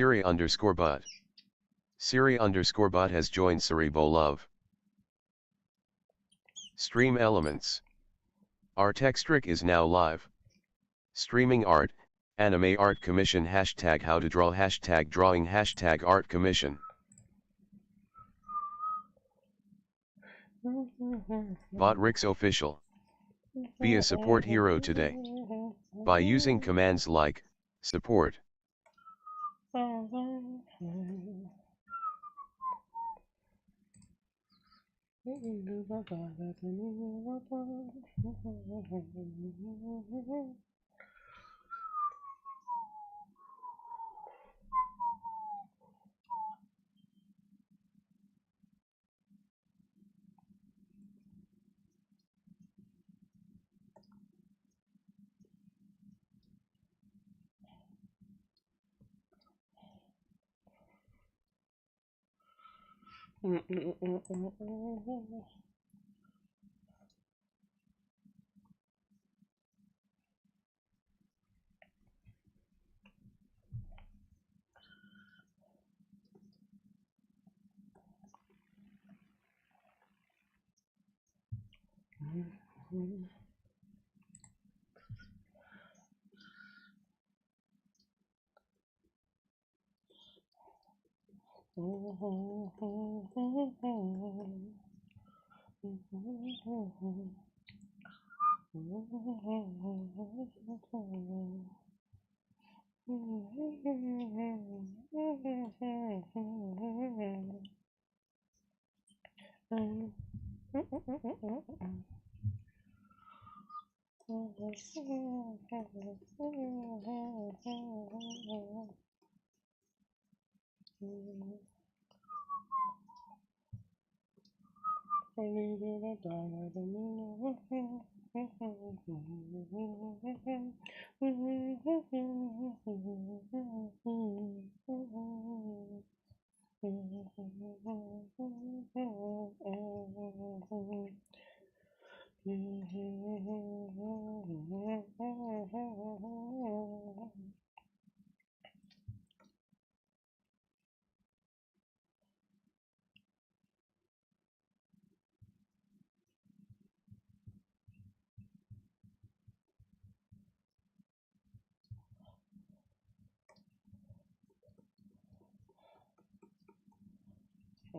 Siri_bot. Siri_bot has joined Cerebro Love. Stream elements. Artextric is now live. Streaming art, anime art commission, hashtag how to draw, hashtag drawing, hashtag art commission. Botrix official. Be a support hero today. By using commands like, support.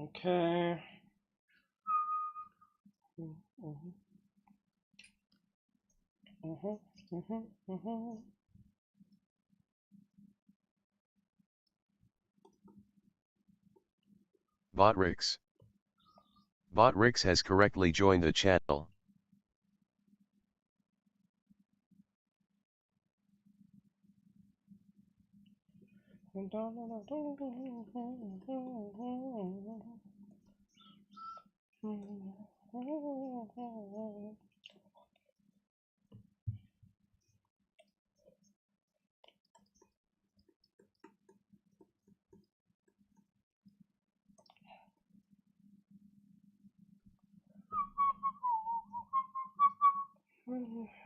Okay. Botrix. Botrix has correctly joined the channel.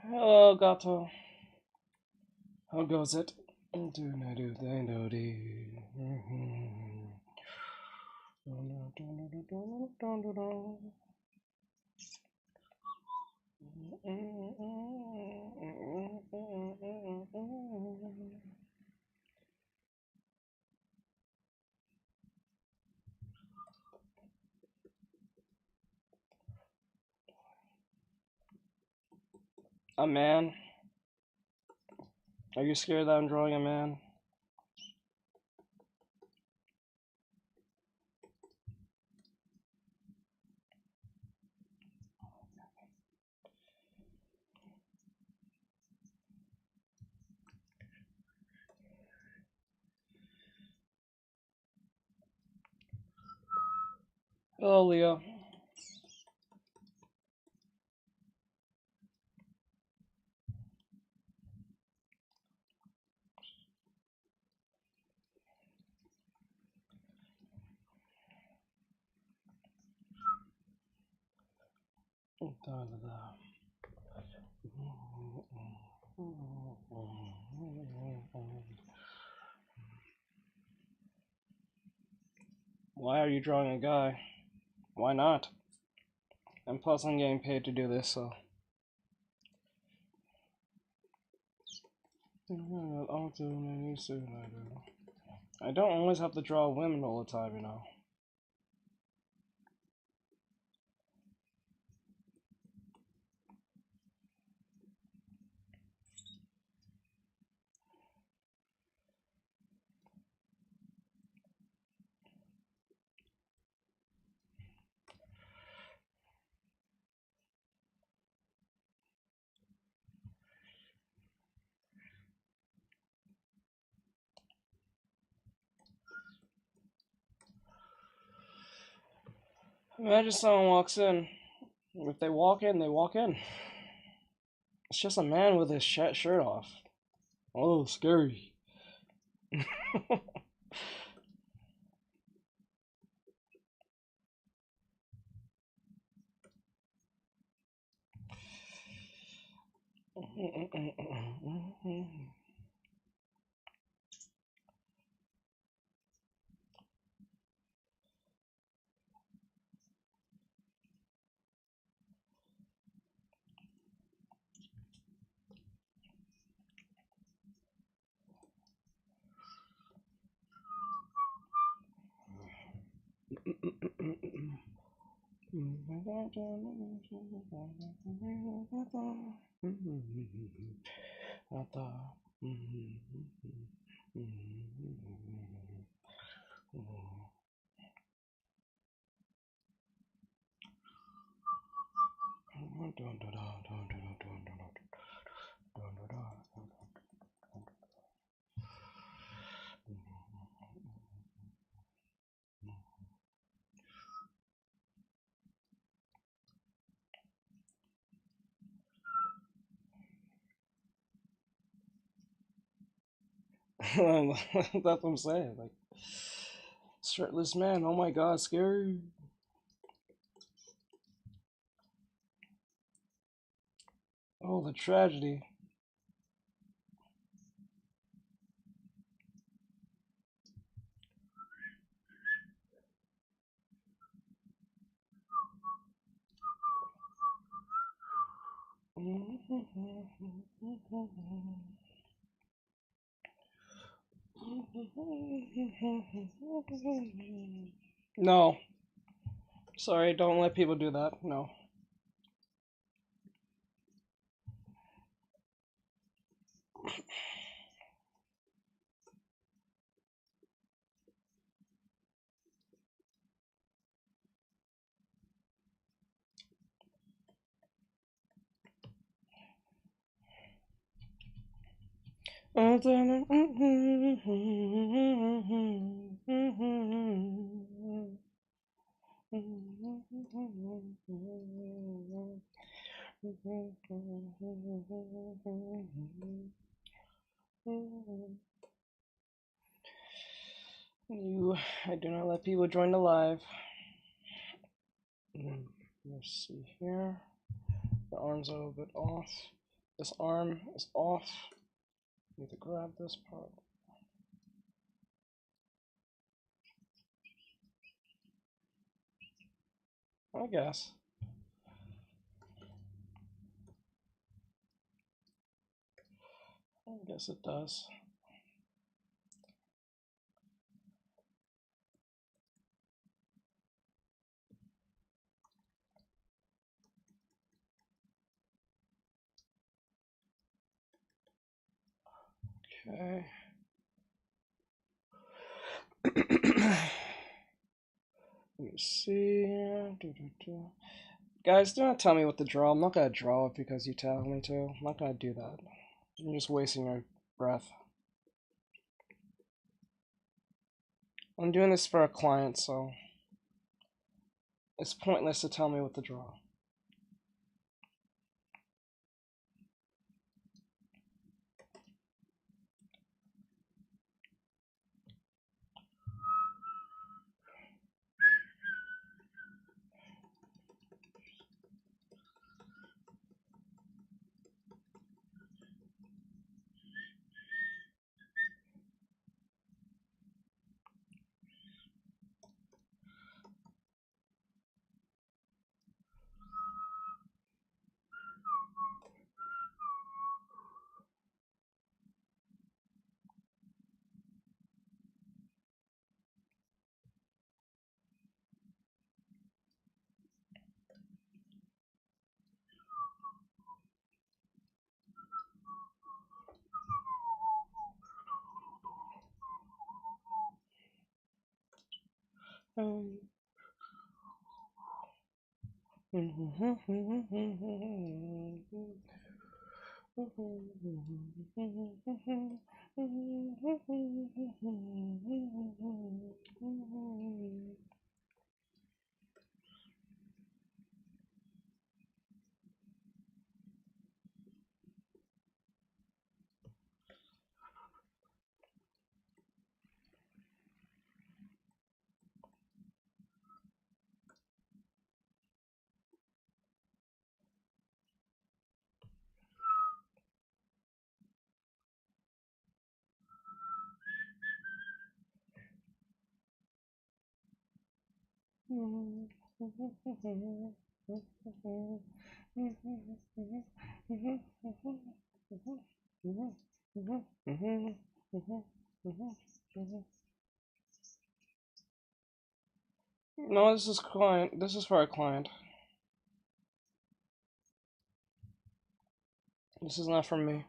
Hello, Gato. How goes it? A man? Are you scared that I'm drawing a man? Hello, Leo. Why are you drawing a guy? Why not? And plus, I'm getting paid to do this, so. I don't always have to draw women all the time, you know. Imagine someone walks in. If they walk in, they walk in. It's just a man with his shirt off. Oh, scary. That's what I'm saying. Like, shirtless man. Oh my god, scary. Oh, the tragedy. No. Sorry, don't let people do that. No. I do not let people join the live. Let's see here. The arm's a little bit off. This arm is off. Need to grab this part. I guess. I guess it does. Okay. Let me see. Guys, do not tell me what to draw. I'm not gonna draw it because you tell me to. I'm not gonna do that. I'm just wasting my breath. I'm doing this for a client, so it's pointless to tell me what to draw. No, this is client. This is for a client. This is not from me.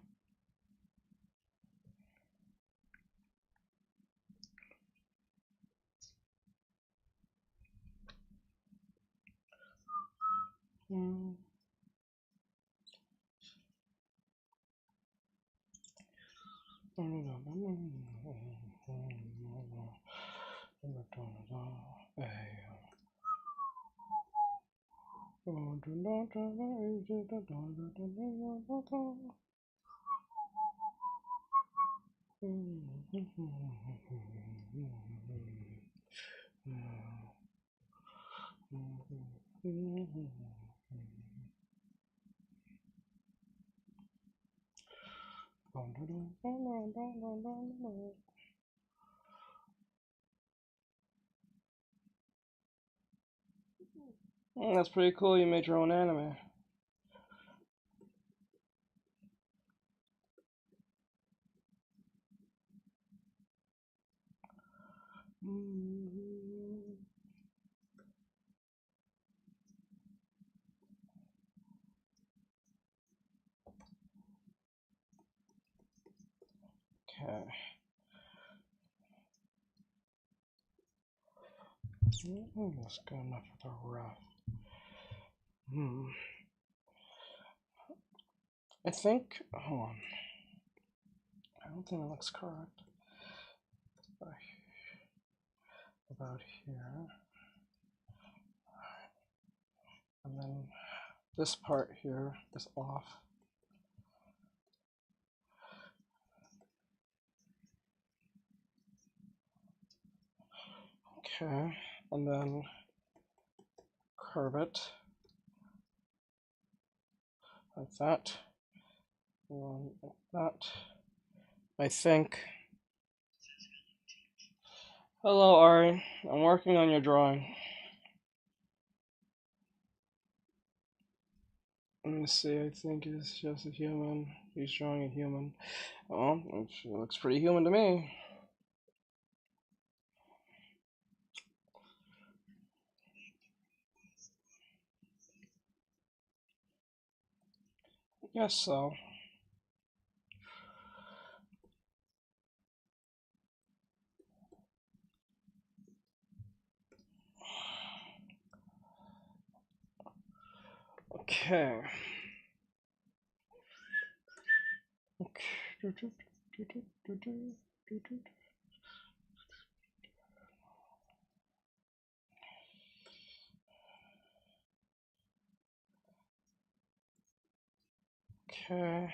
That's pretty cool. You made your own anime. Okay. That's good enough for the rough. I think. Hold on. I don't think it looks correct. About here. And then this part here is off. Okay. And then curve it. Like that. And like that. I think. Hello, Ari. I'm working on your drawing. Let me see. I think it's just a human. He's drawing a human. Well, it looks pretty human to me. Guess so. Okay. Okay.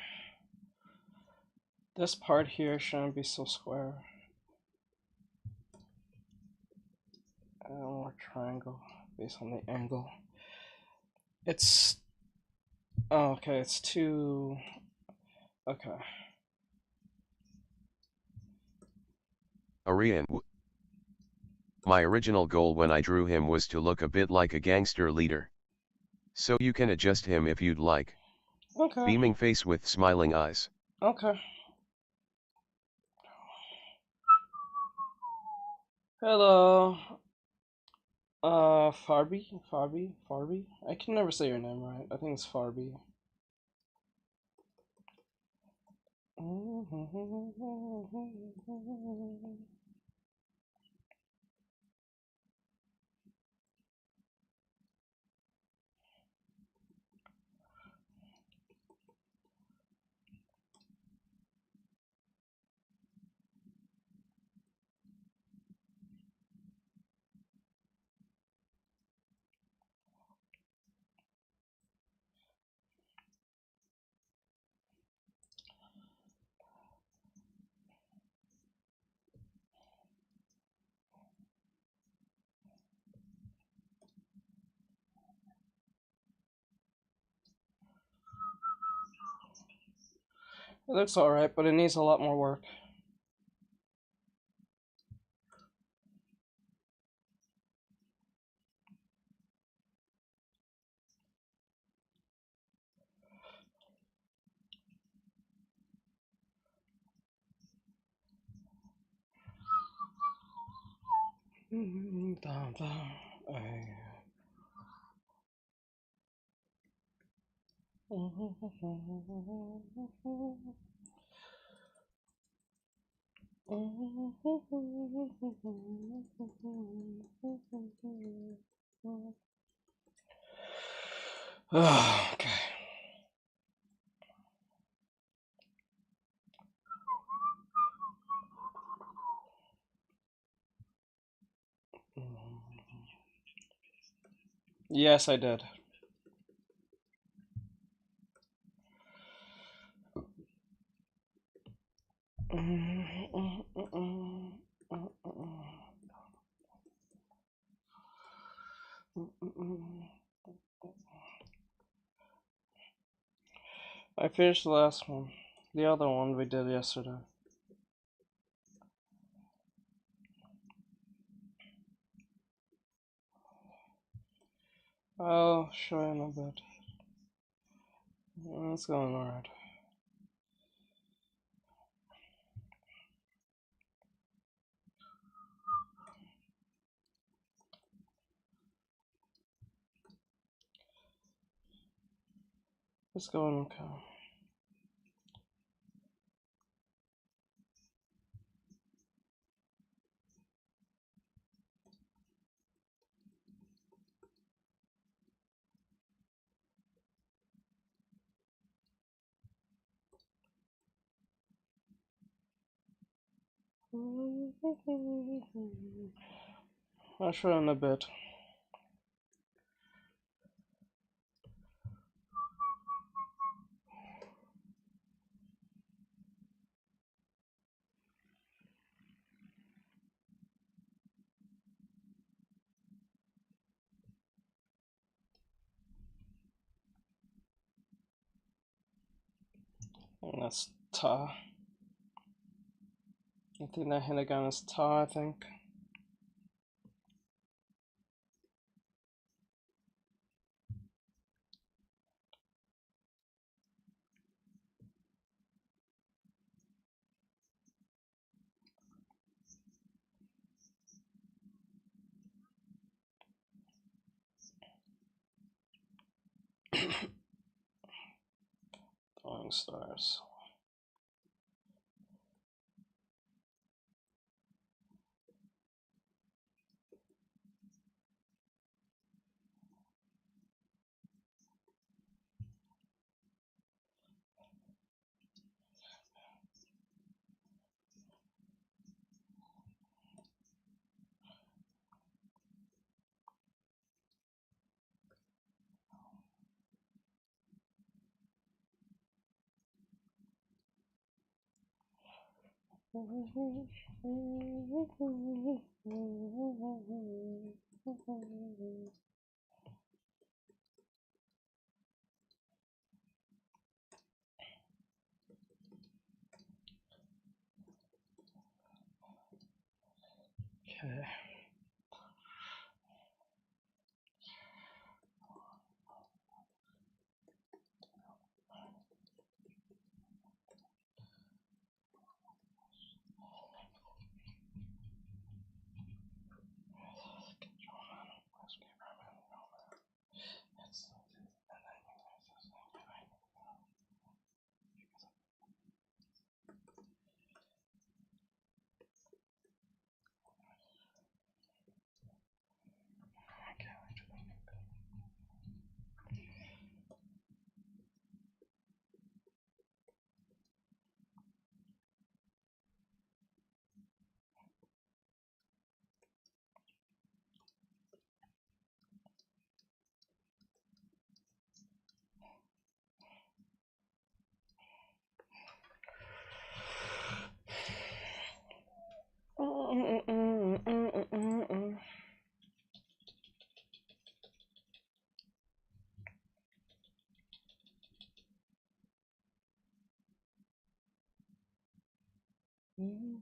This part here shouldn't be so square. And more triangle based on the angle. It's. Oh, okay, it's too. Okay. Arian. My original goal when I drew him was to look a bit like a gangster leader. So you can adjust him if you'd like. Okay. Beaming face with smiling eyes. Okay. Hello. Farby. I can never say your name right. I think it's Farby. It looks alright, but it needs a lot more work. Okay. Yes, I did. I finished the last one. The other one we did yesterday. I'll show you in a bit. It's going alright. It's going okay. I'll show you in a bit. And that's Ta. I think that hit again is Ta, I think. Throwing stars. Okay.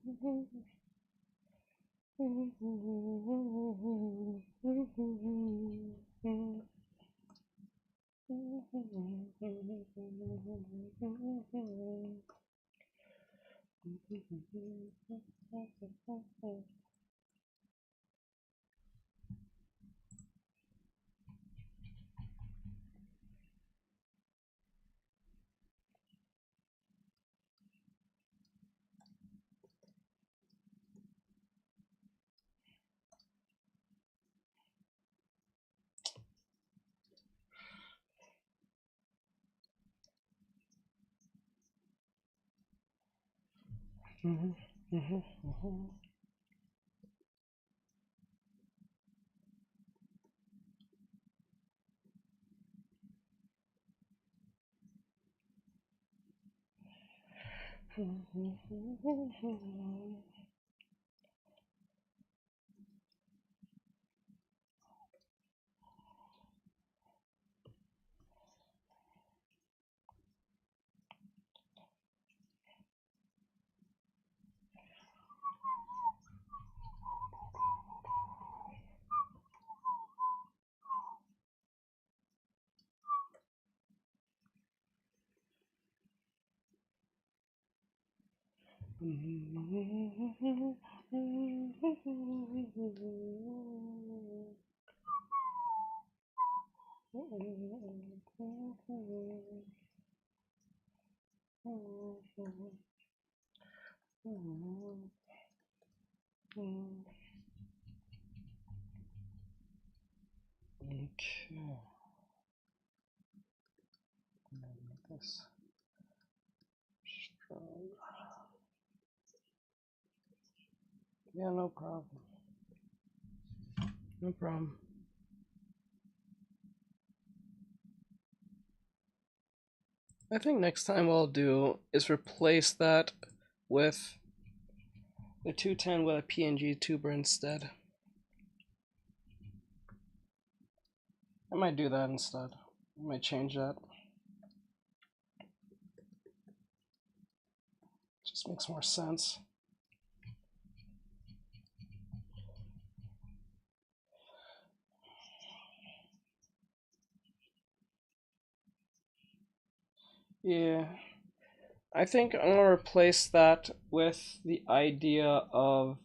Okay. Make this strong. Yeah, no problem. No problem. I think next time what I'll do is replace that with the 210 with a PNG tuber instead. I might do that instead. I might change that. Just makes more sense. Yeah. I think I'm gonna replace that with the idea of,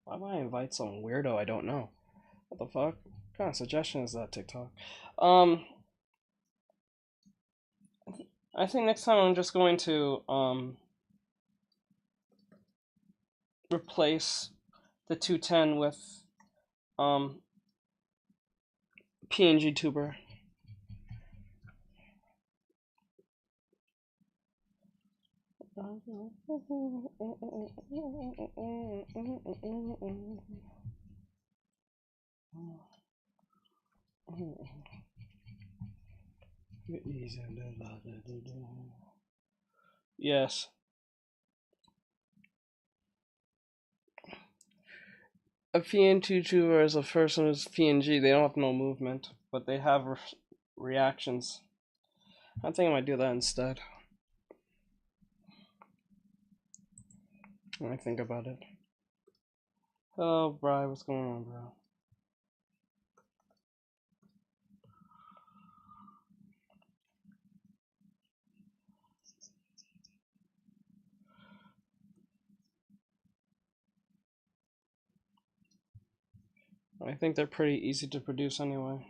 why would I invite some weirdo I don't know? What the fuck? What kind of suggestion is that, TikTok? I think next time I'm just going to replace the 210 with PNG tuber. Yes. A PNG tuber is a person who's PNG. They don't have no movement, but they have reactions. I think I might do that instead. When I think about it. Hello, Bri. What's going on, bro? I think they're pretty easy to produce anyway.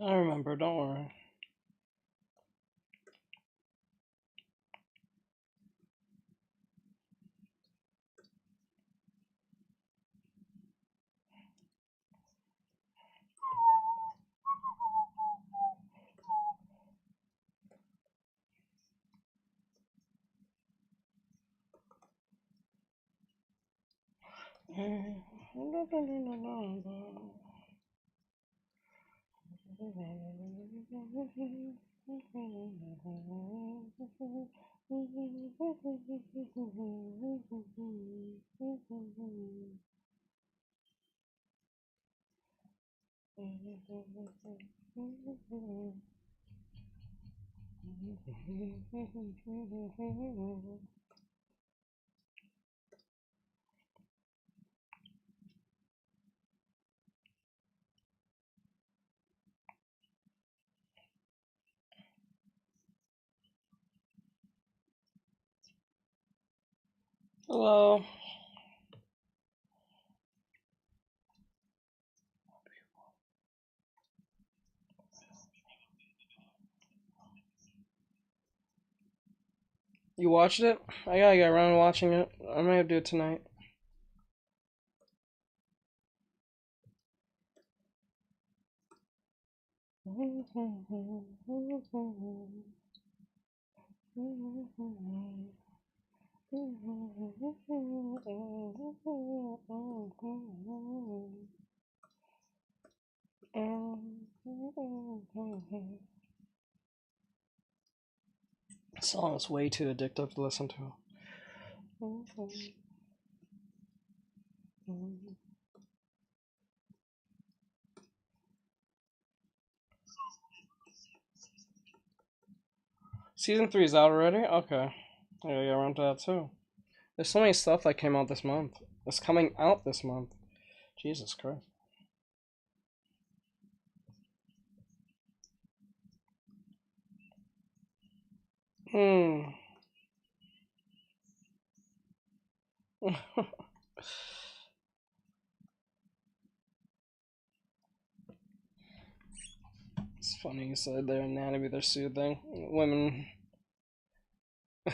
I remember, don't worry. Hello. You watched it? I gotta get around to watching it. I might do it tonight. This song is way too addictive to listen to. Season 3 is out already? Okay. I gotta get around to that too. There's so many stuff that came out this month. It's coming out this month. Jesus Christ. Hmm. It's funny you said their anatomy, they're soothing. Women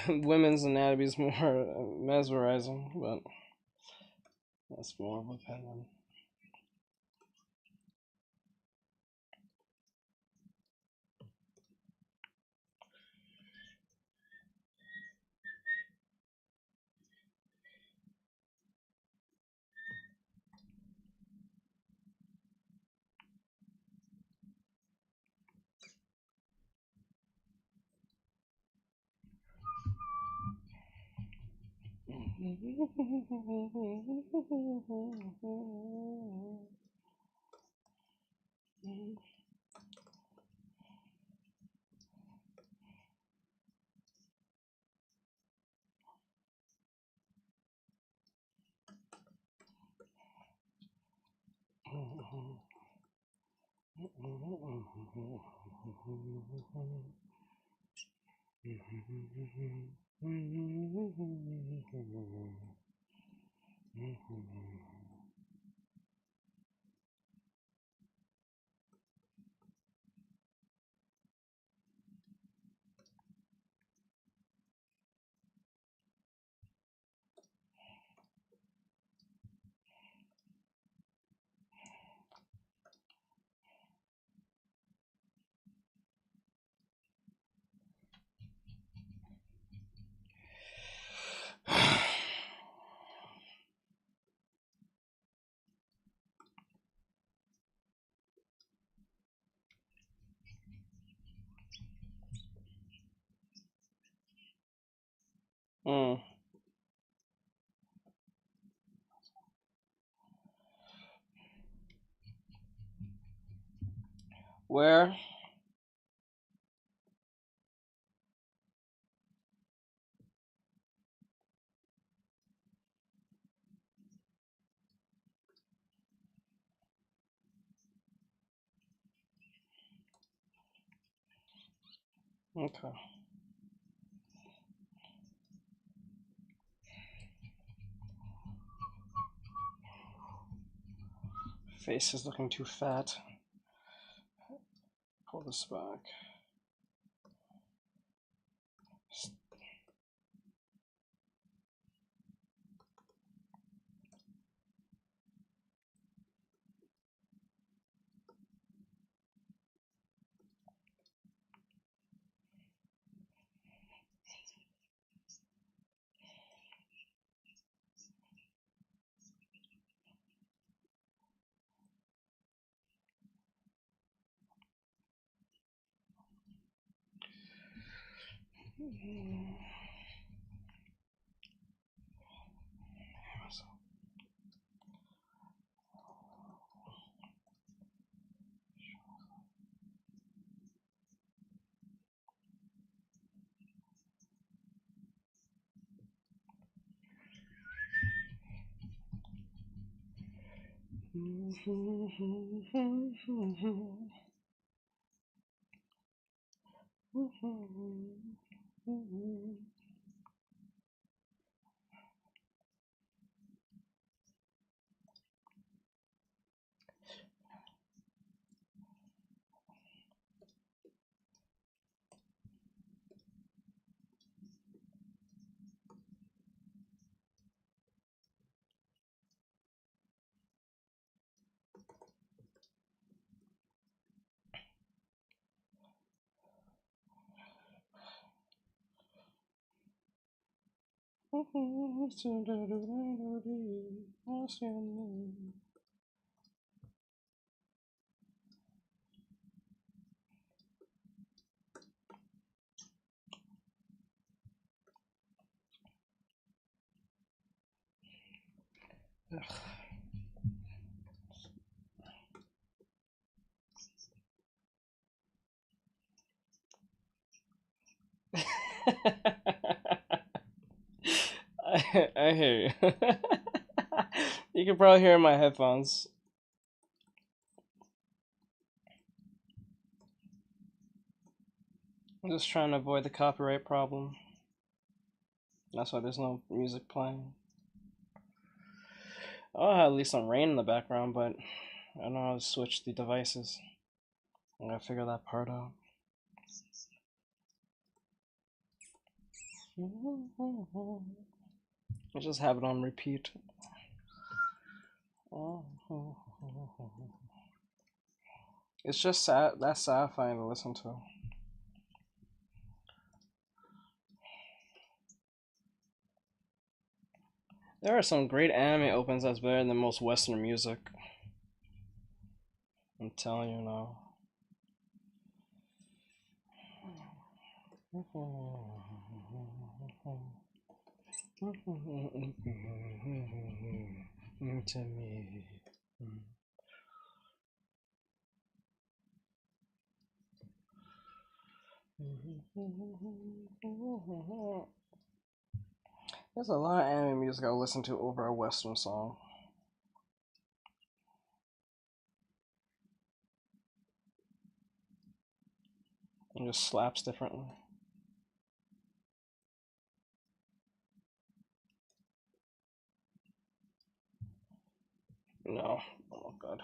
women's anatomy is more mesmerizing, but that's more of an opinion. Mm. Where? Okay. Face is looking too fat. Pull this back. I hear you. You can probably hear my headphones. I'm just trying to avoid the copyright problem. That's why there's no music playing. I'll have at least some rain in the background, but I don't know how to switch the devices. I gotta figure that part out. I just have it on repeat. It's just sad. That's satisfying to listen to. There are some great anime opens that's better than most Western music. I'm telling you now. To me. There's a lot of anime music I'll listen to over a Western song. It just slaps differently. No. Oh god.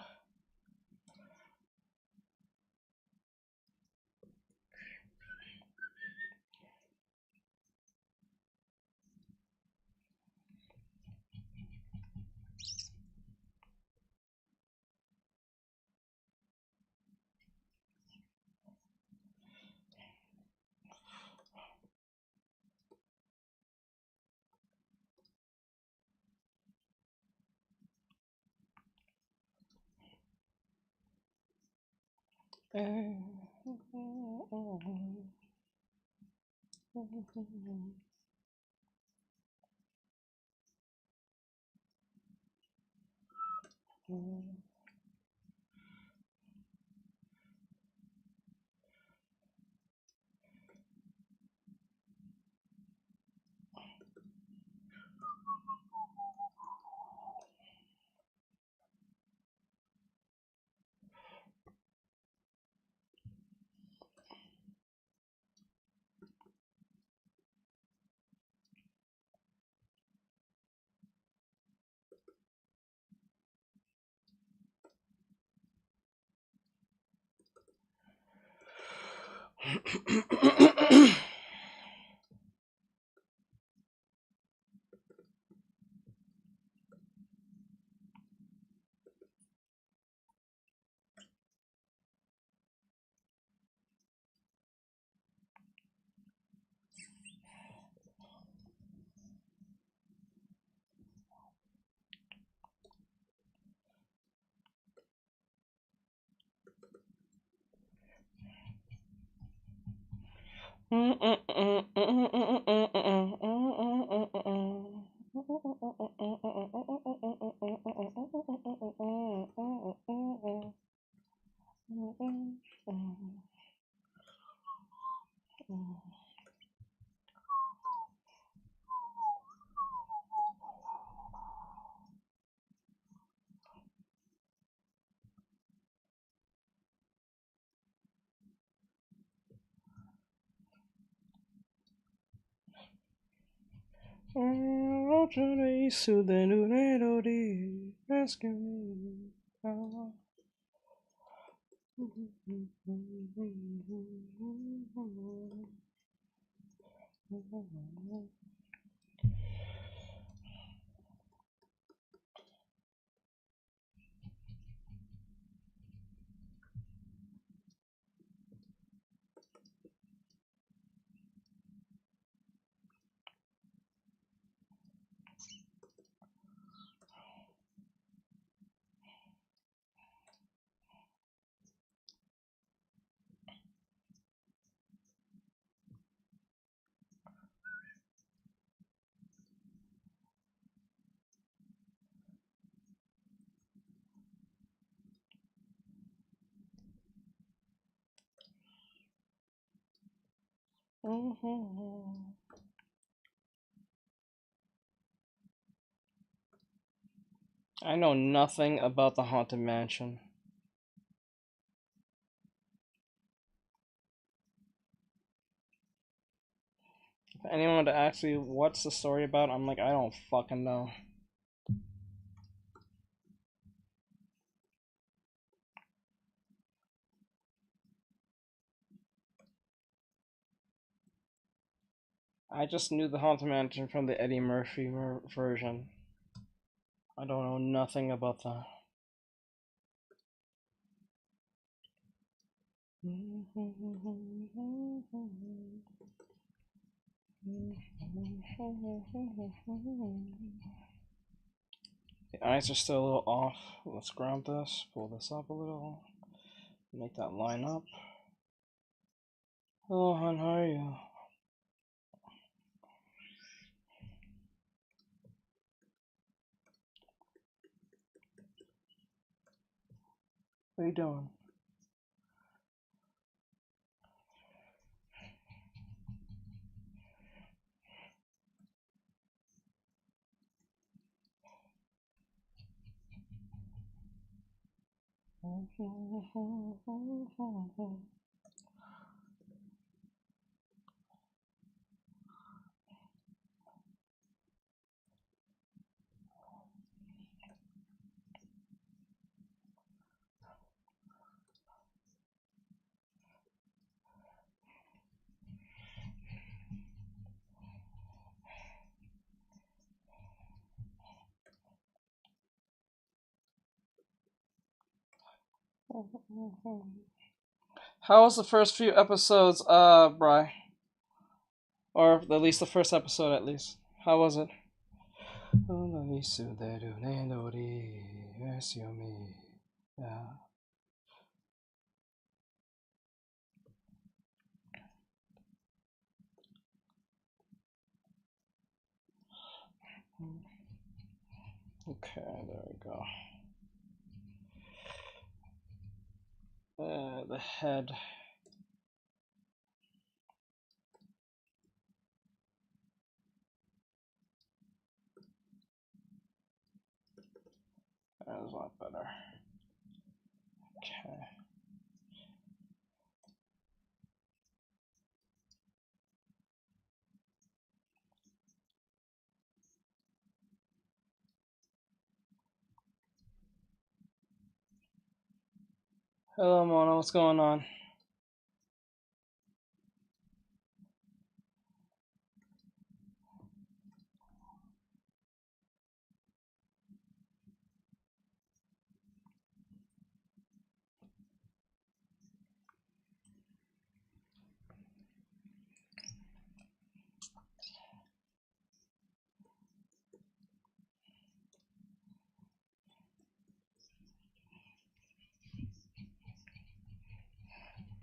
Rescue me. I know nothing about the Haunted Mansion. If anyone to ask me what's the story about, I'm like, I don't fucking know. I just knew the Haunted Mansion from the Eddie Murphy version. I don't know nothing about that. The eyes are still a little off. Let's ground this, pull this up a little, make that line up. Hello, hon, how are you? What are you doing? How was the first few episodes, Bri? Or at least the first episode, at least. How was it? Yeah. Okay, there we go. The head. That was a lot better. Okay. Hello, Mona. What's going on?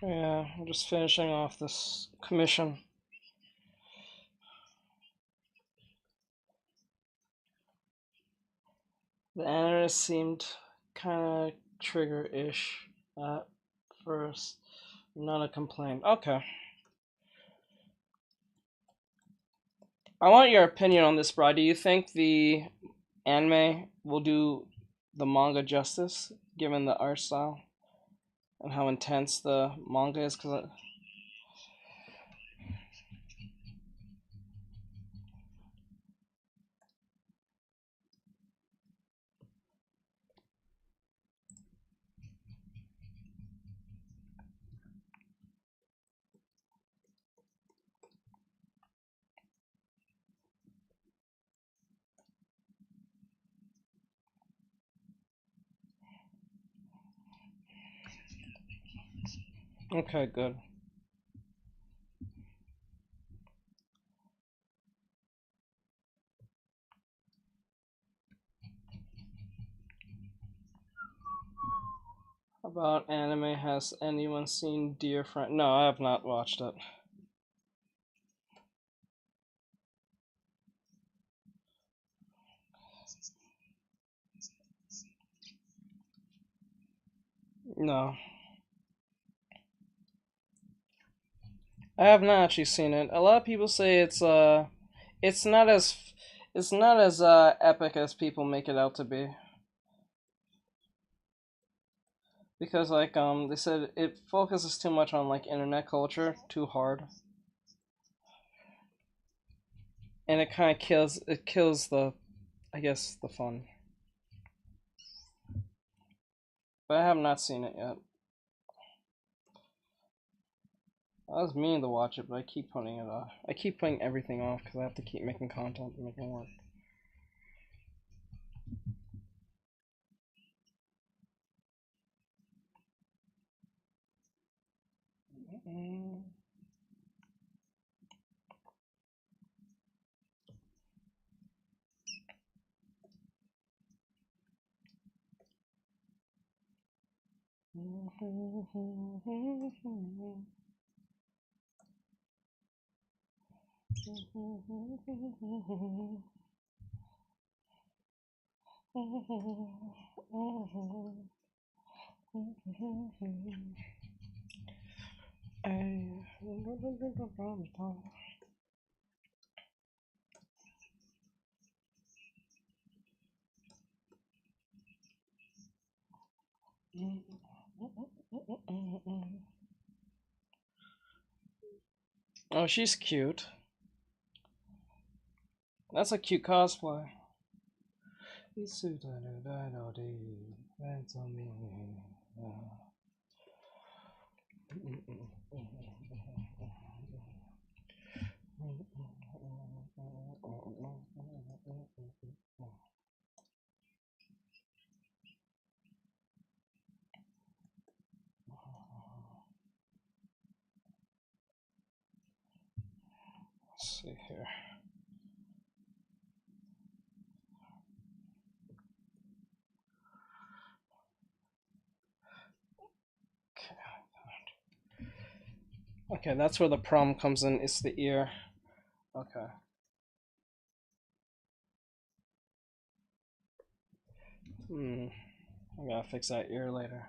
Yeah, I'm just finishing off this commission. The anime seemed kind of trigger-ish at first. Not a complaint. Okay. I want your opinion on this, bro. Do you think the anime will do the manga justice, given the art style and how intense the manga is? Cause okay, good. About anime, has anyone seen Dear Friend? No, I have not watched it. No, I have not actually seen it. A lot of people say it's not as epic as people make it out to be. Because like they said it focuses too much on like internet culture, too hard. And it kind of kills the, I guess, the fun. But I have not seen it yet. I was meaning to watch it, but I keep putting it off. I keep putting everything off because I have to keep making content and making work. Oh, she's cute. That's a cute cosplay. Let's see here. Okay, that's where the problem comes in. It's the ear. Okay. I gotta fix that ear later.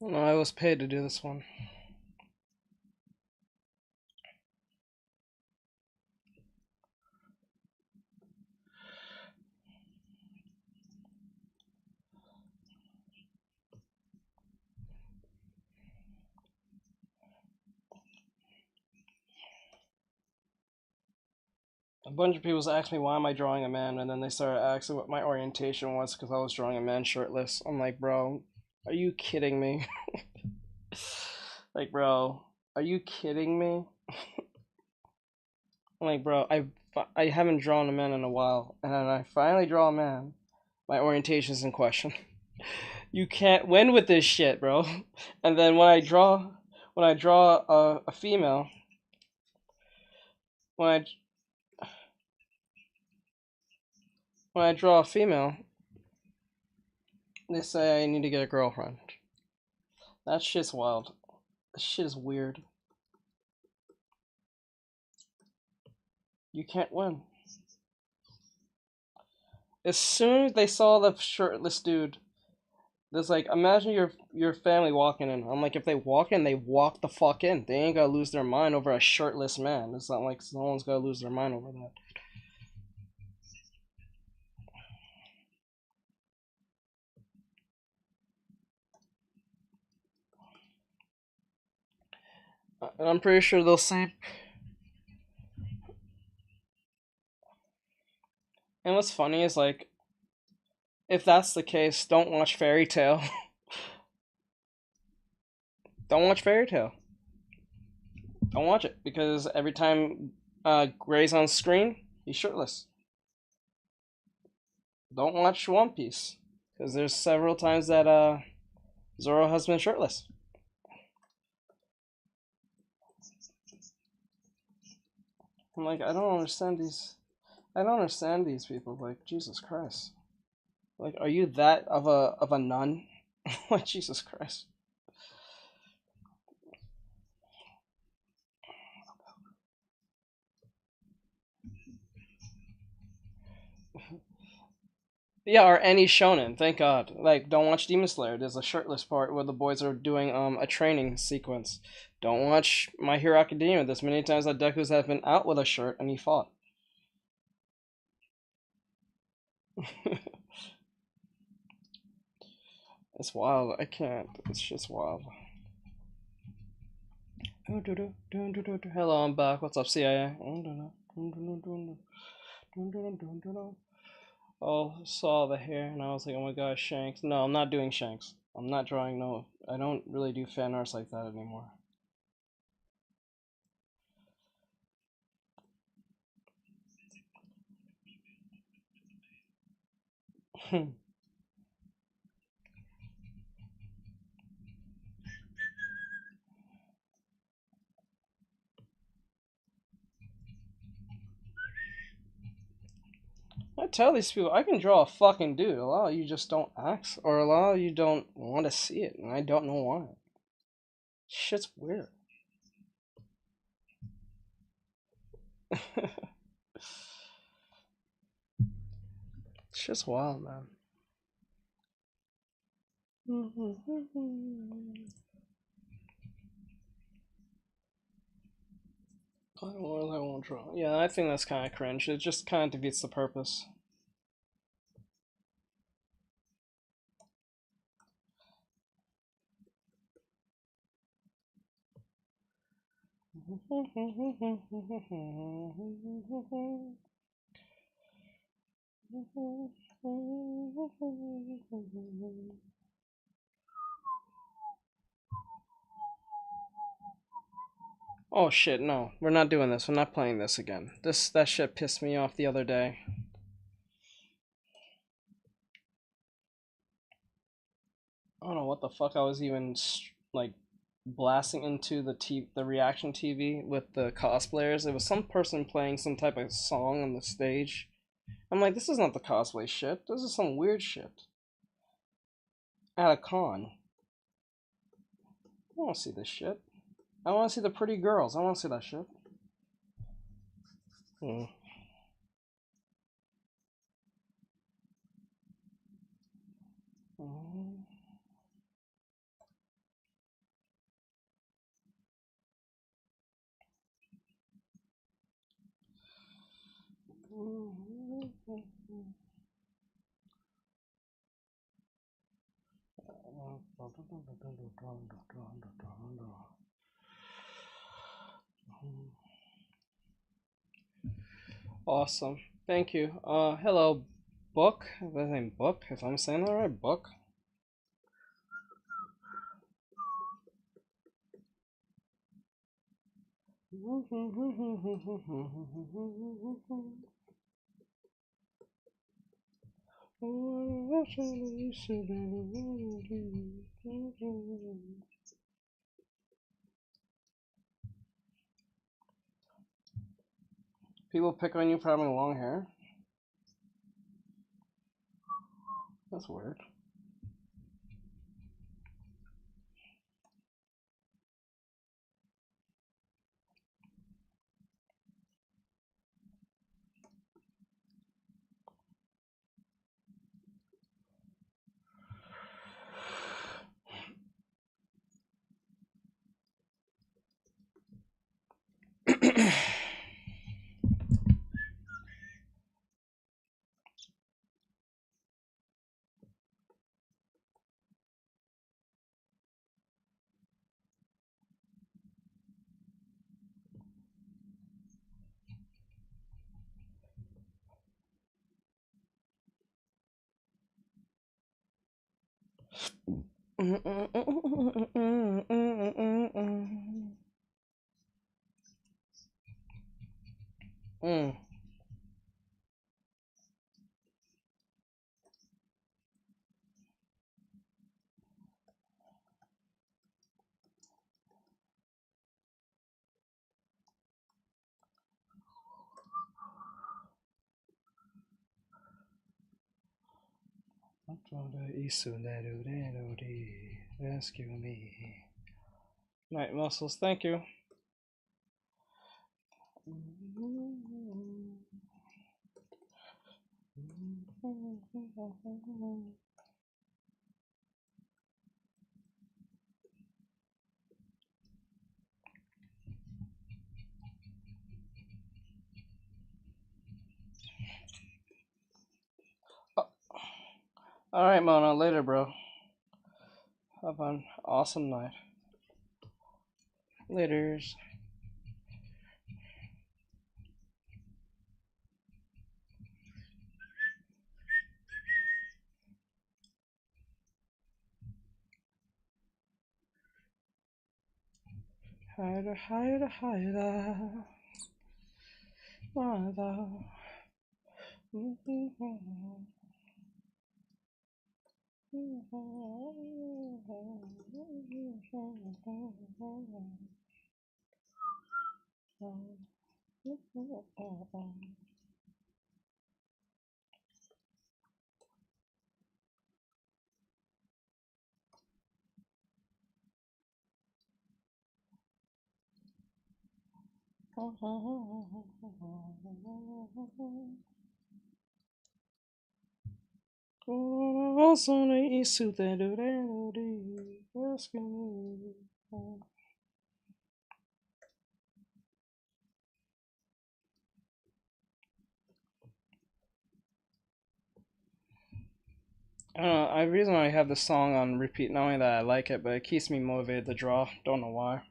No, I was paid to do this one. A bunch of people asked me why am I drawing a man, and then they started asking what my orientation was because I was drawing a man shirtless. I'm like, bro, are you kidding me? Like, bro, Are you kidding me? I'm like, bro, I haven't drawn a man in a while, and then I finally draw a man. My orientation's in question. You can't win with this shit, bro. And then when I draw a female, when I when I draw a female, they say I need to get a girlfriend. That shit's wild. That shit is weird. You can't win. As soon as they saw the shirtless dude, there's like, imagine your family walking in. I'm like, if they walk in, they walk the fuck in. They ain't gotta lose their mind over a shirtless man. It's not like someone's gotta lose their mind over that. And I'm pretty sure they'll say. And what's funny is like, if that's the case, don't watch Fairy Tale. Don't watch Fairy Tale. Don't watch it because every time Gray's on screen, he's shirtless. Don't watch One Piece because there's several times that Zoro has been shirtless. I'm like, I don't understand these. I don't understand these people. Like, Jesus Christ. Like, are you that of a nun? Like, Jesus Christ. Yeah, or any shonen. Thank God. Like, don't watch Demon Slayer. There's a shirtless part where the boys are doing a training sequence. Don't watch My Hero Academia. There's many times that Deku's have been out with a shirt and he fought. It's wild. I can't. It's just wild. Hello, I'm back. What's up, CIA? Oh, saw the hair, and I was like, oh my god, Shanks. No, I'm not doing Shanks. I'm not drawing, no. I don't really do fan arts like that anymore. I tell these people, I can draw a fucking dude. A lot of you just don't ask, or a lot of you don't want to see it, and I don't know why. Shit's weird. It's just wild, man. I won't draw. Yeah, I think that's kind of cringe. It just kind of defeats the purpose. Oh shit, no. We're not doing this. We're not playing this again. That shit pissed me off the other day. I don't know what the fuck I was even like blasting into the reaction TV with the cosplayers. It was some person playing some type of song on the stage. I'm like, this is not the cosplay shit. This is some weird shit. At a con. I want to see this shit. I want to see the pretty girls. I want to see that shit. Hmm. Awesome. Thank you. Hello, Book. Is that name Book? If I'm saying that right, Book. People pick on you for having long hair? That's weird. Rescue me. Night muscles, thank you. Alright, Mona, later, bro. Have an awesome night. Laters. Hide, hide, hide. I reason I have this song on repeat, not only that I like it, but it keeps me motivated to draw. Don't know why.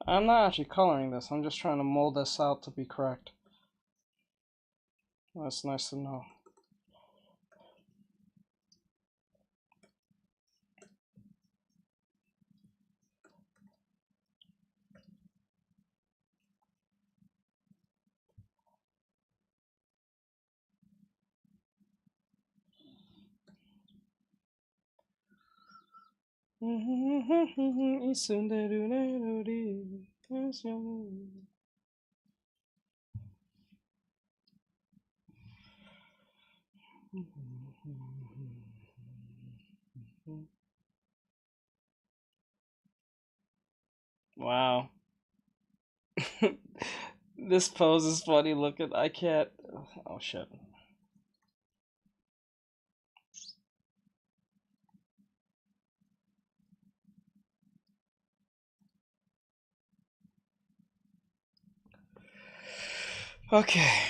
I'm not actually coloring this. I'm just trying to mold this out to be correct. That's nice to know. Wow. This pose is funny looking. I can't. Oh shit. Okay.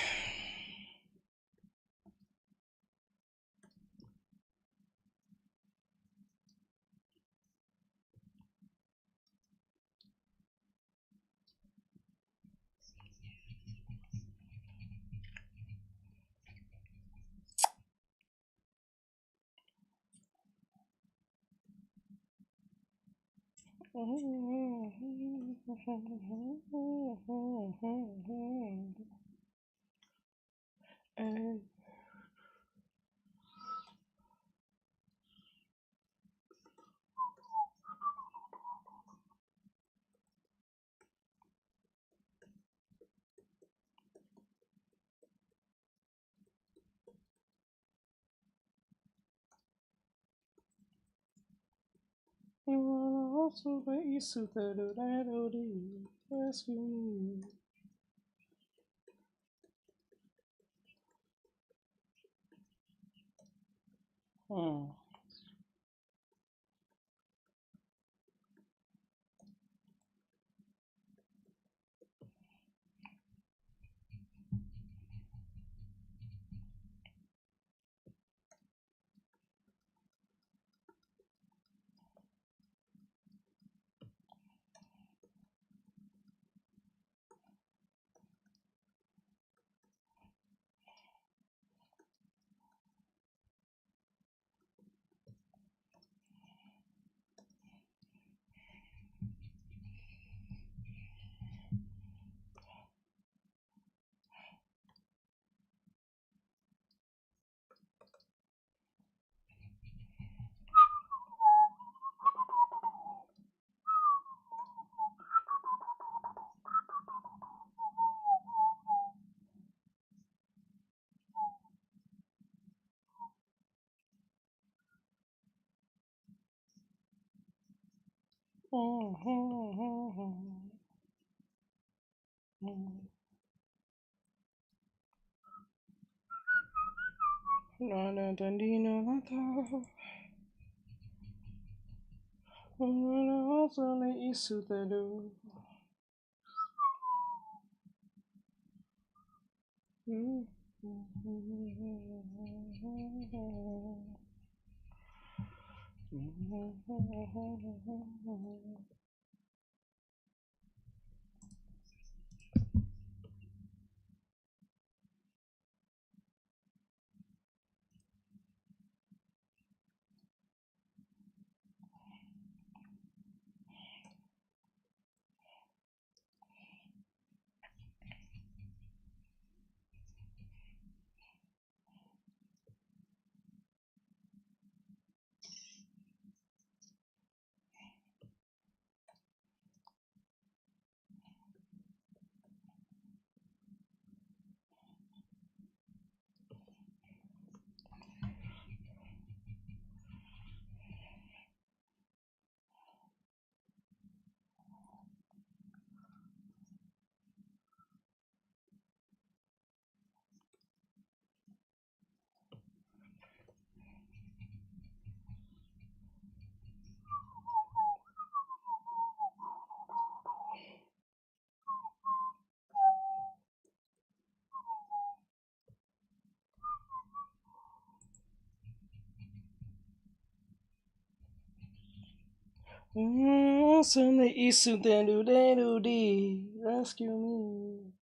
Rescue me.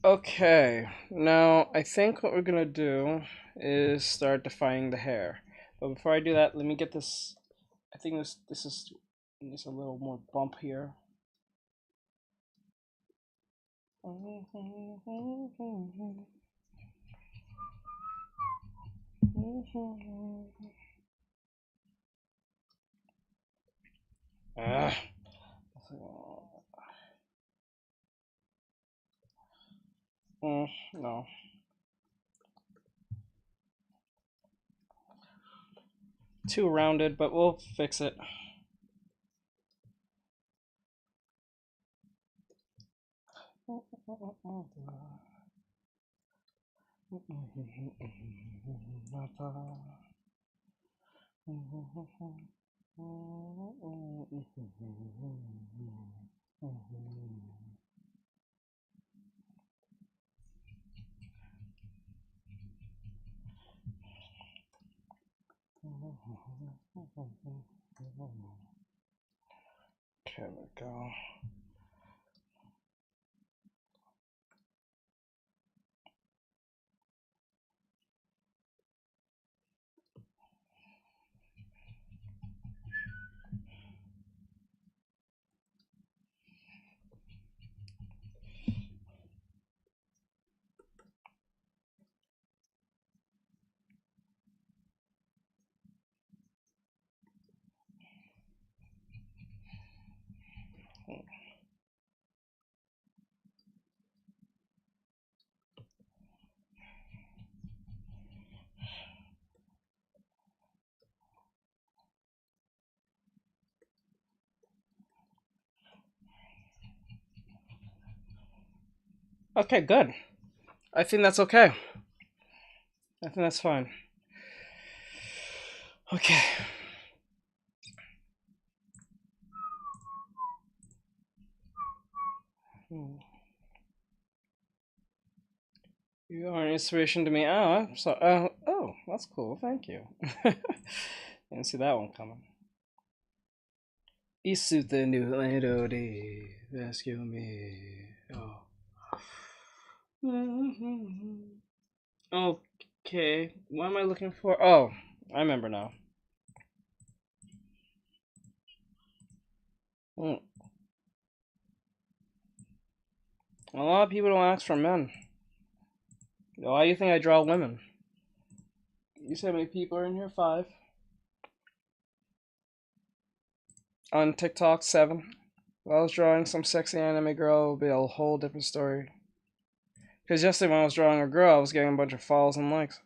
Okay, now I think what we're gonna do is start defining the hair. But before I do that, let me get this. I think this is needs a little more bump here. No. Too rounded, but we'll fix it. Okay, there we go. Okay, good. I think that's okay. I think that's fine. Okay. You are an inspiration to me. Oh, I'm sorry. Oh, that's cool. Thank you. Didn't see that one coming. Isute New de rescue me. Oh. Okay. What am I looking for? Oh, I remember now. A lot of people don't ask for men. Why do you think I draw women? You said how many people are in here? 5. On TikTok, 7. If I was drawing some sexy anime girl, it would be a whole different story. Because yesterday when I was drawing a girl, I was getting a bunch of follows and likes.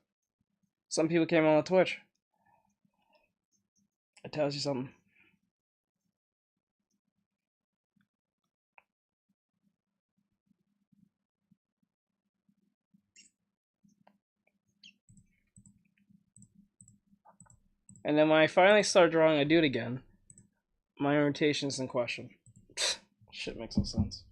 Some people came on Twitch. It tells you something. And then when I finally start drawing a dude again, my orientation is in question. Shit makes no sense.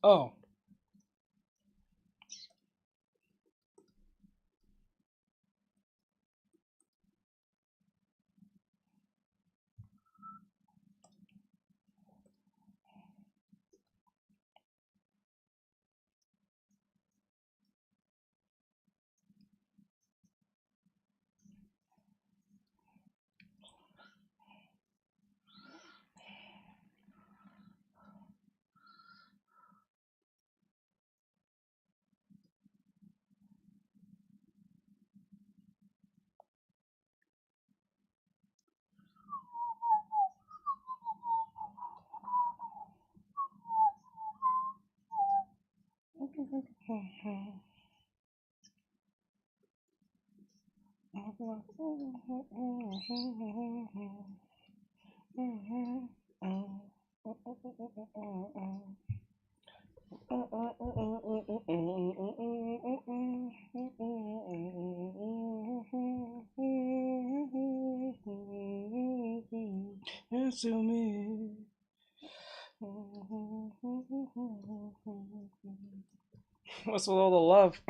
Oh. To me. What's with all the love?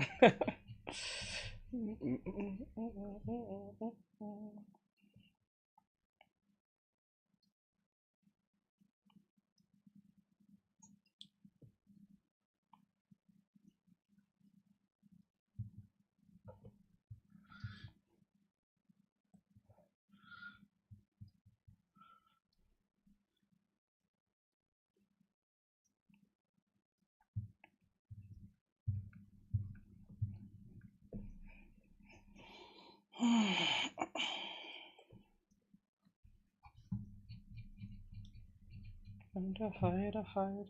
Hide, hide, hide,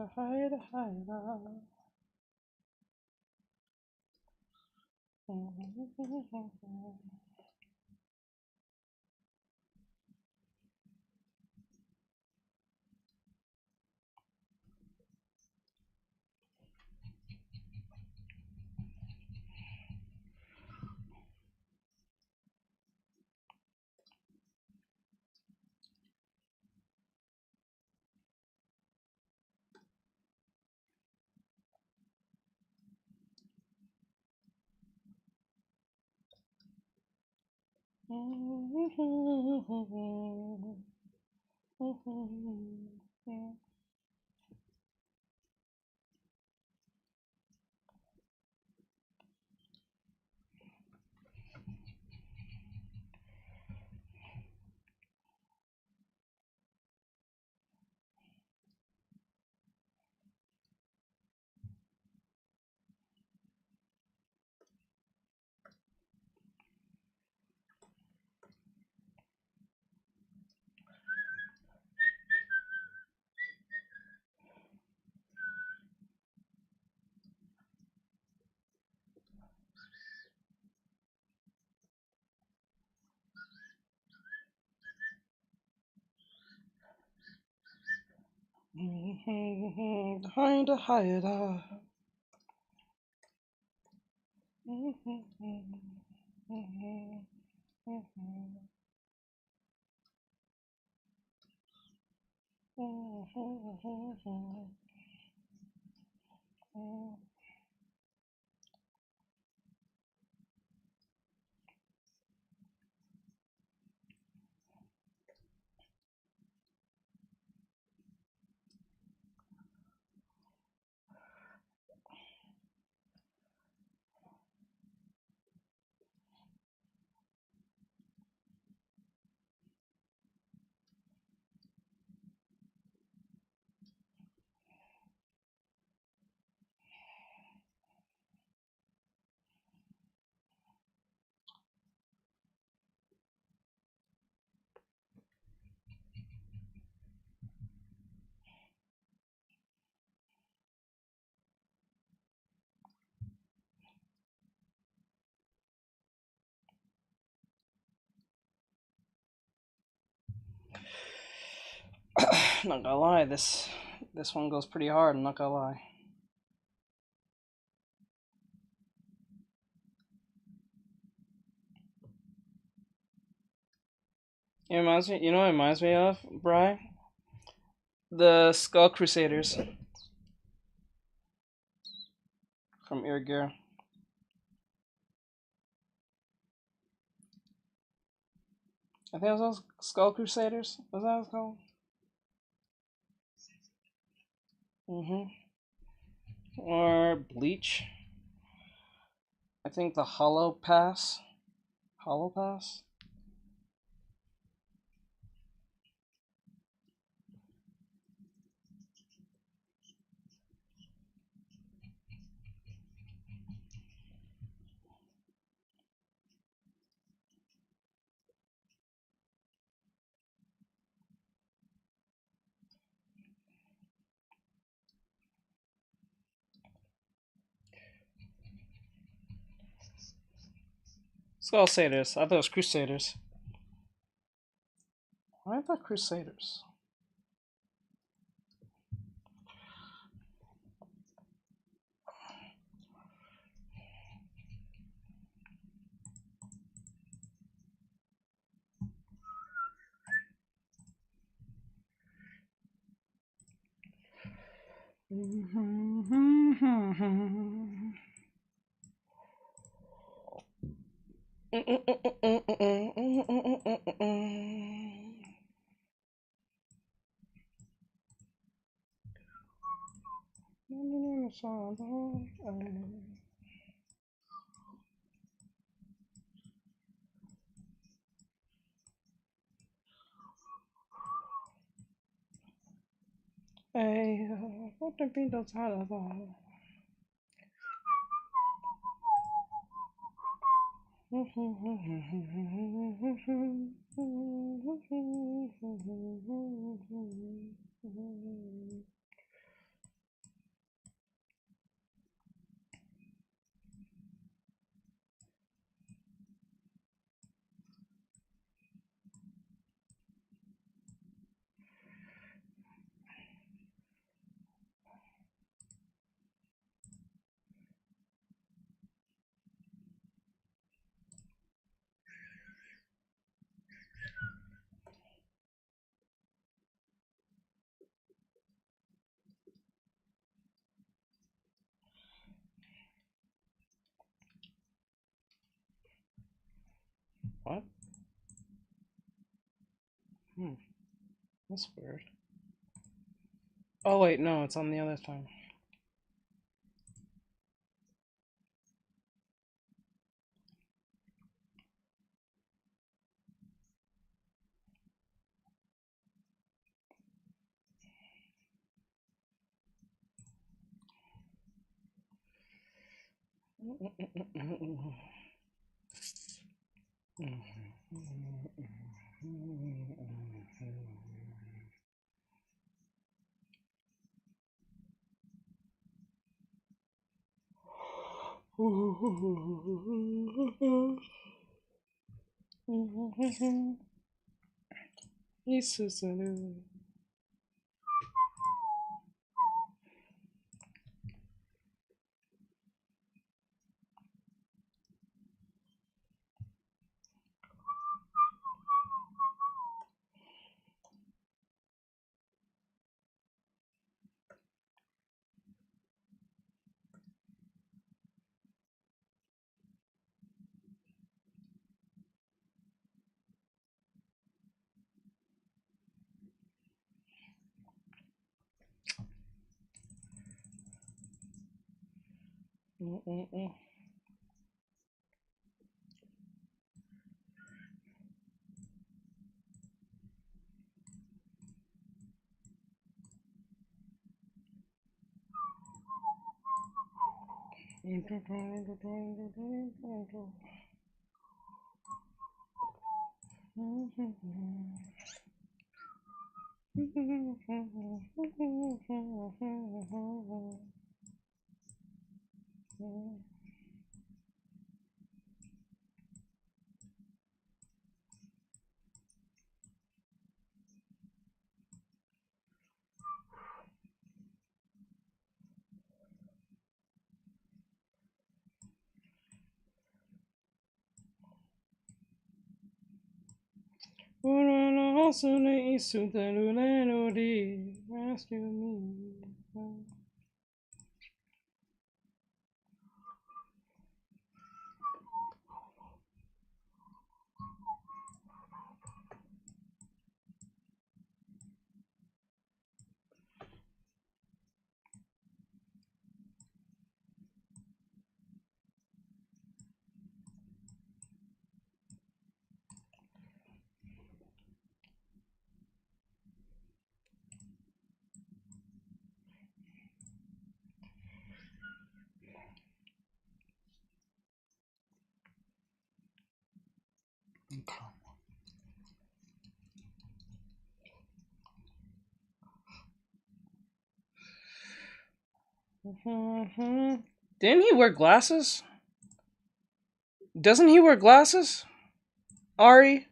hide. Hide, hide. Not gonna lie, this one goes pretty hard. I'm not gonna lie. It reminds me. You know what it reminds me of, Bri? The Skull Crusaders from Irgir. I think it was Skull Crusaders. Was that what it's called? Or Bleach. I think the Hollow Pass. Hollow Pass? Skull Crusaders. I thought it was Crusaders. Why I thought Crusaders? Hey, what the Beatles had about? What? That's weird. Oh wait, no, it's on the other time. Didn't he wear glasses? Doesn't he wear glasses? Ari?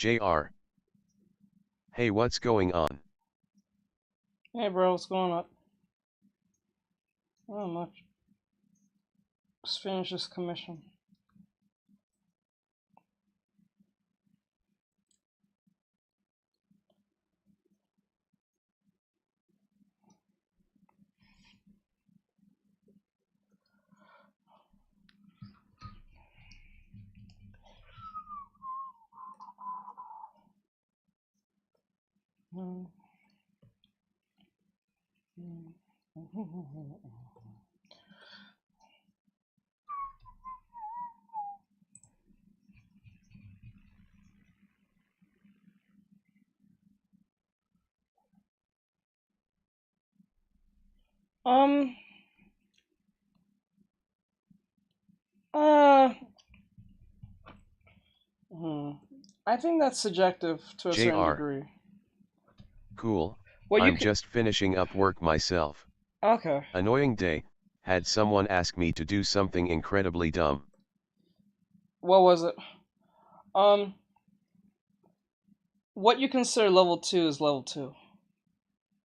JR. Hey, what's going on? Hey bro, what's going on? Not much. Just finish this commission. Um. Uh. I think that's subjective to a certain JR. degree. Cool. Well, you I'm can. just finishing up work myself. Okay. Annoying day. Had someone ask me to do something incredibly dumb. What was it? Um. What you consider level 2 is level 2.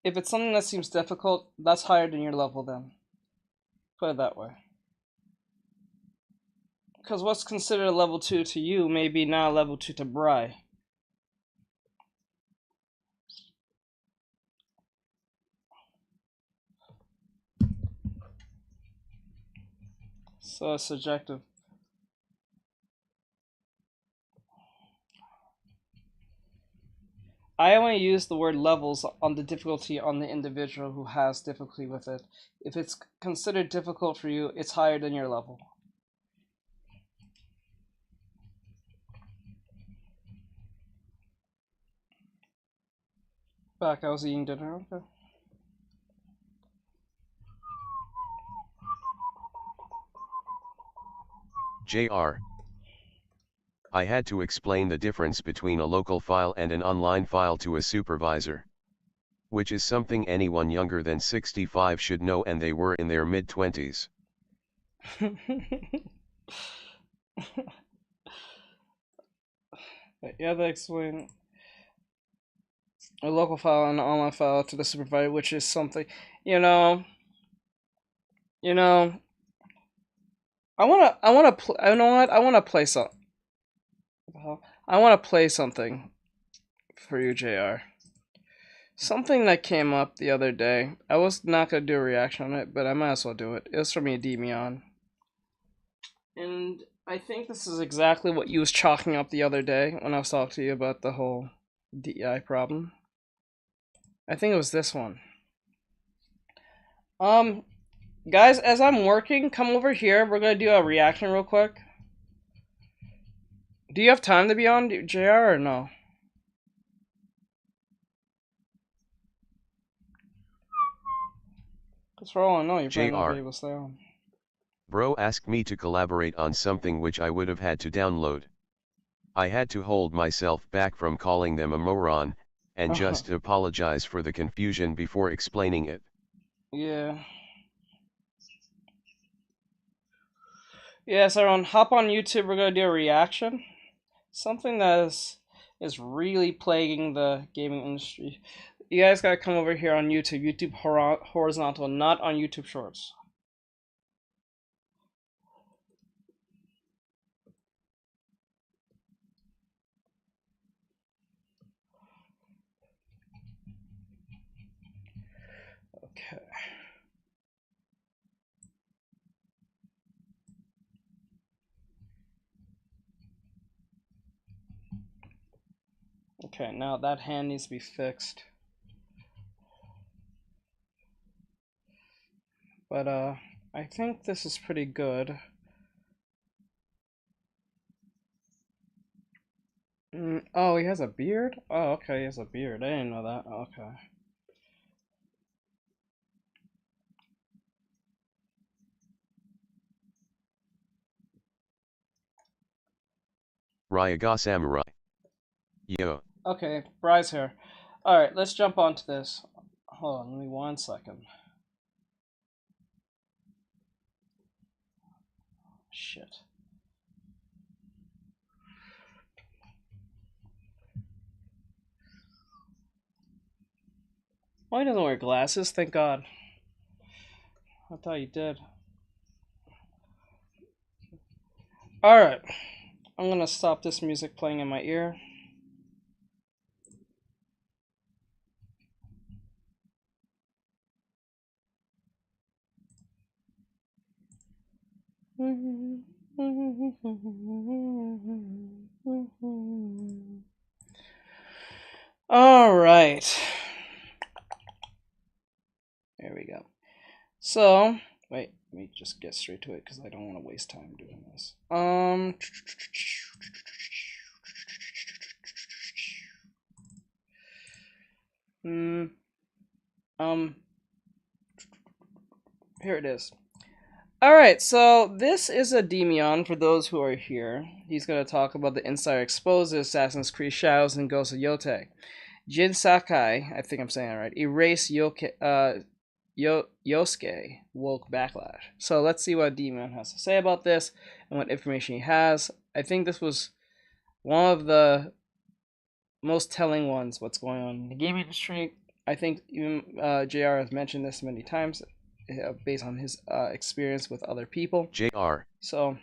If it's something that seems difficult, that's higher than your level then. Put it that way. Because what's considered a level 2 to you may be now level 2 to Bry. So it's subjective. I only use the word levels on the difficulty on the individual who has difficulty with it. If it's considered difficult for you, it's higher than your level. Back, I was eating dinner. Okay. JR. I had to explain the difference between a local file and an online file to a supervisor. Which is something anyone younger than 65 should know, and they were in their mid-20s. You have to explain a local file and an online file to the supervisor, which is something, you know, you know. I you know what? I wanna play some. I wanna play something for you, Jr. Something that came up the other day. I was not gonna do a reaction on it, but I might as well do it. It was from Edemion. And I think this is exactly what you was chalking up the other day when I was talking to you about the whole DEI problem. I think it was this one. Guys, as I'm working, come over here. We're gonna do a reaction real quick. Do you have time to be on, JR, or no? Because for all I know, you probably not be able to stay on. Bro asked me to collaborate on something which I would have had to download. I had to hold myself back from calling them a moron, and just apologize for the confusion before explaining it. Yeah. Yeah, so everyone, hop on YouTube. We're gonna do a reaction. Something that is really plaguing the gaming industry. You guys gotta come over here on YouTube. YouTube horizontal, not on YouTube Shorts. Okay. Okay, now that hand needs to be fixed. But I think this is pretty good. Oh, he has a beard? Oh, okay, he has a beard. I didn't know that. Okay. Ryaga Samurai. Yo. Okay, Bry's here. Alright, let's jump onto this. Hold on, let me 1 second. Shit. Oh, he doesn't wear glasses, thank God. I thought he did. Alright, I'm gonna stop this music playing in my ear. Alright. There we go. So, wait, let me just get straight to it because I don't want to waste time doing this. Here it is. Alright, so this is a Demion for those who are here. He's going to talk about the Insider Exposes, Assassin's Creed Shadows, and Ghost of Yotei. Jin Sakai, I think I'm saying it right, erased Yosuke woke backlash. So let's see what Demion has to say about this and what information he has. I think this was one of the most telling ones, what's going on in the gaming industry. I think even JR has mentioned this many times based on his experience with other people. JR. So.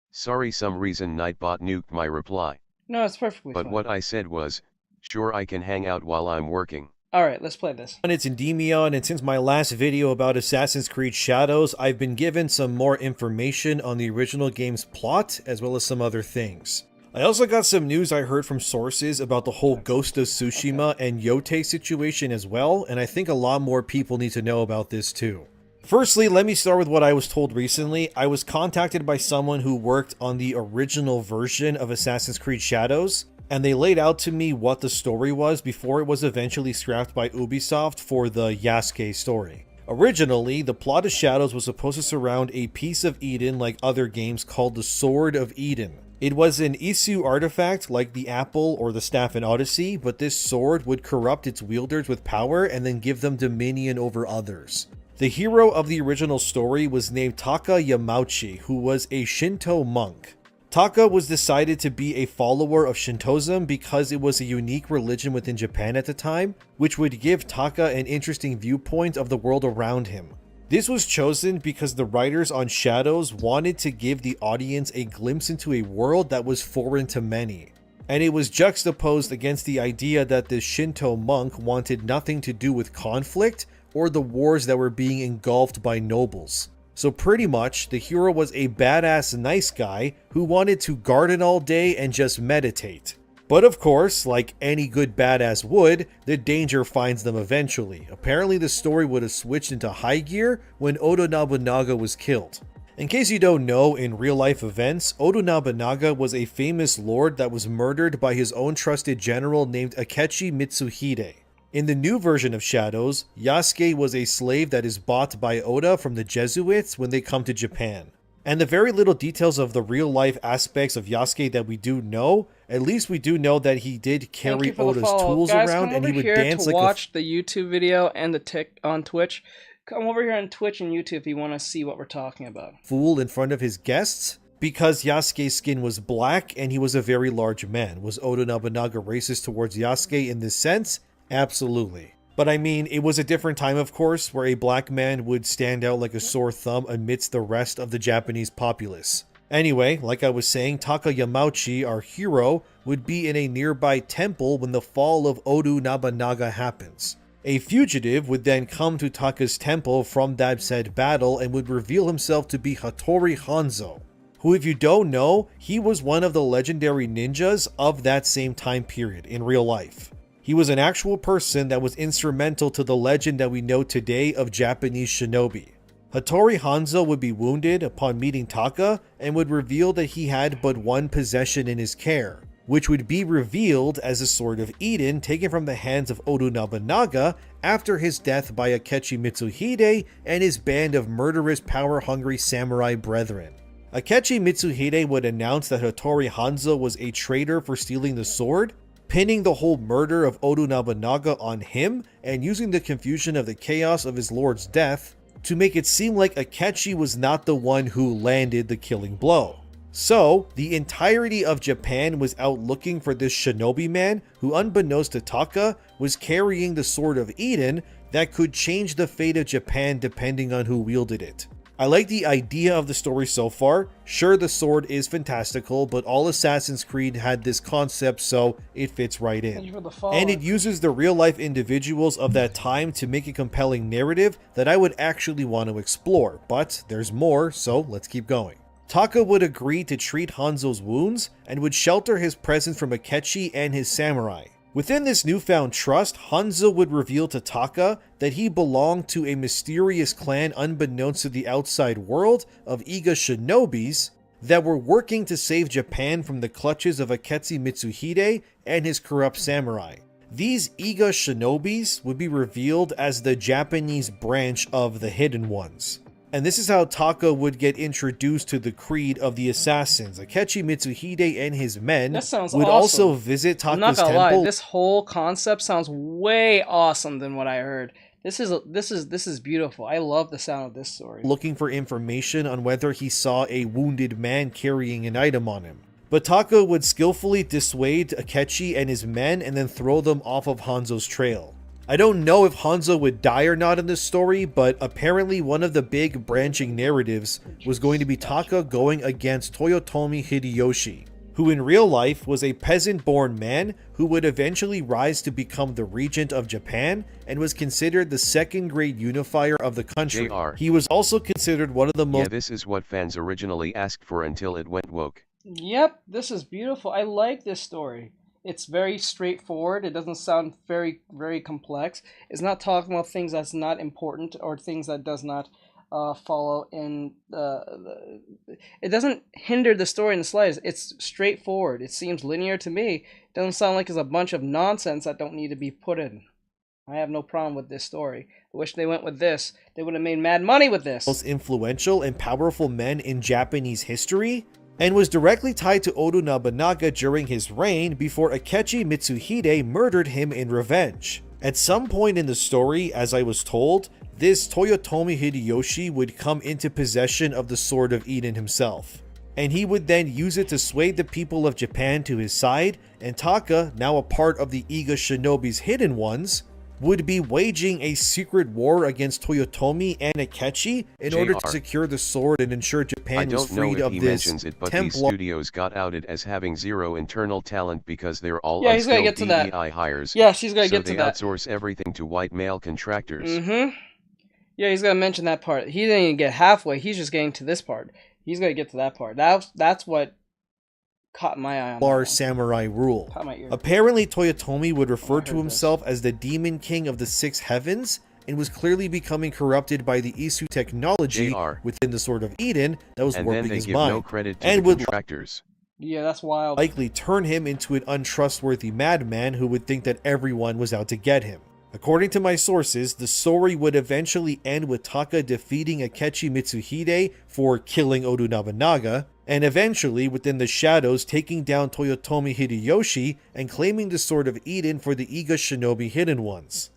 Sorry, some reason Nightbot nuked my reply. No, it's perfectly fine. But what I said was, sure, I can hang out while I'm working. Alright, let's play this. It's Endymion, and since my last video about Assassin's Creed Shadows, I've been given some more information on the original game's plot, as well as some other things. I also got some news I heard from sources about the whole Ghost of Tsushima and Yotei situation as well, and I think a lot more people need to know about this too. Firstly, let me start with what I was told recently. I was contacted by someone who worked on the original version of Assassin's Creed Shadows, and they laid out to me what the story was before it was eventually scrapped by Ubisoft for the Yasuke story. Originally, the plot of Shadows was supposed to surround a piece of Eden like other games called the Sword of Eden. It was an Isu artifact like the apple or the staff in Odyssey, but this sword would corrupt its wielders with power and then give them dominion over others. The hero of the original story was named Taka Yamauchi, who was a Shinto monk. Taka was decided to be a follower of Shintoism because it was a unique religion within Japan at the time, which would give Taka an interesting viewpoint of the world around him. This was chosen because the writers on Shadows wanted to give the audience a glimpse into a world that was foreign to many. And it was juxtaposed against the idea that this Shinto monk wanted nothing to do with conflict or the wars that were being engulfed by nobles. So pretty much, the hero was a badass nice guy who wanted to garden all day and just meditate. But of course, like any good badass would, the danger finds them eventually. Apparently the story would have switched into high gear when Oda Nobunaga was killed. In case you don't know, in real life events, Oda Nobunaga was a famous lord that was murdered by his own trusted general named Akechi Mitsuhide. In the new version of Shadows, Yasuke was a slave that is bought by Oda from the Jesuits when they come to Japan. And the very little details of the real life aspects of Yasuke that we do know, at least we do know that he did carry Oda's tools around and he would dance like watch the YouTube video and the tick on Twitch. Come over here on Twitch and YouTube if you want to see what we're talking about. Fool in front of his guests because Yasuke's skin was black and he was a very large man. Was Oda Nobunaga racist towards Yasuke in this sense? Absolutely. But I mean, it was a different time, of course, where a black man would stand out like a sore thumb amidst the rest of the Japanese populace. Anyway, like I was saying, Taka Yamauchi, our hero, would be in a nearby temple when the fall of Oda Nobunaga happens. A fugitive would then come to Taka's temple from that said battle and would reveal himself to be Hattori Hanzo, who, if you don't know, he was one of the legendary ninjas of that same time period in real life. He was an actual person that was instrumental to the legend that we know today of Japanese shinobi. Hattori Hanzo would be wounded upon meeting Taka and would reveal that he had but one possession in his care, which would be revealed as the Sword of Eden taken from the hands of Oda Nobunaga after his death by Akechi Mitsuhide and his band of murderous power-hungry samurai brethren. Akechi Mitsuhide would announce that Hattori Hanzo was a traitor for stealing the sword, pinning the whole murder of Oda Nobunaga on him and using the confusion of the chaos of his lord's death to make it seem like Akechi was not the one who landed the killing blow. So, the entirety of Japan was out looking for this shinobi man who, unbeknownst to Taka, was carrying the Sword of Eden that could change the fate of Japan depending on who wielded it. I like the idea of the story so far. Sure, the sword is fantastical, but all Assassin's Creed had this concept, so it fits right in. And it uses the real-life individuals of that time to make a compelling narrative that I would actually want to explore, but there's more, so let's keep going. Taka would agree to treat Hanzo's wounds and would shelter his presence from Akechi and his samurai. Within this newfound trust, Hanzo would reveal to Taka that he belonged to a mysterious clan unbeknownst to the outside world of Iga shinobis that were working to save Japan from the clutches of Akechi Mitsuhide and his corrupt samurai. These Iga shinobis would be revealed as the Japanese branch of the Hidden Ones. And this is how Taka would get introduced to the creed of the assassins. Akechi Mitsuhide and his men would also visit Taka's temple. Lie, this whole concept sounds way awesome than what I heard. This is beautiful. I love the sound of this story. Looking for information on whether he saw a wounded man carrying an item on him. But Taka would skillfully dissuade Akechi and his men and then throw them off of Hanzo's trail. I don't know if Hanzo would die or not in this story, but apparently one of the big branching narratives was going to be Taka going against Toyotomi Hideyoshi, who in real life was a peasant-born man who would eventually rise to become the regent of Japan and was considered the second great unifier of the country. JR. He was also considered one of the most— Yeah, this is what fans originally asked for until it went woke. Yep, this is beautiful. I like this story. It's very straightforward. It doesn't sound very, very complex. It's not talking about things that's not important or things that does not follow in it doesn't hinder the story in the slightest. It's straightforward. It seems linear to me. It doesn't sound like it's a bunch of nonsense that don't need to be put in. I have no problem with this story. I wish they went with this. They would have made mad money with this. Most influential and powerful men in Japanese history, and was directly tied to Oda Nobunaga during his reign before Akechi Mitsuhide murdered him in revenge. At some point in the story, as I was told, this Toyotomi Hideyoshi would come into possession of the Sword of Eden himself, and he would then use it to sway the people of Japan to his side, and Taka, now a part of the Iga Shinobi's Hidden Ones, would be waging a secret war against Toyotomi and Akechi in order to secure the sword and ensure Japan was freed of this but these studios got outed as having zero internal talent because they're all he's gonna get to that. hires. Yeah, she's gonna get to that. So they outsource everything to white male contractors. Yeah, he's gonna mention that part. He didn't even get halfway. He's just getting to this part. He's gonna get to that part. That's what caught my eye on that one. samurai rule. Caught my ear. Apparently, Toyotomi would refer I to heard himself as the Demon King of the Six Heavens, and was clearly becoming corrupted by the Isu technology JR. within the Sword of Eden that was And then warping they his give mind, no credit to and the would contractors. Yeah, that's wild. likely turn him into an untrustworthy madman who would think that everyone was out to get him. According to my sources, the story would eventually end with Taka defeating Akechi Mitsuhide for killing Oda Nobunaga, and eventually, within the shadows, taking down Toyotomi Hideyoshi and claiming the Sword of Eden for the Iga Shinobi Hidden Ones.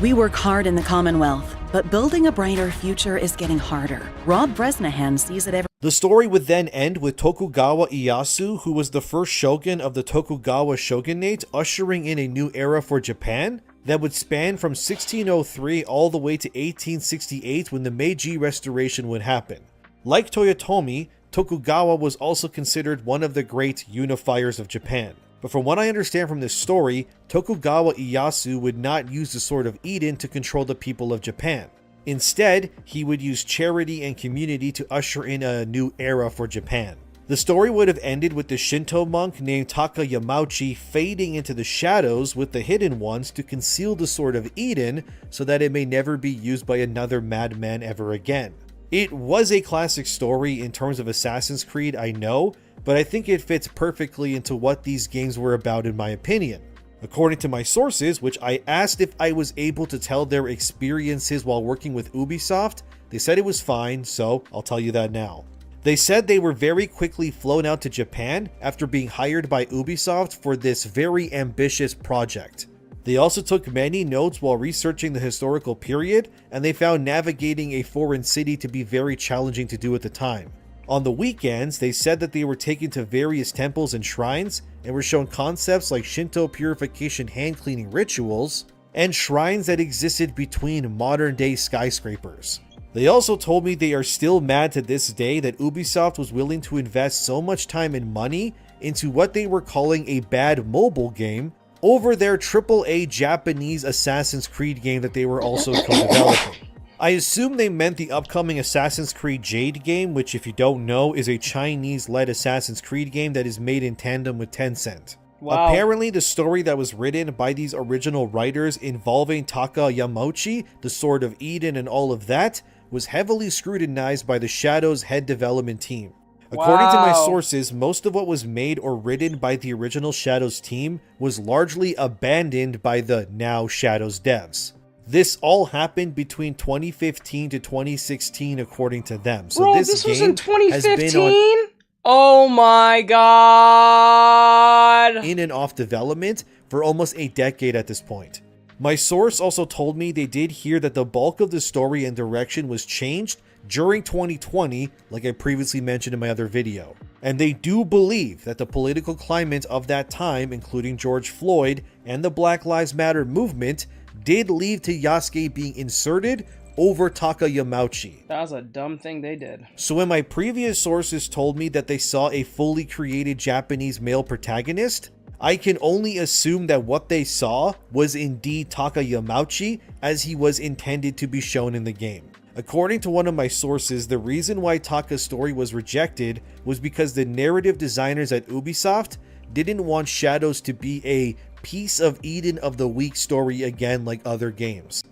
We work hard in the Commonwealth, but building a brighter future is getting harder. Rob Bresnahan sees it every. The story would then end with Tokugawa Ieyasu, who was the first shogun of the Tokugawa shogunate, ushering in a new era for Japan that would span from 1603 all the way to 1868, when the Meiji Restoration would happen. Like Toyotomi, Tokugawa was also considered one of the great unifiers of Japan. But from what I understand from this story, Tokugawa Ieyasu would not use the Sword of Eden to control the people of Japan. Instead, he would use charity and community to usher in a new era for Japan. The story would have ended with the Shinto monk named Taka Yamauchi fading into the shadows with the Hidden Ones to conceal the Sword of Eden so that it may never be used by another madman ever again. It was a classic story in terms of Assassin's Creed, I know, but I think it fits perfectly into what these games were about in my opinion. According to my sources, which I asked if I was able to tell their experiences while working with Ubisoft, they said it was fine, so I'll tell you that now. They said they were very quickly flown out to Japan after being hired by Ubisoft for this very ambitious project. They also took many notes while researching the historical period, and they found navigating a foreign city to be very challenging to do at the time. On the weekends, they said that they were taken to various temples and shrines and were shown concepts like Shinto purification hand cleaning rituals and shrines that existed between modern day skyscrapers. They also told me they are still mad to this day that Ubisoft was willing to invest so much time and money into what they were calling a bad mobile game over their AAA Japanese Assassin's Creed game that they were also co-developing. I assume they meant the upcoming Assassin's Creed Jade game, which if you don't know is a Chinese-led Assassin's Creed game that is made in tandem with Tencent. Wow. Apparently the story that was written by these original writers involving Taka Yamauchi, the Sword of Eden and all of that, was heavily scrutinized by the Shadows head development team. According to my Wow. sources, most of what was made or written by the original Shadows team was largely abandoned by the now Shadows devs. This all happened between 2015 to 2016 according to them. So Bro, this was game in has been 2015? Oh my god! in and off development for almost a decade at this point. My source also told me they did hear that the bulk of the story and direction was changed during 2020, like I previously mentioned in my other video. And they do believe that the political climate of that time, including George Floyd and the Black Lives Matter movement, did lead to Yasuke being inserted over Taka Yamauchi. That was a dumb thing they did. So when my previous sources told me that they saw a fully created Japanese male protagonist, I can only assume that what they saw was indeed Taka Yamauchi as he was intended to be shown in the game. According to one of my sources, the reason why Taka's story was rejected was because the narrative designers at Ubisoft didn't want Shadows to be a piece of Eden of the Week story again like other games.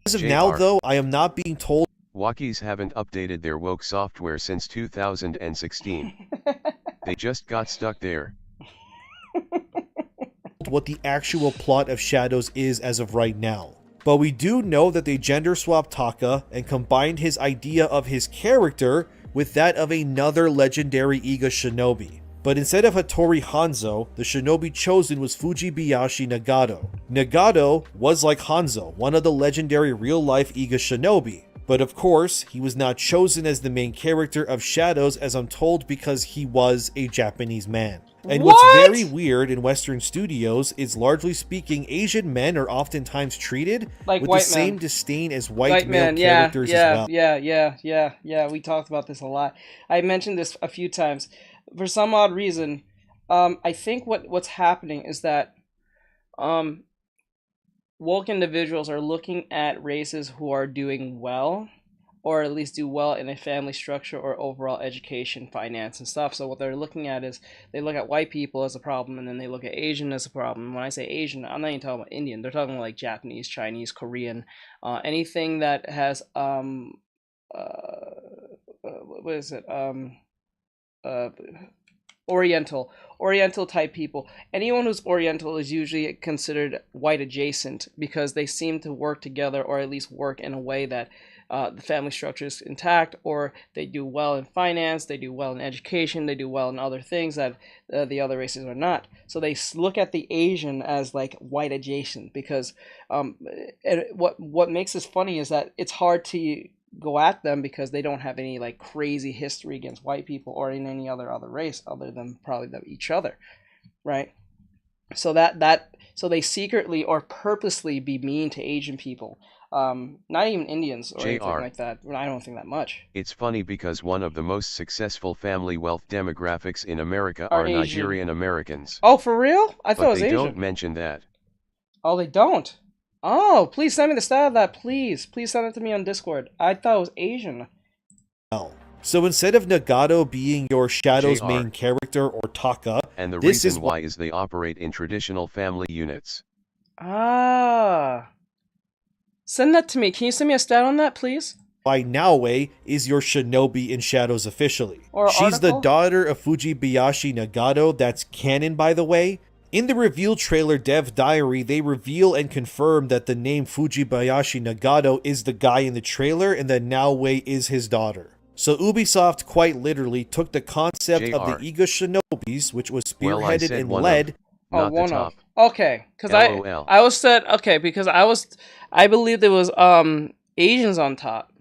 As of now JR. though, I am not being told Walkies haven't updated their woke software since 2016. They just got stuck there. what the actual plot of Shadows is as of right now. But we do know that they gender swapped Taka and combined his idea of his character with that of another legendary Iga shinobi. But instead of Hattori Hanzo, the shinobi chosen was Fujibayashi Nagato. Nagato was like Hanzo, one of the legendary real-life Iga shinobi. But of course, he was not chosen as the main character of Shadows, as I'm told, because he was a Japanese man. And What? what's very weird in Western studios is, largely speaking, Asian men are oftentimes treated Like with white the same men. disdain as white male yeah, characters yeah, as well. yeah. We talked about this a lot. I mentioned this a few times. For some odd reason, I think what's happening is that woke individuals are looking at races who are doing well, or at least do well in a family structure or overall education, finance, and stuff. So what they're looking at is they look at white people as a problem, and then they look at Asian as a problem. When I say Asian, I'm not even talking about Indian. They're talking like Japanese, Chinese, Korean, anything that has what is it? Oriental type people. Anyone who's Oriental is usually considered white adjacent because they seem to work together, or at least work in a way that the family structure is intact, or they do well in finance, they do well in education, they do well in other things that the other races are not. So they look at the Asian as like white adjacent because what makes this funny is that it's hard to go at them because they don't have any like crazy history against white people or in any other race other than probably each other, right? So so they secretly or purposely be mean to Asian people, not even Indians or anything like that. I don't think that much. It's funny because one of the most successful family wealth demographics in America are Nigerian Americans. Oh, for real? I thought it was Asian. But they don't mention that. Oh, they don't? Oh, please send me the stat of that, please. Please send it to me on Discord. I thought it was Asian. So instead of Nagato being your Shadow's main character or Taka, and the reason why is they operate in traditional family units. Ah. Send that to me. Can you send me a stat on that, please? Why Naoe is your shinobi in Shadows officially. She's article? the daughter of Fujibayashi Nagato, that's canon by the way. In the reveal trailer Dev Diary, they reveal and confirm that the name Fujibayashi Nagato is the guy in the trailer and that Naoe is his daughter. So Ubisoft quite literally took the concept of the Iga Shinobis, which was spearheaded and led... Not the top. Okay, because I was said, okay, because I believed there was Asians on top.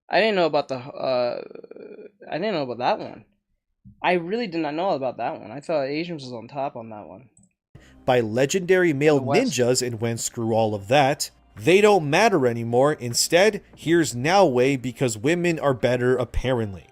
I didn't know about I didn't know about that one. I really did not know about that one. I thought Asians was on top on that one. By legendary male ninjas, and when screw all of that, they don't matter anymore. Instead, here's Naoe because women are better apparently.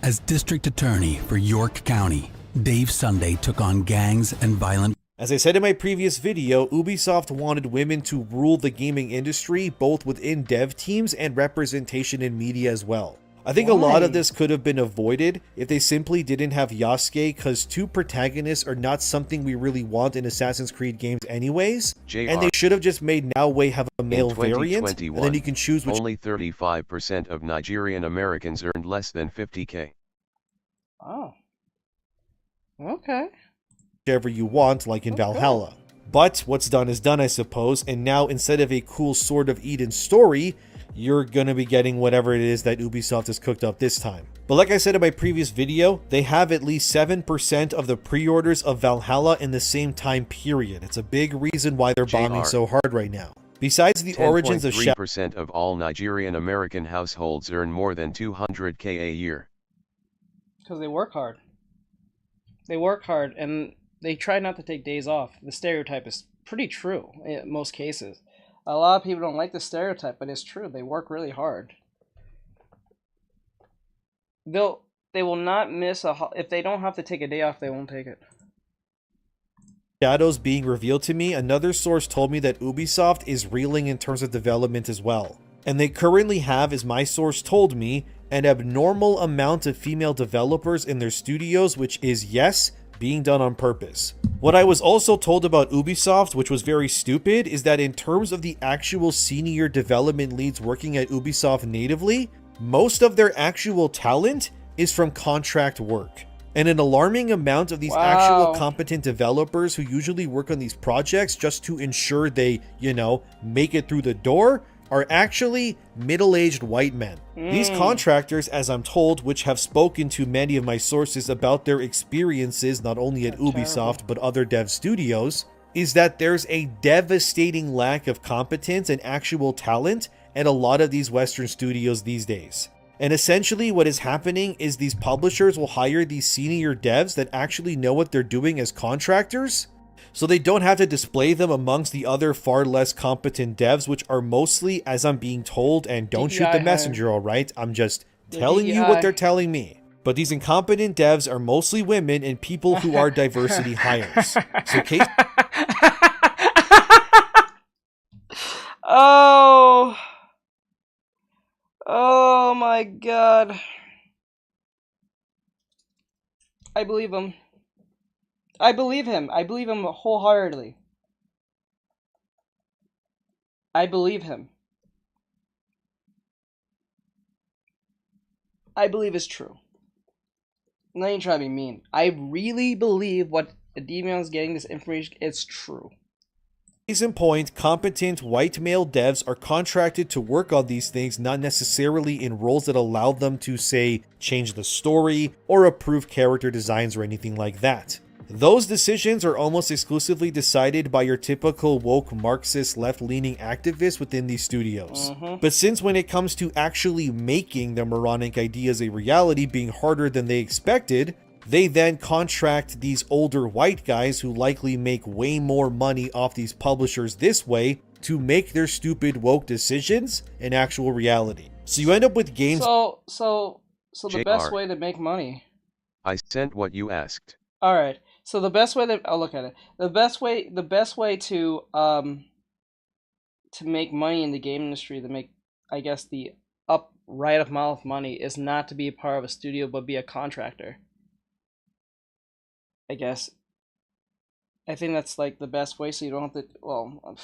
As district attorney for York County, Dave Sunday took on gangs and violent... As I said in my previous video, Ubisoft wanted women to rule the gaming industry both within dev teams and representation in media as well. I think a lot of this could have been avoided if they simply didn't have Yasuke, because two protagonists are not something we really want in Assassin's Creed games anyways, and they should have just made Naoe have a male variant, and then you can choose which... Only 35% of Nigerian Americans earned less than 50k. Oh. Okay. Whichever you want, like in Valhalla. But what's done is done, I suppose, and now instead of a cool Sword of Eden story, you're gonna be getting whatever it is that Ubisoft has cooked up this time. But like I said in my previous video, they have at least 7% of the pre-orders of Valhalla in the same time period. It's a big reason why they're bombing so hard right now. Besides the origins of 10.3% of all Nigerian American households earn more than 200k a year. Because they work hard. They work hard, and they try not to take days off. The stereotype is pretty true in most cases. A lot of people don't like the stereotype, but it's true. They work really hard. They will not miss if they don't have to take a day off, they won't take it. Shadows being revealed to me, another source told me that Ubisoft is reeling in terms of development as well. And they currently have, as my source told me, an abnormal amount of female developers in their studios, which is, yes, being done on purpose. What I was also told about Ubisoft, which was very stupid, is that in terms of the actual senior development leads working at Ubisoft natively, most of their actual talent is from contract work. And an alarming amount of these actual competent developers who usually work on these projects just to ensure they, you know, make it through the door are actually middle-aged white men. These contractors, as I'm told, which have spoken to many of my sources about their experiences not only at Ubisoft but other dev studios, is that there's a devastating lack of competence and actual talent at a lot of these Western studios these days. And essentially what is happening is these publishers will hire these senior devs that actually know what they're doing as contractors, so they don't have to display them amongst the other far less competent devs, which are mostly, as I'm being told, and don't shoot the messenger, alright? I'm just telling you what they're telling me. But these incompetent devs are mostly women and people who are diversity hires. So case Oh. Oh my god. I believe him. I believe him. I believe him wholeheartedly. I believe him. I believe it's true. I'm not even trying to be mean. I really believe what Demon's getting this information is true. Case in point, competent white male devs are contracted to work on these things, not necessarily in roles that allow them to, say, change the story or approve character designs or anything like that. Those decisions are almost exclusively decided by your typical woke Marxist left-leaning activists within these studios. But since when it comes to actually making the moronic ideas a reality being harder than they expected, they then contract these older white guys who likely make way more money off these publishers this way to make their stupid woke decisions an actual reality. So you end up with games. So the best JR. way to make money. I sent what you asked. All right. So the best way that I'll look at it. The best way to make money in the game industry, to make, I guess, the up right of mouth money, is not to be a part of a studio but be a contractor. I guess. I think that's like the best way, so you don't have to. Well,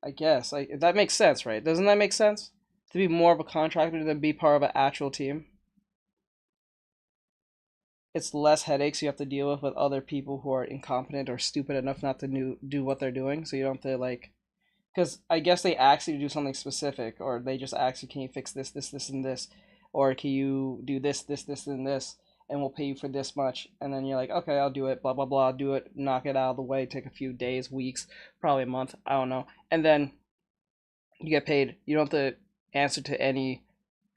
I guess that makes sense, right? Doesn't that make sense? To be more of a contractor than be part of an actual team. It's less headaches you have to deal with other people who are incompetent or stupid enough not to do what they're doing, so you don't have to, like, because I guess they ask you to do something specific, or they just ask you, can you fix this, and this, or can you do this, and this, and we'll pay you for this much, and then you're like, okay, I'll do it, blah, blah, blah, do it, knock it out of the way, take a few days, weeks, probably a month, I don't know, and then you get paid. You don't have to answer to any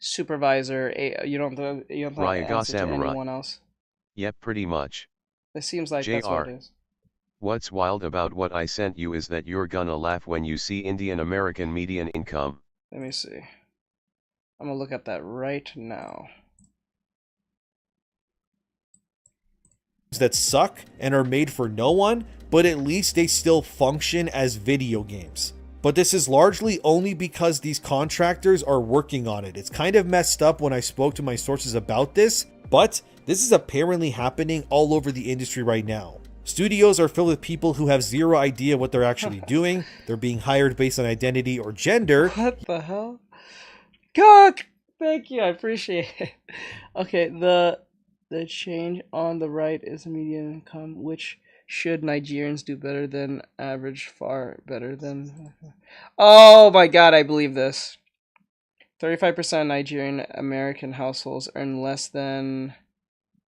supervisor, you don't have to answer to anyone else. Yep, pretty much. It seems like that's what it is. What's wild about what I sent you is that you're gonna laugh when you see Indian American median income. Let me see. I'm gonna look at that right now. That suck and are made for no one, but at least they still function as video games. But this is largely only because these contractors are working on it. It's kind of messed up when I spoke to my sources about this, but this is apparently happening all over the industry right now. Studios are filled with people who have zero idea what they're actually doing. They're being hired based on identity or gender. What the hell? God, thank you, I appreciate it. Okay, the change on the right is median income, which should Nigerians do better than average, far better than... Oh my god, I believe this. 35% of Nigerian American households earn less than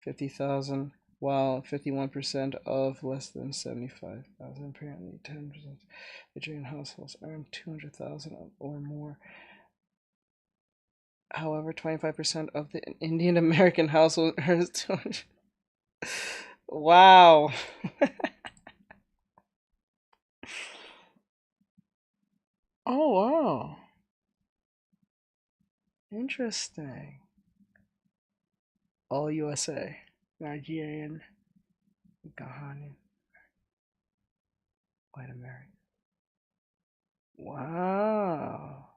50,000, while 51% of less than 75,000. Apparently, 10% of Nigerian households earn 200,000 or more. However, 25% of the Indian American household earns 200. Wow. Oh, wow. Interesting. All USA. Nigerian, Ghanaian, white American. Wow.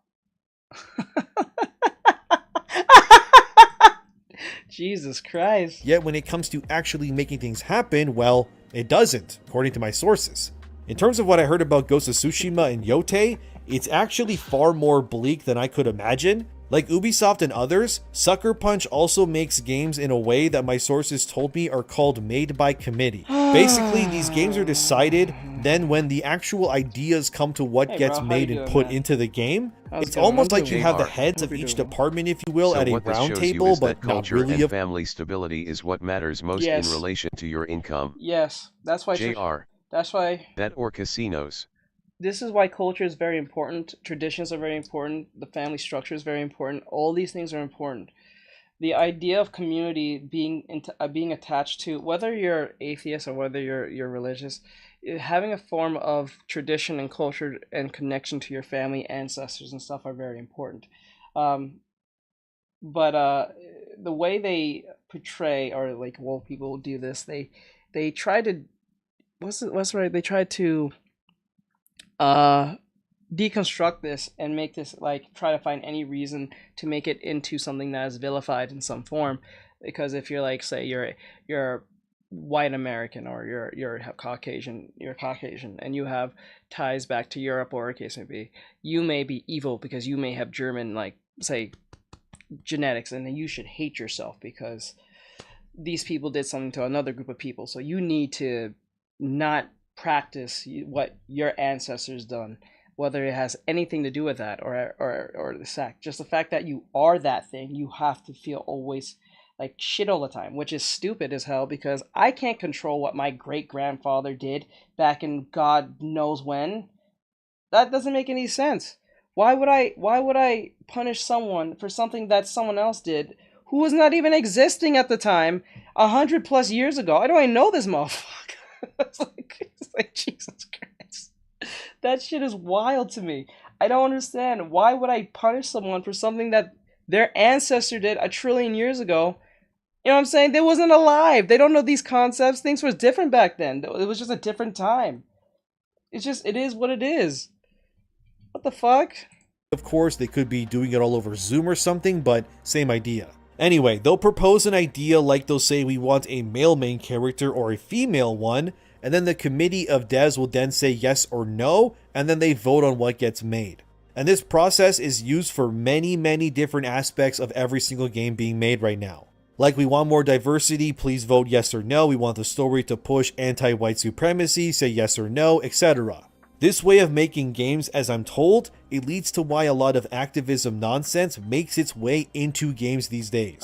Jesus Christ. Yet when it comes to actually making things happen, well, it doesn't, according to my sources. In terms of what I heard about Ghost of Tsushima and Yote, it's actually far more bleak than I could imagine. Like Ubisoft and others, Sucker Punch also makes games in a way that my sources told me are called made by committee. Basically, these games are decided, then when the actual ideas come to what gets made and put into the game, it's almost like you have the heads of each department, if you will, at a round table, but not really. And family stability is what matters most in relation to your income. Yes, that's why. JR. That's why. That or casinos. This is why culture is very important. Traditions are very important. The family structure is very important. All these things are important. The idea of community being attached to, whether you're atheist or whether you're religious, having a form of tradition and culture and connection to your family, ancestors and stuff are very important. But the way they portray, or like woke people do this, they try to, what's right? They try to deconstruct this and make this like try to find any reason to make it into something that is vilified in some form. Because if you're like, say you're white American, or you're Caucasian, and you have ties back to Europe, or whatever case may be, you may be evil because you may have German, like, say, genetics, and then you should hate yourself because these people did something to another group of people. So you need to not practice what your ancestors done, whether it has anything to do with that or the fact, just the fact that you are that thing, you have to feel always like shit all the time, which is stupid as hell, because I can't control what my great-grandfather did back in God knows when. That doesn't make any sense. Why would I punish someone for something that someone else did who was not even existing at the time 100+ years ago? How do I know this motherfucker? it's like Jesus Christ. That shit is wild to me. I don't understand. Why would I punish someone for something that their ancestor did 1 trillion years ago? You know what I'm saying? They wasn't alive. They don't know these concepts. Things were different back then. It was just a different time. It is what it is. What the fuck? Of course, they could be doing it all over Zoom or something, but same idea. Anyway, they'll propose an idea like they'll say we want a male main character or a female one, and then the committee of devs will then say yes or no, and then they vote on what gets made. And this process is used for many, many different aspects of every single game being made right now. Like, we want more diversity, please vote yes or no. We want the story to push anti-white supremacy, say yes or no, etc. This way of making games, as I'm told, it leads to why a lot of activism nonsense makes its way into games these days.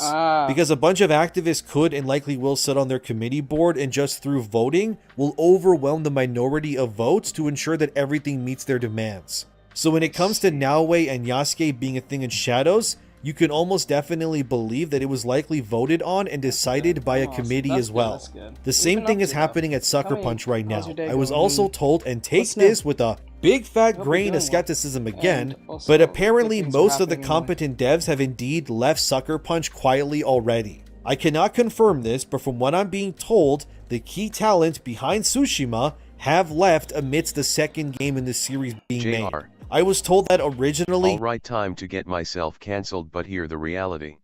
Because a bunch of activists could and likely will sit on their committee board and just through voting will overwhelm the minority of votes to ensure that everything meets their demands. So when it comes to Naoe and Yasuke being a thing in Shadows, you can almost definitely believe that it was likely voted on and decided by a committee as well. The same thing is happening at Sucker Punch right now. I was also told, and take this with a big fat grain of skepticism again, but apparently most of the competent devs have indeed left Sucker Punch quietly already. I cannot confirm this, but from what I'm being told, the key talent behind Tsushima have left amidst the second game in the series being made. I was told that originally... Alright, time to get myself cancelled, but hear the reality.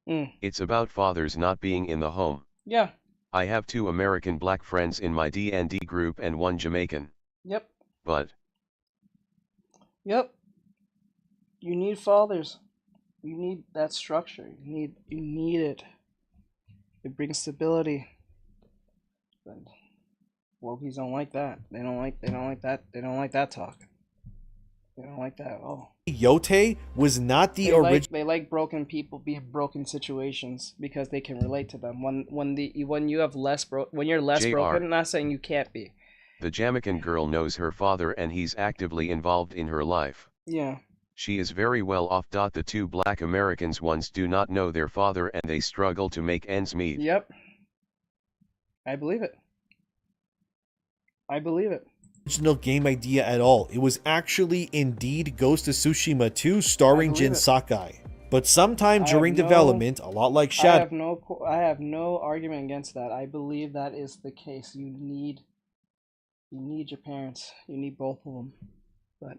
It's about fathers not being in the home. Yeah. I have 2 American black friends in my D&D group and 1 Jamaican. Yep. But... Yep. You need fathers. You need that structure. You need it. It brings stability. But wokies don't like that. They don't like that. They don't like that talk. They don't like that at all. Yote was not the original. They like broken people, be in broken situations because they can relate to them. When you're less broken, I'm not saying you can't be. The Jamaican girl knows her father and he's actively involved in her life. Yeah. She is very well off. The 2 black Americans ones do not know their father and they struggle to make ends meet. Yep. I believe it. I believe it. Original game idea at all. It was actually indeed Ghost of Tsushima 2 starring Jin Sakai. But sometime during development, a lot like Shadow... I have no argument against that. I believe that is the case. You need your parents. You need both of them. But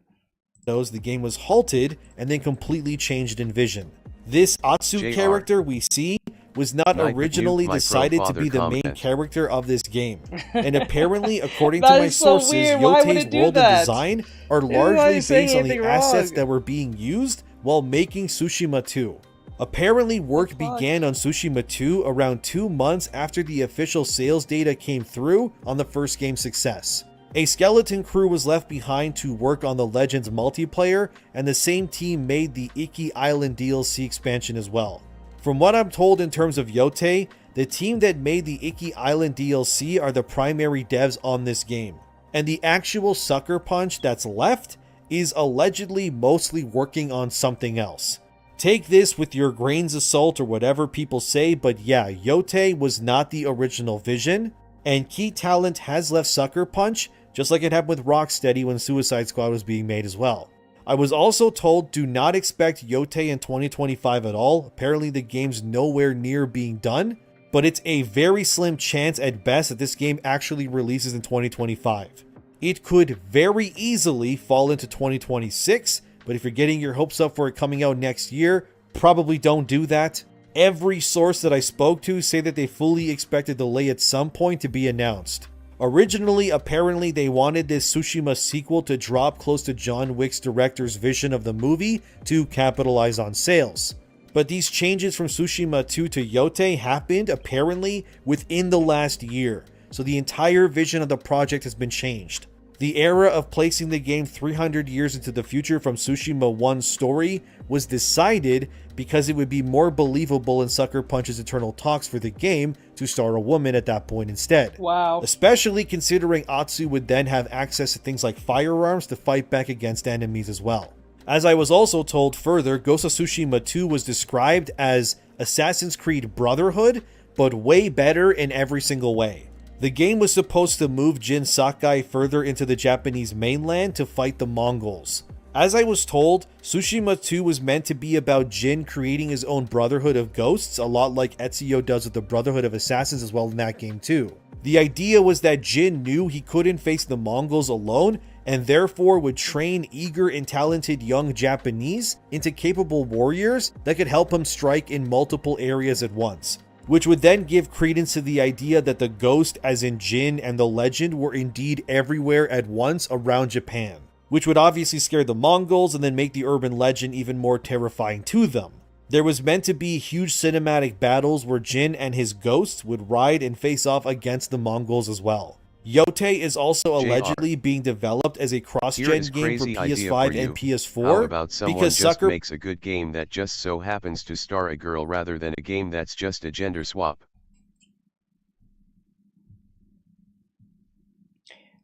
the game was halted and then completely changed in vision. This Atsu character we see was not originally decided to be the main character of this game. And apparently, according to my sources, Yote's world and design are largely based on the assets that were being used while making Tsushima 2. Apparently, work began on Tsushima 2 around 2 months after the official sales data came through on the first game's success. A skeleton crew was left behind to work on the Legends multiplayer, and the same team made the Iki Island DLC expansion as well. From what I'm told in terms of Yote, the team that made the Iki Island DLC are the primary devs on this game. And the actual Sucker Punch that's left is allegedly mostly working on something else. Take this with your grains of salt or whatever people say, but yeah, Yote was not the original vision, and key talent has left Sucker Punch, just like it happened with Rocksteady when Suicide Squad was being made as well. I was also told do not expect Yote in 2025 at all. Apparently the game's nowhere near being done, but it's a very slim chance at best that this game actually releases in 2025. It could very easily fall into 2026, but if you're getting your hopes up for it coming out next year, probably don't do that. Every source that I spoke to say that they fully expect a delay at some point to be announced. Originally, apparently they wanted this Tsushima sequel to drop close to John Wick's director's vision of the movie to capitalize on sales. But these changes from Tsushima 2 to Yote happened apparently within the last year, so the entire vision of the project has been changed. The era of placing the game 300 years into the future from Tsushima 1's story was decided because it would be more believable in Sucker Punch's internal talks for the game to star a woman at that point instead. Wow. Especially considering Atsu would then have access to things like firearms to fight back against enemies as well. As I was also told further, Ghost of Tsushima 2 was described as Assassin's Creed Brotherhood, but way better in every single way. The game was supposed to move Jin Sakai further into the Japanese mainland to fight the Mongols. As I was told, Tsushima 2 was meant to be about Jin creating his own Brotherhood of Ghosts, a lot like Ezio does with the Brotherhood of Assassins as well in that game too. The idea was that Jin knew he couldn't face the Mongols alone, and therefore would train eager and talented young Japanese into capable warriors that could help him strike in multiple areas at once, which would then give credence to the idea that the ghost, as in Jin, and the legend were indeed everywhere at once around Japan, which would obviously scare the Mongols and then make the urban legend even more terrifying to them. There was meant to be huge cinematic battles where Jin and his ghosts would ride and face off against the Mongols as well. Yote is also allegedly being developed as a cross-gen game for PS5 and PS4. How about someone because just Sucker makes a good game that just so happens to star a girl rather than a game that's just a gender swap?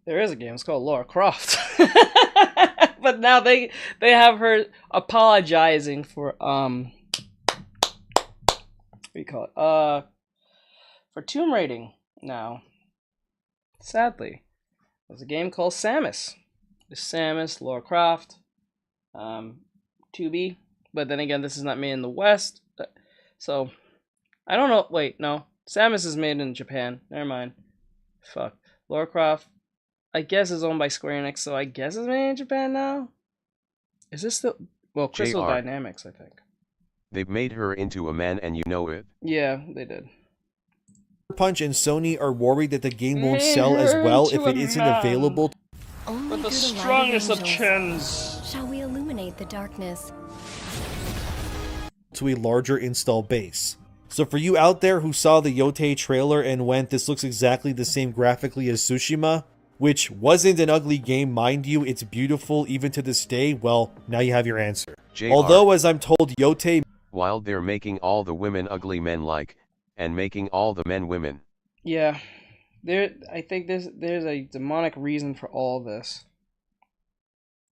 There is a game. It's called Lara Croft. But now they have her apologizing for what do you call it? For tomb raiding now. Sadly, there's a game called Samus. There's Samus, Lara Croft, 2B. But then again, this is not made in the West, so I don't know. Wait, no, Samus is made in Japan. Never mind. Fuck. Lara Croft, I guess, is owned by Square Enix, so I guess it's made in Japan now. Is this the Crystal JR. Dynamics? I think They've made her into a man and you know it. Yeah, they did. Punch and Sony are worried that the game won't sell as well if it isn't available Only With the through light strongest of angels chins. shall we illuminate the darkness. to a larger install base. So for you out there who saw the Yote trailer and went, this looks exactly the same graphically as Tsushima, which wasn't an ugly game, mind you, it's beautiful even to this day, well, now you have your answer. JR. Although, as I'm told, Yote While they're making all the women ugly men like, and making all the men women. Yeah, I think there's a demonic reason for all this.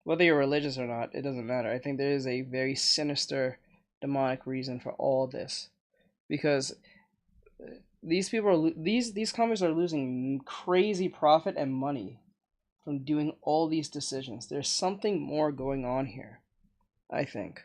Whether you're religious or not, it doesn't matter. I think there is a very sinister, demonic reason for all this, because these people these companies are losing crazy profit and money from doing all these decisions. There's something more going on here, I think.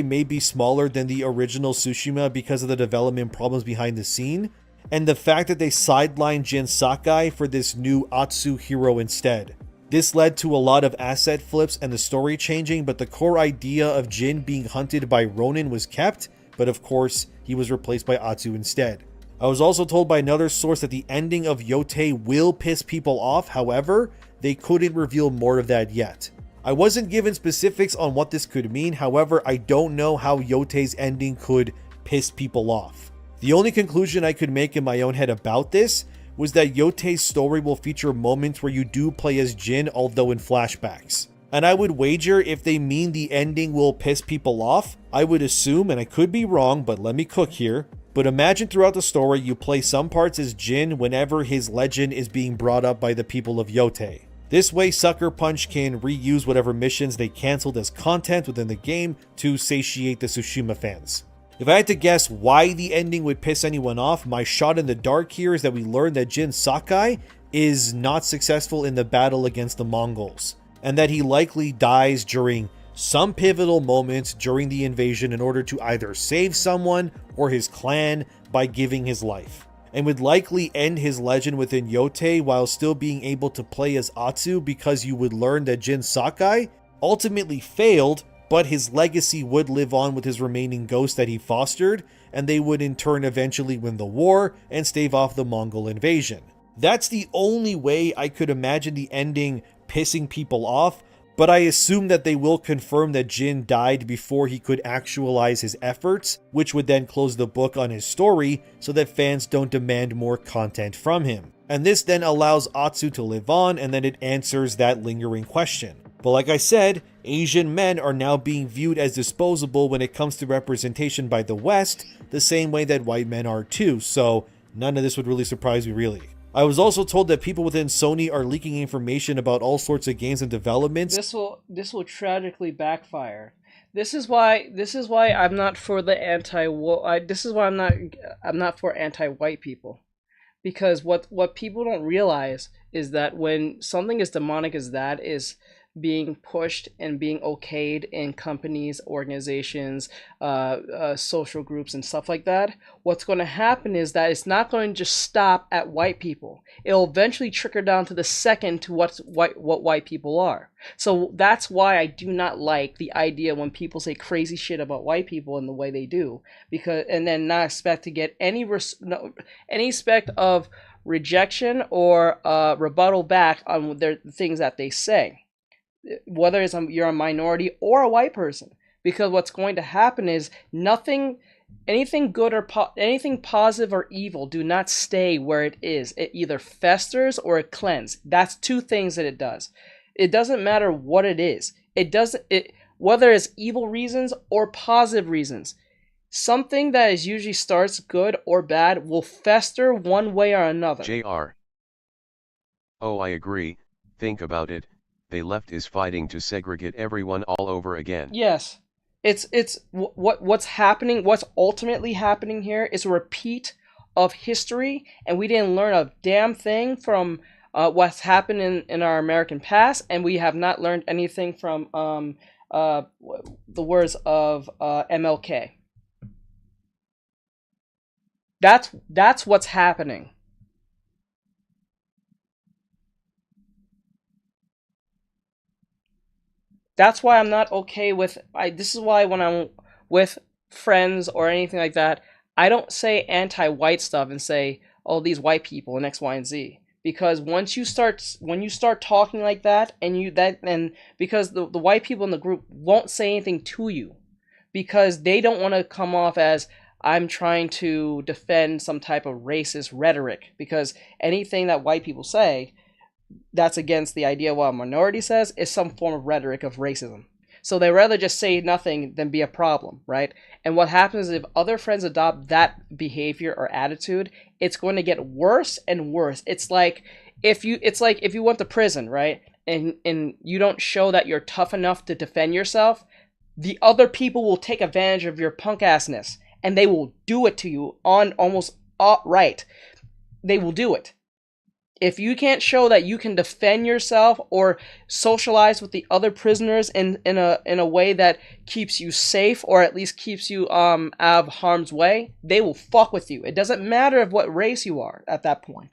may be smaller than the original Tsushima because of the development problems behind the scene, and the fact that they sidelined Jin Sakai for this new Atsu hero instead. This led to a lot of asset flips and the story changing, but the core idea of Jin being hunted by Ronin was kept, but of course, he was replaced by Atsu instead. I was also told by another source that the ending of Yote will piss people off, however, they couldn't reveal more of that yet. I wasn't given specifics on what this could mean, however, I don't know how Yote's ending could piss people off. The only conclusion I could make in my own head about this was that Yote's story will feature moments where you do play as Jin, although in flashbacks. And I would wager if they mean the ending will piss people off, I would assume, and I could be wrong, but let me cook here, but imagine throughout the story you play some parts as Jin whenever his legend is being brought up by the people of Yote. This way, Sucker Punch can reuse whatever missions they cancelled as content within the game to satiate the Tsushima fans. If I had to guess why the ending would piss anyone off, my shot in the dark here is that we learn that Jin Sakai is not successful in the battle against the Mongols, and that he likely dies during some pivotal moments during the invasion in order to either save someone or his clan by giving his life. and would likely end his legend within Yote while still being able to play as Atsu because you would learn that Jin Sakai ultimately failed, but his legacy would live on with his remaining ghosts that he fostered, and they would in turn eventually win the war and stave off the Mongol invasion. That's the only way I could imagine the ending pissing people off, but I assume that they will confirm that Jin died before he could actualize his efforts, which would then close the book on his story so that fans don't demand more content from him. And this then allows Atsu to live on, and then it answers that lingering question. But like I said, Asian men are now being viewed as disposable when it comes to representation by the West, the same way that white men are too, so none of this would really surprise me really. I was also told that people within Sony are leaking information about all sorts of games and developments. This will tragically backfire. This is why I'm not for the this is why I'm not for anti-white people. Because what people don't realize is that when something as demonic as that is being pushed and being okayed in companies, organizations, social groups and stuff like that, what's going to happen is that it's not going to just stop at white people. It'll eventually trickle down to the second to what white people are. So that's why I do not like the idea when people say crazy shit about white people in the way they do, because and then not expect to get any respect of rejection or rebuttal back on their things that they say, whether it's you're a minority or a white person. Because what's going to happen is anything good or anything positive or evil do not stay where it is. It either festers or it cleanses. That's two things that it does. It doesn't matter what it is. Whether it's evil reasons or positive reasons. Something that is usually starts good or bad will fester one way or another. JR. Oh, I agree. Think about it. The left is fighting to segregate everyone all over again. Yes. It's what's happening, what's ultimately happening here is a repeat of history, and we didn't learn a damn thing from what's happened in our American past, and we have not learned anything from the words of MLK. That's what's happening. That's why I'm not okay with. This is why when I'm with friends or anything like that, I don't say anti-white stuff and say, "Oh, these white people and X, Y, and Z." Because when you start talking like that, and because the white people in the group won't say anything to you, because they don't want to come off as I'm trying to defend some type of racist rhetoric. Because anything that white people say that's against the idea of what a minority says is some form of rhetoric of racism. So they rather just say nothing than be a problem, right? And what happens is if other friends adopt that behavior or attitude, it's going to get worse and worse. It's like if you went to prison, right? And you don't show that you're tough enough to defend yourself, the other people will take advantage of your punk assness, and they will do it to you on almost outright. They will do it. If you can't show that you can defend yourself or socialize with the other prisoners in a way that keeps you safe or at least keeps you out of harm's way, they will fuck with you. It doesn't matter of what race you are at that point,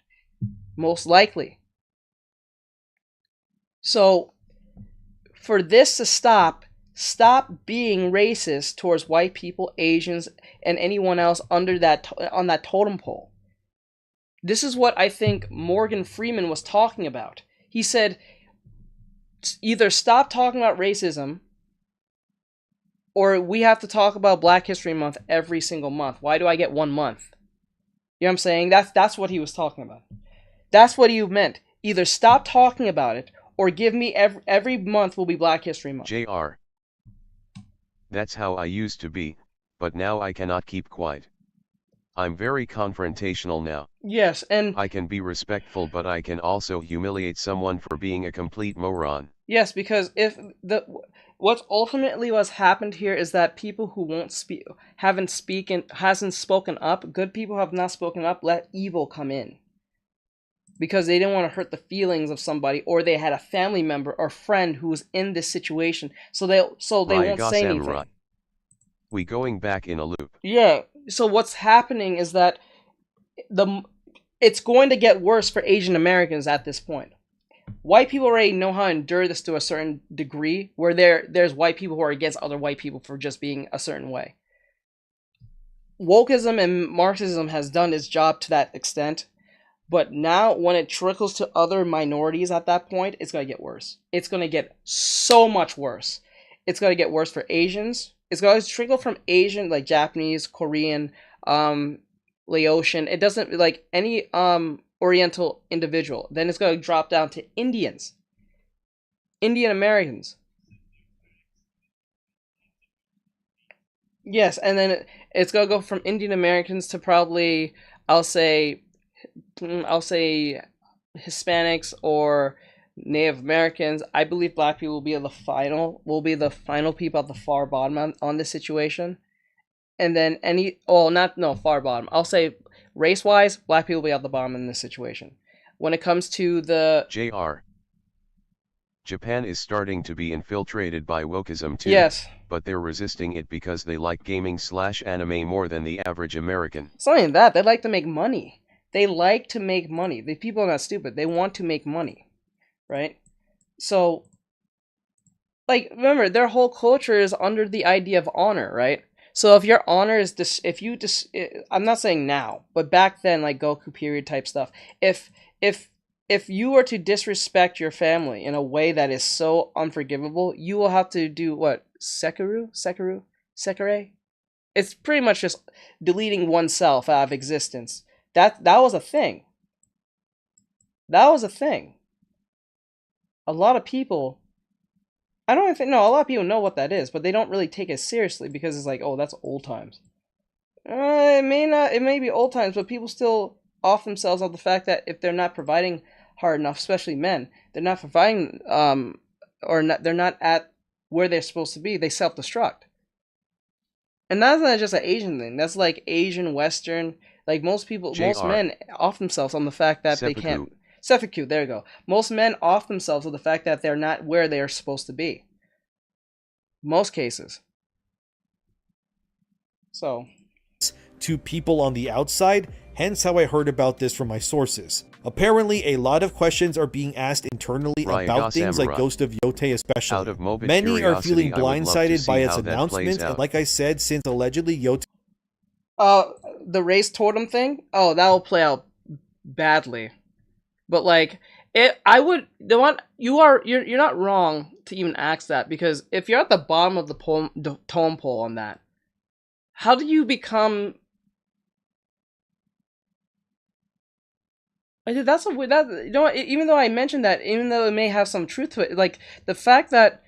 most likely. So for this to stop being racist towards white people, Asians, and anyone else under that on that totem pole. This is what I think Morgan Freeman was talking about. He said, either stop talking about racism, or we have to talk about Black History Month every single month. Why do I get 1 month? You know what I'm saying? That's what he was talking about. That's what he meant. Either stop talking about it, or give me every month will be Black History Month. JR. That's how I used to be, but now I cannot keep quiet. I'm very confrontational now. Yes, and I can be respectful, but I can also humiliate someone for being a complete moron. Yes, because if what's ultimately what's happened here is that people who hasn't spoken up, good people have not spoken up, let evil come in. Because they didn't want to hurt the feelings of somebody, or they had a family member or friend who was in this situation, so they won't say anything. We going back in a loop. Yeah. So what's happening is that it's going to get worse for Asian Americans at this point. White people already know how to endure this to a certain degree, where there's white people who are against other white people for just being a certain way. Wokeism and Marxism has done its job to that extent, but now when it trickles to other minorities at that point, it's going to get worse. It's going to get so much worse. It's going to get worse for Asians. It's going to trickle from Asian, like Japanese, Korean, Laotian. It doesn't, like, any Oriental individual. Then it's going to drop down to Indians, Indian Americans. Yes, and then it's going to go from Indian Americans to probably, I'll say Hispanics or Native Americans. I believe black people will be the final people at the far bottom on this situation. And then far bottom. I'll say race-wise, black people will be at the bottom in this situation. When it comes to the Japan is starting to be infiltrated by wokeism too. Yes. But they're resisting it because they like gaming/anime more than the average American. It's not even that. They like to make money. They like to make money. The people are not stupid. They want to make money, right? So, like, remember, their whole culture is under the idea of honor, right? So if your honor is this, I'm not saying now, but back then, like Goku period type stuff. If you were to disrespect your family in a way that is so unforgivable, you will have to do what? Sekire? It's pretty much just deleting oneself out of existence. That was a thing. That was a thing. A lot of people, a lot of people know what that is, but they don't really take it seriously because it's like, oh, that's old times. It may be old times, but people still off themselves on the fact that if they're not providing hard enough, especially men, they're not providing, they're not at where they're supposed to be, they self-destruct. And that's not just an Asian thing. That's like Asian, Western, like most men off themselves on the fact that they can't. Seppuku, there you go. Most men off themselves on the fact that they're not where they are supposed to be. Most cases. So. To people on the outside, hence how I heard about this from my sources. Apparently, a lot of questions are being asked internally about things like Ghost of Yote especially. Many are feeling blindsided by its announcement, and like I said, since allegedly Yote... the race totem thing? Oh, that will play out badly. But like, you're not wrong to even ask that, because if you're at the bottom of the totem pole on that, how do you become... Even though I mentioned that, even though it may have some truth to it, like the fact that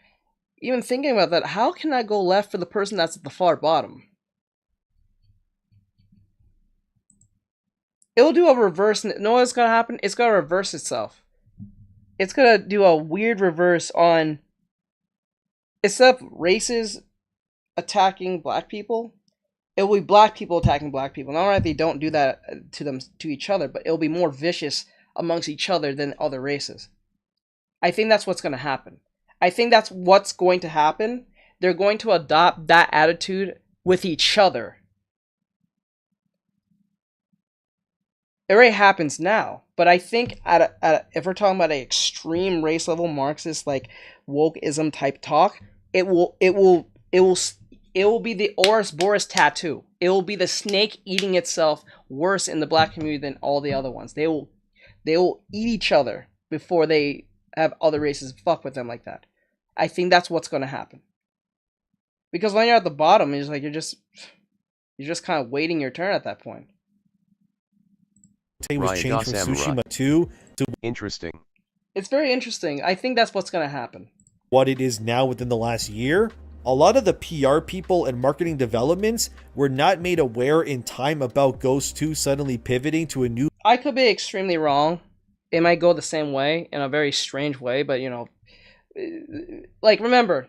even thinking about that, how can I go left for the person that's at the far bottom? It'll do a reverse. Know what's gonna happen? It's gonna reverse itself. It's gonna do a weird reverse on, instead of races attacking black people, it will be black people attacking black people. Not only that they don't do that to each other, but it'll be more vicious amongst each other than other races. I think that's what's gonna happen. They're going to adopt that attitude with each other. It already happens now, but I think if we're talking about an extreme race level Marxist, like wokeism type talk, it will be the Ouroboros tattoo. It will be the snake eating itself worse in the black community than all the other ones. They will eat each other before they have other races fuck with them like that. I think that's what's going to happen. Because when you're at the bottom, it's like you're just kind of waiting your turn at that point. Was changed from Tsushima 2 to... Interesting. It's very interesting. I think that's what's going to happen. What it is now within the last year. A lot of the PR people and marketing developments were not made aware in time about Ghost 2 suddenly pivoting to a new... I could be extremely wrong. It might go the same way, in a very strange way, but like, remember.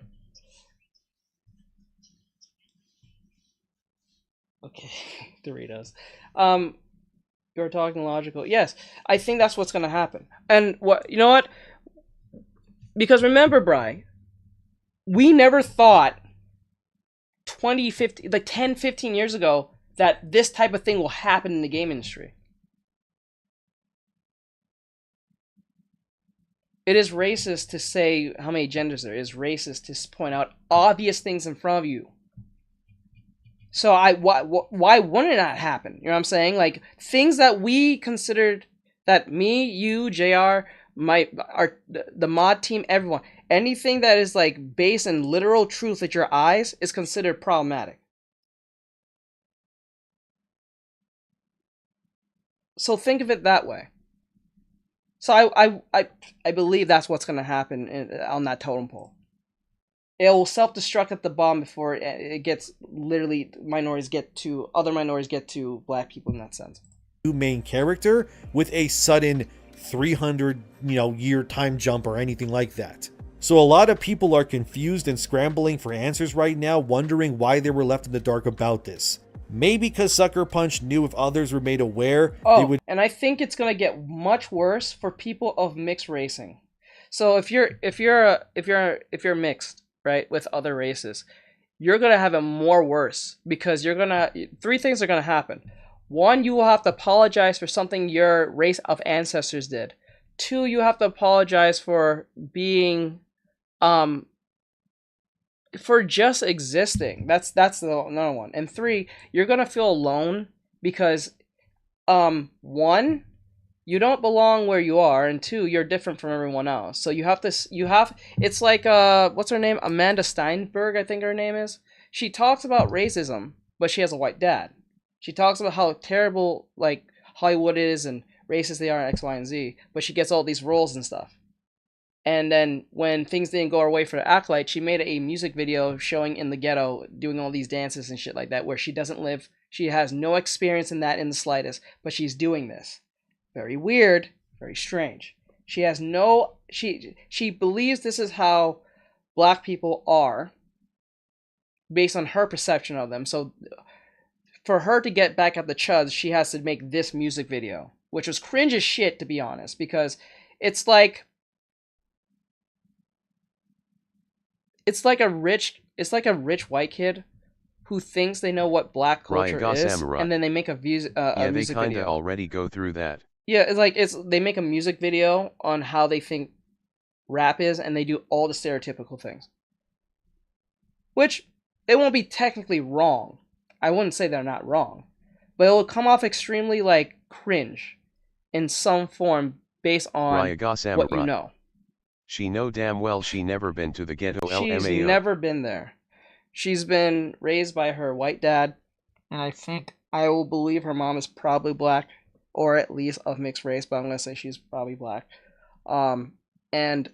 Okay, Doritos. You're talking logical. Yes, I think that's what's going to happen. And you know what? Because remember, Bri, we never thought 10, 15 years ago that this type of thing will happen in the game industry. It is racist to say how many genders there is. Racist to point out obvious things in front of you. So why wouldn't that happen? You know what I'm saying? Like things that we considered, that me, you, JR, the mod team, everyone, anything that is like based in literal truth with your eyes is considered problematic. So think of it that way. So I believe that's what's going to happen on that totem pole. It will self-destruct at the bottom before it gets literally other minorities get to black people in that sense. Main character with a sudden 300 year time jump or anything like that. So a lot of people are confused and scrambling for answers right now, wondering why they were left in the dark about this. Maybe because Sucker Punch knew if others were made aware, they would. And I think it's gonna get much worse for people of mixed racing. So if you're mixed, right, with other races, you're gonna have it more worse because three things are gonna happen. One, you will have to apologize for something your race of ancestors did. Two, you have to apologize for being for just existing. That's the another one. And three, you're gonna feel alone because one, you don't belong where you are, and two, you're different from everyone else. So it's like what's her name? Amanda Steinberg, I think her name is. She talks about racism, but she has a white dad. She talks about how terrible like Hollywood is and racist they are in X, Y, and Z, but she gets all these roles and stuff. And then when things didn't go her way for the Acolyte, she made a music video showing in the ghetto, doing all these dances and shit like that, where she doesn't live. She has no experience in that in the slightest, but she's doing this. Very weird, very strange. She has no, she believes this is how black people are, based on her perception of them. So for her to get back at the chuds, she has to make this music video, which was cringe as shit, to be honest, because it's like a rich white kid who thinks they know what black culture is, and then they make a music video. They kinda already go through that. Yeah, they make a music video on how they think rap is, and they do all the stereotypical things, which they won't be technically wrong. I wouldn't say they're not wrong, but it will come off extremely like cringe in some form based on what you know. She know damn well she never been to the ghetto. She's never been there. She's been raised by her white dad, and I will believe her mom is probably black, or at least of mixed race, but I'm gonna say she's probably black. And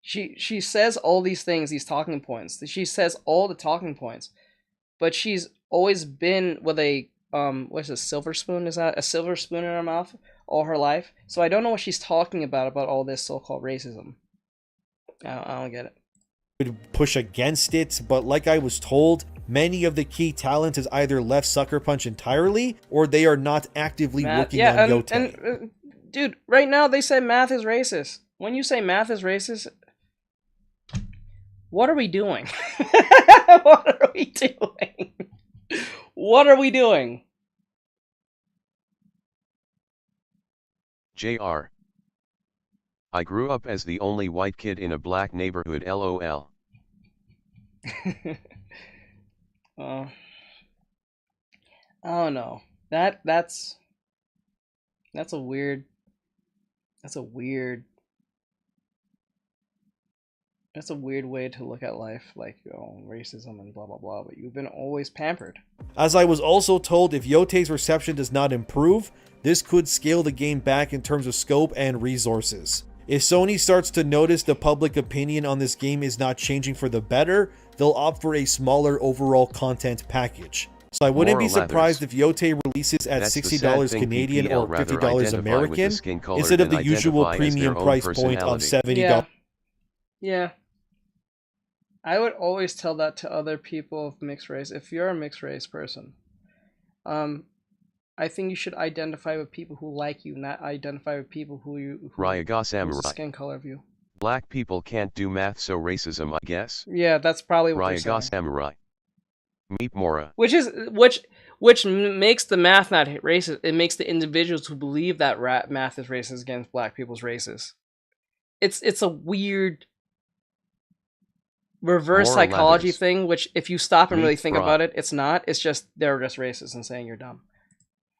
she says all these things, these talking points. She says all the talking points, but she's always been with a what's a silver spoon? Is that a silver spoon in her mouth all her life? So I don't know what she's talking about all this so-called racism. I don't get it. Would push against it, but like I was told, many of the key talent is either left Sucker Punch entirely, or they are not actively working on Yote. And dude, right now they say math is racist. When you say math is racist, what are we doing? What are we doing? What are we doing? JR. I grew up as the only white kid in a black neighborhood, LOL. I don't know. That's a weird way to look at life, like racism and blah blah blah, but you've been always pampered. As I was also told, if Yote's reception does not improve, this could scale the game back in terms of scope and resources. If Sony starts to notice the public opinion on this game is not changing for the better, they'll opt for a smaller overall content package. So I wouldn't be surprised if Yote releases at $60 Canadian or $50 American instead of the usual premium price point of $70. Yeah. I would always tell that to other people of mixed race. If you're a mixed race person, I think you should identify with people who like you, not identify with people who Samurai. Skin color of you. Black people can't do math, so racism, I guess. Yeah, that's probably what you're saying. Samurai. Meep Mora. Which which makes the math not racist. It makes the individuals who believe that math is racist against black people's racist. It's a weird reverse Moral psychology lathers. thing, which if you stop and really Meat think bra. about it, it's not. It's just they're just racist and saying you're dumb.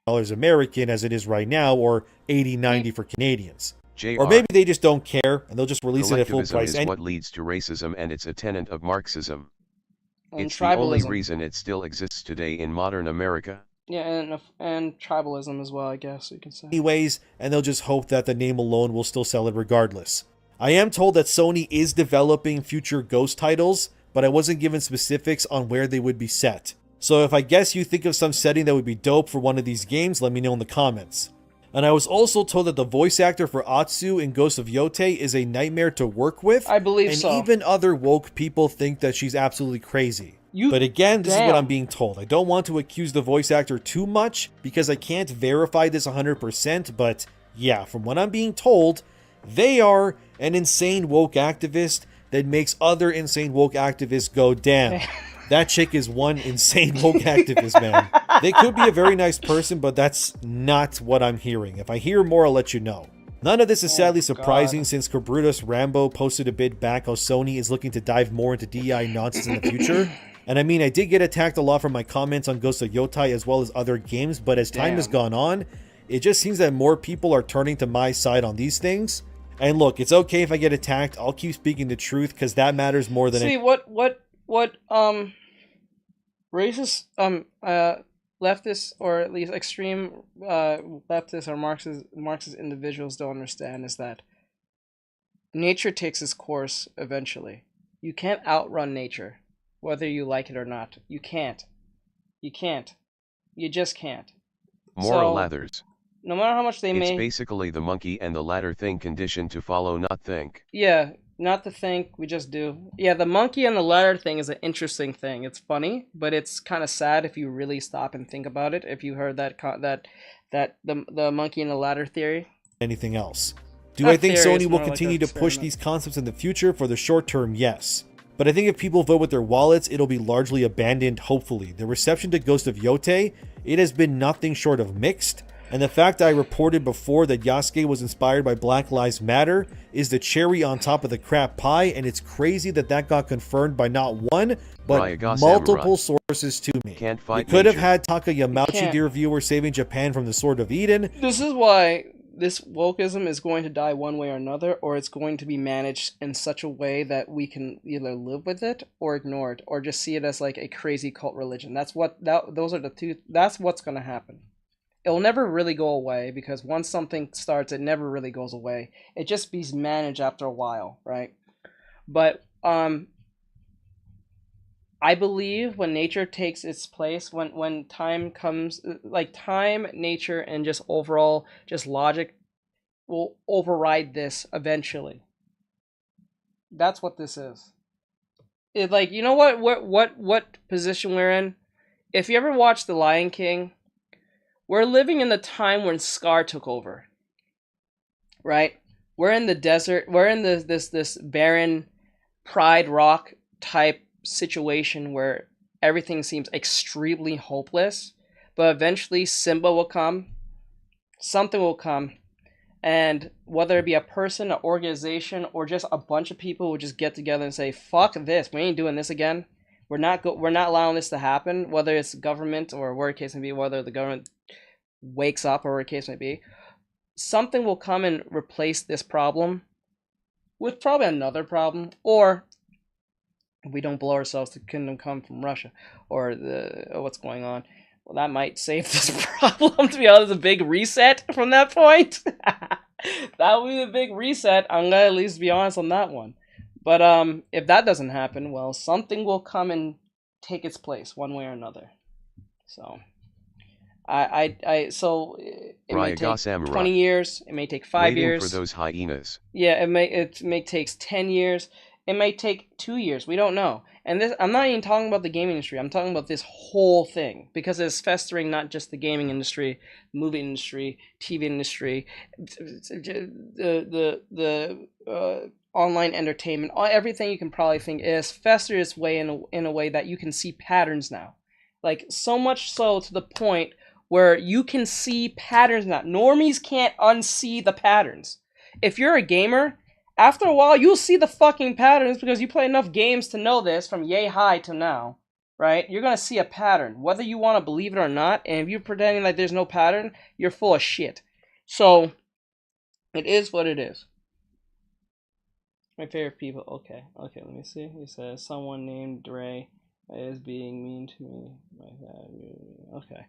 American as it is right now, or 80-90 for Canadians. JR. Or maybe they just don't care and they'll just release it at full Collectivism price. is what leads to racism, and it's a tenet of Marxism. And It's the only tribalism. reason it still exists today in modern America. Yeah, and tribalism as well, I guess you can say. Anyways, and they'll just hope that the name alone will still sell it regardless. I am told that Sony is developing future Ghost titles, but I wasn't given specifics on where they would be set. So if I guess you think of some setting that would be dope for one of these games, let me know in the comments. And I was also told that the voice actor for Atsu in Ghost of Yote is a nightmare to work with. I believe and so. even other woke people think that she's absolutely crazy. But again, this is what I'm being told. I don't want to accuse the voice actor too much because I can't verify this 100%, but yeah, from what I'm being told, they are an insane woke activist that makes other insane woke activists go, damn. That chick is one insane woke activist, man. They could be a very nice person, but that's not what I'm hearing. If I hear more, I'll let you know. None of this is sadly surprising since Cabrutus Rambo posted a bit back how Sony is looking to dive more into DEI nonsense in the future. And I mean, I did get attacked a lot for my comments on Ghost of Yotai as well as other games, but as time has gone on, it just seems that more people are turning to my side on these things. And look, it's okay if I get attacked. I'll keep speaking the truth because that matters more than what racist leftists, or at least extreme leftists or Marxist individuals don't understand is that nature takes its course eventually. You can't outrun nature, whether you like it or not. You can't. You just can't. Moral lathers. No matter how much they It's may... basically the monkey and the ladder thing, conditioned to follow, not think. Yeah, not to think, we just do. Yeah, the monkey and the ladder thing is an interesting thing. It's funny, but it's kind of sad if you really stop and think about it. If you heard the monkey and the ladder theory. Anything else. Do I think Sony will continue to push these concepts in the future? For the short term, yes. But I think if people vote with their wallets, it'll be largely abandoned, hopefully. The reception to Ghost of Yote, it has been nothing short of mixed. And the fact I reported before that Yasuke was inspired by Black Lives Matter is the cherry on top of the crap pie, and it's crazy that that got confirmed by not one, but multiple sources to me. We could have had Taka Yamauchi, dear viewer, saving Japan from the Sword of Eden. This is why this wokeism is going to die one way or another, or it's going to be managed in such a way that we can either live with it or ignore it, or just see it as like a crazy cult religion. That's what's going to happen. It'll never really go away, because once something starts, it never really goes away. It just be managed after a while, right? But I believe when nature takes its place, when time comes, like time, nature, and just overall just logic will override this eventually. That's what this is. It, like, you know what position we're in? If you ever watched The Lion King, we're living in the time when Scar took over, right? We're in the desert. We're in this barren Pride Rock type situation where everything seems extremely hopeless. But eventually Simba will come. Something will come. And whether it be a person, an organization, or just a bunch of people will just get together and say, fuck this. We ain't doing this again. We're not allowing this to happen. Whether it's government or whatever case may be, whether the government wakes up or whatever case may be, something will come and replace this problem with probably another problem. Or if we don't blow ourselves, the kingdom come from Russia, or what's going on. Well, that might save this problem. To be honest, a big reset from that point. That would be a big reset. I'm gonna at least be honest on that one. But if that doesn't happen, well, something will come and take its place one way or another. So so it may take 20 years. It may take 5 years. For those hyenas. Yeah, it may take 10 years. It may take 2 years. We don't know. And this, I'm not even talking about the gaming industry. I'm talking about this whole thing, because it's festering not just the gaming industry, movie industry, TV industry, the online entertainment, everything you can probably think is festered its way in a way that you can see patterns now. Like, so much so to the point where you can see patterns now. Normies can't unsee the patterns. If you're a gamer, after a while, you'll see the fucking patterns because you play enough games to know this from yay high to now, right? You're going to see a pattern, whether you want to believe it or not. And if you're pretending like there's no pattern, you're full of shit. So, it is what it is. My favorite people. Okay, let me see. He says, someone named Dre is being mean to me. Okay.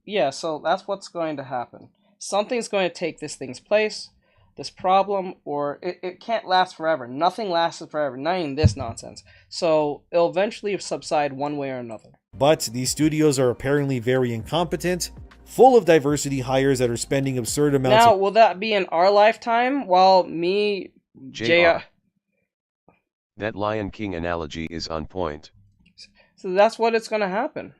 Yeah, so that's what's going to happen. Something's going to take this thing's place, this problem, or it can't last forever. Nothing lasts forever, not even this nonsense. So it'll eventually subside one way or another. But these studios are apparently very incompetent, full of diversity hires that are spending absurd amounts Now, will that be in our lifetime? While me, JR. That Lion King analogy is on point. So that's what it's going to happen.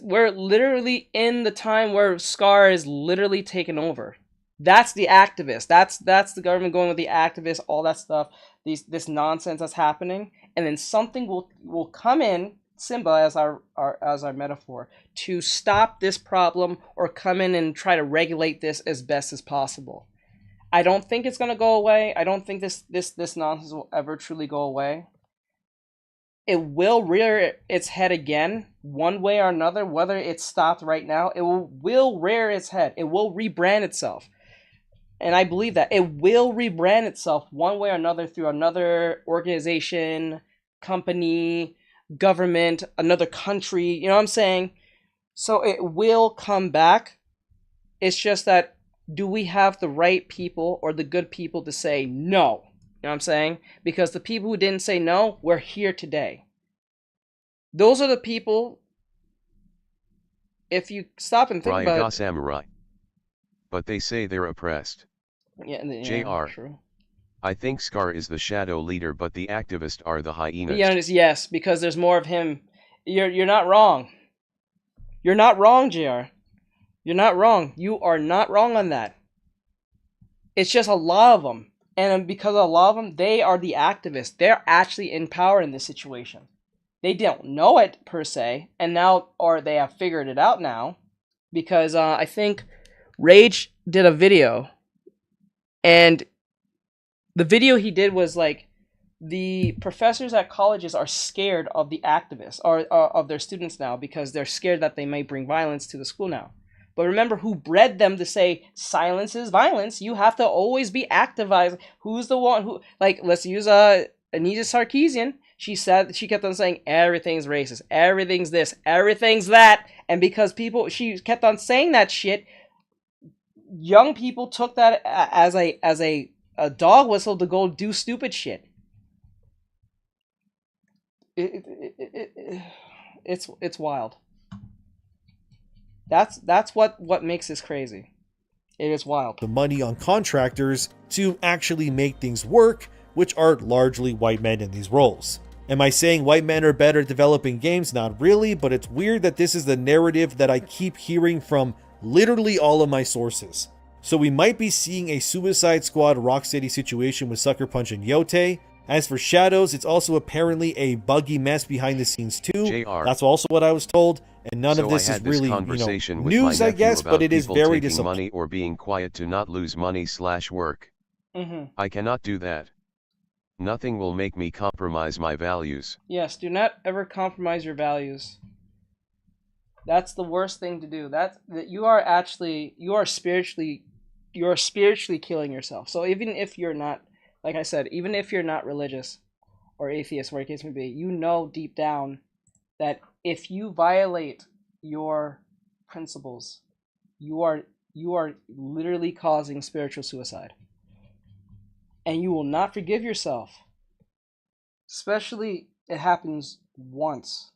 We're literally in the time where Scar is literally taken over. That's the activist. That's the government going with the activists, all that stuff. This nonsense that's happening, and then something will come in, Simba as our metaphor, to stop this problem or come in and try to regulate this as best as possible. I don't think it's gonna go away. I don't think this nonsense will ever truly go away. It will rear its head again, one way or another, whether it's stopped right now. It will rear its head. It will rebrand itself. And I believe that. It will rebrand itself one way or another through another organization, company, government, another country. You know what I'm saying? So it will come back. It's just that, do we have the right people or the good people to say no? You know what I'm saying? Because the people who didn't say no, we're here today. Those are the people, if you stop and think about it. Samurai. But they say they're oppressed. Yeah, JR. True. I think Scar is the shadow leader, but the activists are the hyenas. Yes, because there's more of him. You're not wrong. You're not wrong, JR. You're not wrong. You are not wrong on that. It's just a lot of them. And because of a lot of them, they are the activists. They're actually in power in this situation. They don't know it, per se, and now, or they have figured it out now, because I think Rage did a video, and the video he did was like, the professors at colleges are scared of the activists, or of their students now, because they're scared that they may bring violence to the school now. But remember who bred them to say silence is violence. You have to always be activized. Who's the one who, like, let's use Anita Sarkeesian. She kept on saying everything's racist, everything's this, everything's that. And because she kept on saying that shit, young people took that as a dog whistle to go do stupid shit. It's wild. That's what makes this crazy. It is wild. The money on contractors to actually make things work, which are largely white men in these roles. Am I saying white men are better at developing games? Not really, but it's weird that this is the narrative that I keep hearing from literally all of my sources. So we might be seeing a Suicide Squad Rocksteady situation with Sucker Punch and Yote. As for Shadows, it's also apparently a buggy mess behind the scenes too. JR. That's also what I was told, and none of this is really, news, I guess, but it is very disappointing. Money or being quiet to not lose money / work. I cannot do that. Nothing will make me compromise my values. Yes, do not ever compromise your values. That's the worst thing to do. That you are spiritually killing yourself. So even if you're not, like I said, even if you're not religious or atheist, where the case may be, you know deep down that if you violate your principles, you are literally causing spiritual suicide. And you will not forgive yourself. Especially it happens once.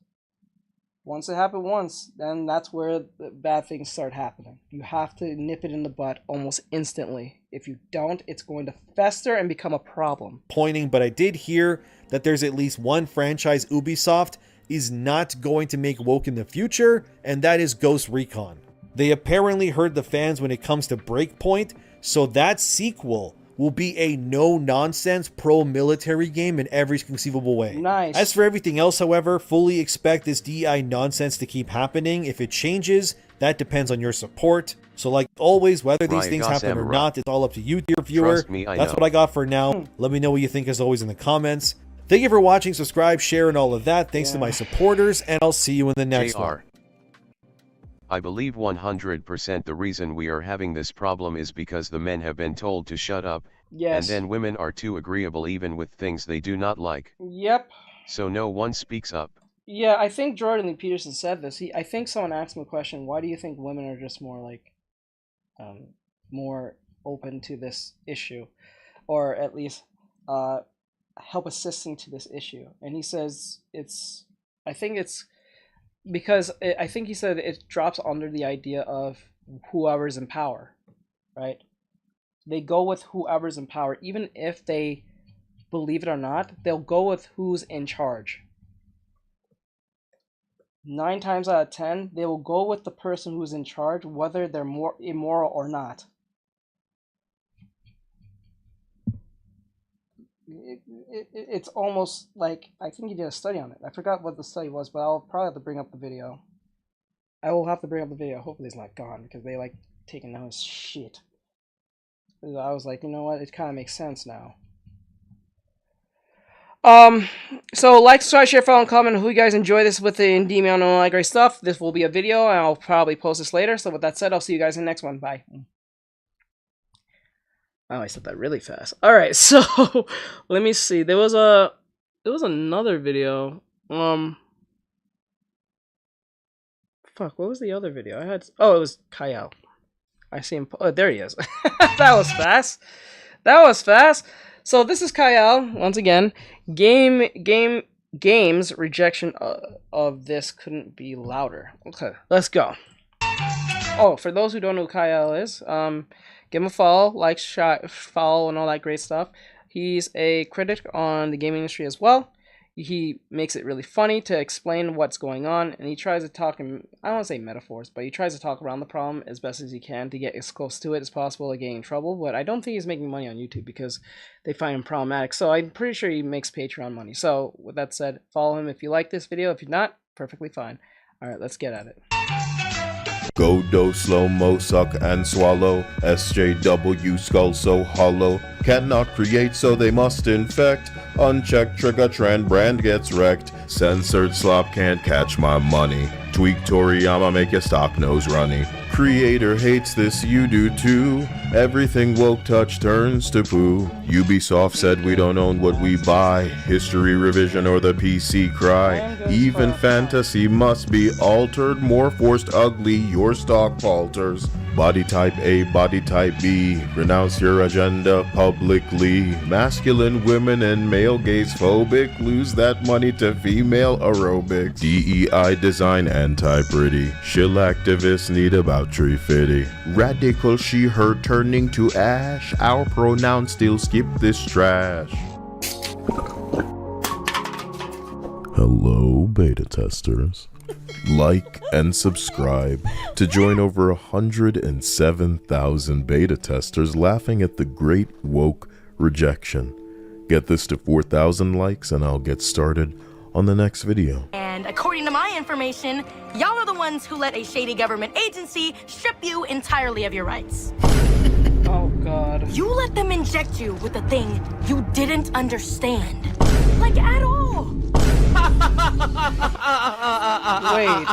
Once it happened once, then that's where the bad things start happening. You have to nip it in the butt almost instantly. If you don't, it's going to fester and become a problem. But I did hear that there's at least one franchise Ubisoft is not going to make woke in the future, and that is Ghost Recon. They apparently heard the fans when it comes to Breakpoint, so that sequel will be a no-nonsense pro-military game in every conceivable way. Nice. As for everything else, however, fully expect this DEI nonsense to keep happening. If it changes, that depends on your support. So like always, whether these things happen or not, it's all up to you, dear viewer. That's what I got for now. Let me know what you think as always in the comments. Thank you for watching, subscribe, share, and all of that. Thanks to my supporters, and I'll see you in the next one. I believe 100% the reason we are having this problem is because the men have been told to shut up, and then women are too agreeable even with things they do not like. Yep. So no one speaks up. Yeah, I think Jordan Lee Peterson said this. I think someone asked him a question, why do you think women are just more like, more open to this issue? Or at least, help assisting to this issue? And he says I think he said it drops under the idea of whoever's in power, right? They go with whoever's in power, even if they believe it or not, they'll go with who's in charge. 9 times out of 10, they will go with the person who's in charge, whether they're more immoral or not. It's almost like, I think he did a study on it. I forgot what the study was, but I'll probably have to bring up the video. I will have to bring up the video. Hopefully it's not gone, because they like taking down his shit. I was like, you know what? It kind of makes sense now. So like, subscribe, share, follow, and comment. Who you guys enjoy this with the indie mail and all that great stuff. This will be a video, and I'll probably post this later. So with that said, I'll see you guys in the next one. Bye. Oh, I said that really fast. All right, so let me see. There was another video. Fuck, what was the other video? I had. Oh, it was Kyle. I see him. Oh, there he is. That was fast. That was fast. So this is Kyle once again. Game's rejection of this couldn't be louder. Okay, let's go. Oh, for those who don't know who Kyle is, give him a follow, like, follow, and all that great stuff. He's a critic on the gaming industry as well. He makes it really funny to explain what's going on, and he tries to talk in, I don't want to say metaphors, but he tries to talk around the problem as best as he can to get as close to it as possible to getting in trouble. But I don't think he's making money on YouTube because they find him problematic. So I'm pretty sure he makes Patreon money. So with that said, follow him if you like this video. If you're not, perfectly fine. All right, let's get at it. Go do slow mo suck and swallow. SJW skull so hollow. Cannot create so they must infect. Unchecked trigger trend brand gets wrecked. Censored slop can't catch my money. Tweak Toriyama make your stock nose runny. Creator hates this, you do too. Everything woke touch turns to poo. Ubisoft said we don't own what we buy. History revision or the PC cry. Even fantasy must be altered. More forced ugly, your stock falters. Body type A, body type B. Renounce your agenda publicly. Masculine women and male gaze phobic. Lose that money to female aerobics. DEI design anti-pretty. Shill activists need about tree fitty. Radical she her turning to ash. Our pronouns still skip this trash. Hello, beta testers. Like and subscribe to join over 107,000 beta testers laughing at the great woke rejection. Get this to 4,000 likes and I'll get started on the next video. And according to my information, y'all are the ones who let a shady government agency strip you entirely of your rights. Oh God. You let them inject you with a thing you didn't understand. Like at all. Wait.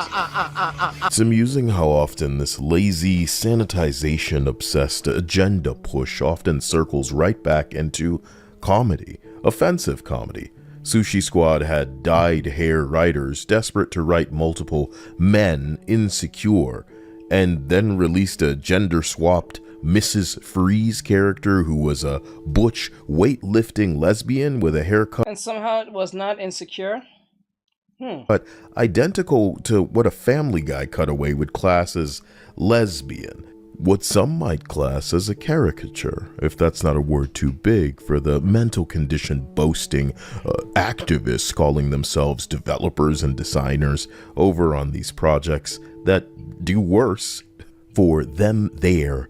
It's amusing how often this lazy, sanitization-obsessed agenda push often circles right back into comedy, offensive comedy. Sushi Squad had dyed hair writers desperate to write multiple men insecure, and then released a gender-swapped Mrs. Freeze character who was a butch, weightlifting lesbian with a haircut. And somehow it was not insecure? But identical to what a Family Guy cutaway would class as lesbian. What some might class as a caricature, if that's not a word too big for the mental condition boasting activists calling themselves developers and designers over on these projects that do worse for them their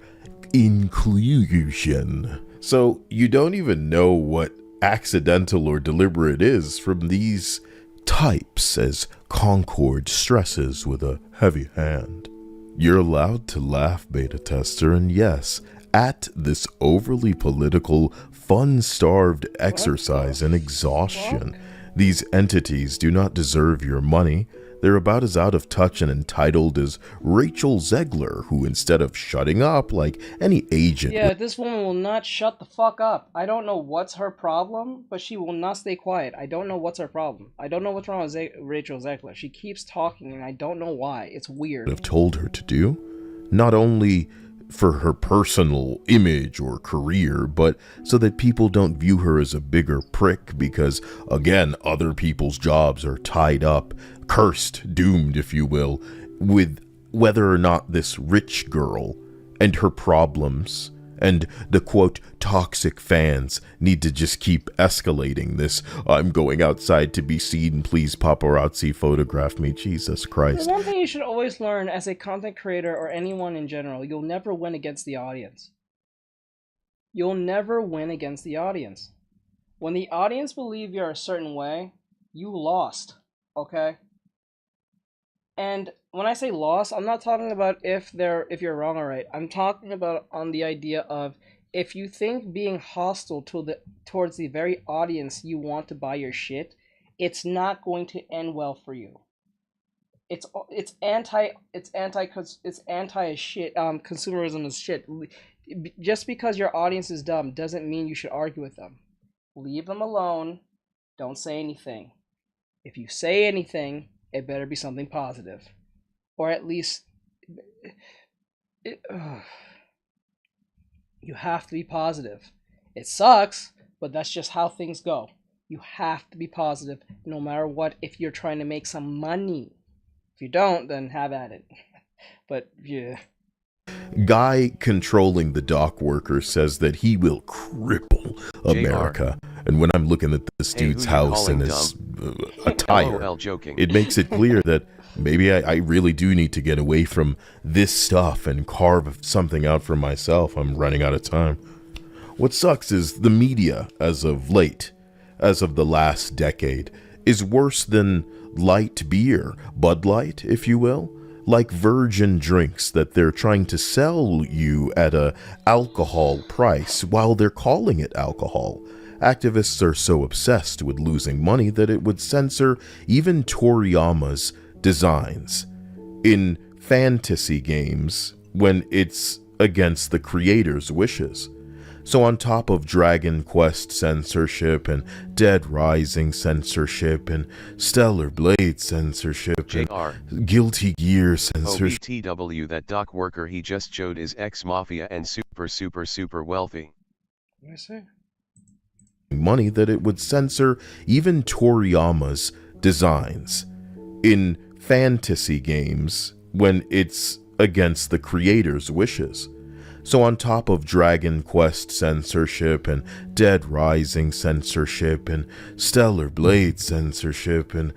inclusion. So you don't even know what accidental or deliberate is from these types, as Concord stresses with a heavy hand. You're allowed to laugh, beta tester, and yes, at this overly political, fun-starved exercise in exhaustion. These entities do not deserve your money. They're about as out of touch and entitled as Rachel Zegler, who instead of shutting up like any agent... Yeah, this woman will not shut the fuck up. I don't know what's her problem, but she will not stay quiet. I don't know what's her problem. I don't know what's wrong with Rachel Zegler. She keeps talking, and I don't know why. It's weird. ...have told her to do. Not only for her personal image or career, but so that people don't view her as a bigger prick because, again, other people's jobs are tied up, cursed, doomed, if you will, with whether or not this rich girl and her problems and the, quote, toxic fans need to just keep escalating this. I'm going outside to be seen, please paparazzi photograph me. Jesus Christ. The one thing you should always learn as a content creator or anyone in general, you'll never win against the audience. You'll never win against the audience. When the audience believe you're a certain way, you lost, okay? And when I say lost, I'm not talking about if you're wrong or right. I'm talking about on the idea of if you think being hostile towards the very audience you want to buy your shit, it's not going to end well for you. It's anti shit. Consumerism is shit. Just because your audience is dumb doesn't mean you should argue with them. Leave them alone. Don't say anything. If you say anything, it better be something positive. Or at least... you have to be positive. It sucks, but that's just how things go. You have to be positive no matter what if you're trying to make some money. If you don't, then have at it. But, yeah... Guy controlling the dock worker says that he will cripple America. And when I'm looking at this dude's house and his attire, it makes it clear that maybe I really do need to get away from this stuff and carve something out for myself. I'm running out of time. What sucks is the media as of late, as of the last decade, is worse than light beer, Bud Light, if you will. Like virgin drinks that they're trying to sell you at a alcohol price while they're calling it alcohol. Activists are so obsessed with losing money that it would censor even Toriyama's designs in fantasy games when it's against the creator's wishes. So on top of Dragon Quest censorship and Dead Rising censorship and Stellar Blade censorship and Guilty Gear censorship. OBTW, that dock worker he just showed is ex-mafia and super wealthy. What did I say? Money that it would censor even Toriyama's designs in fantasy games when it's against the creator's wishes. So on top of Dragon Quest censorship and Dead Rising censorship and Stellar Blade censorship and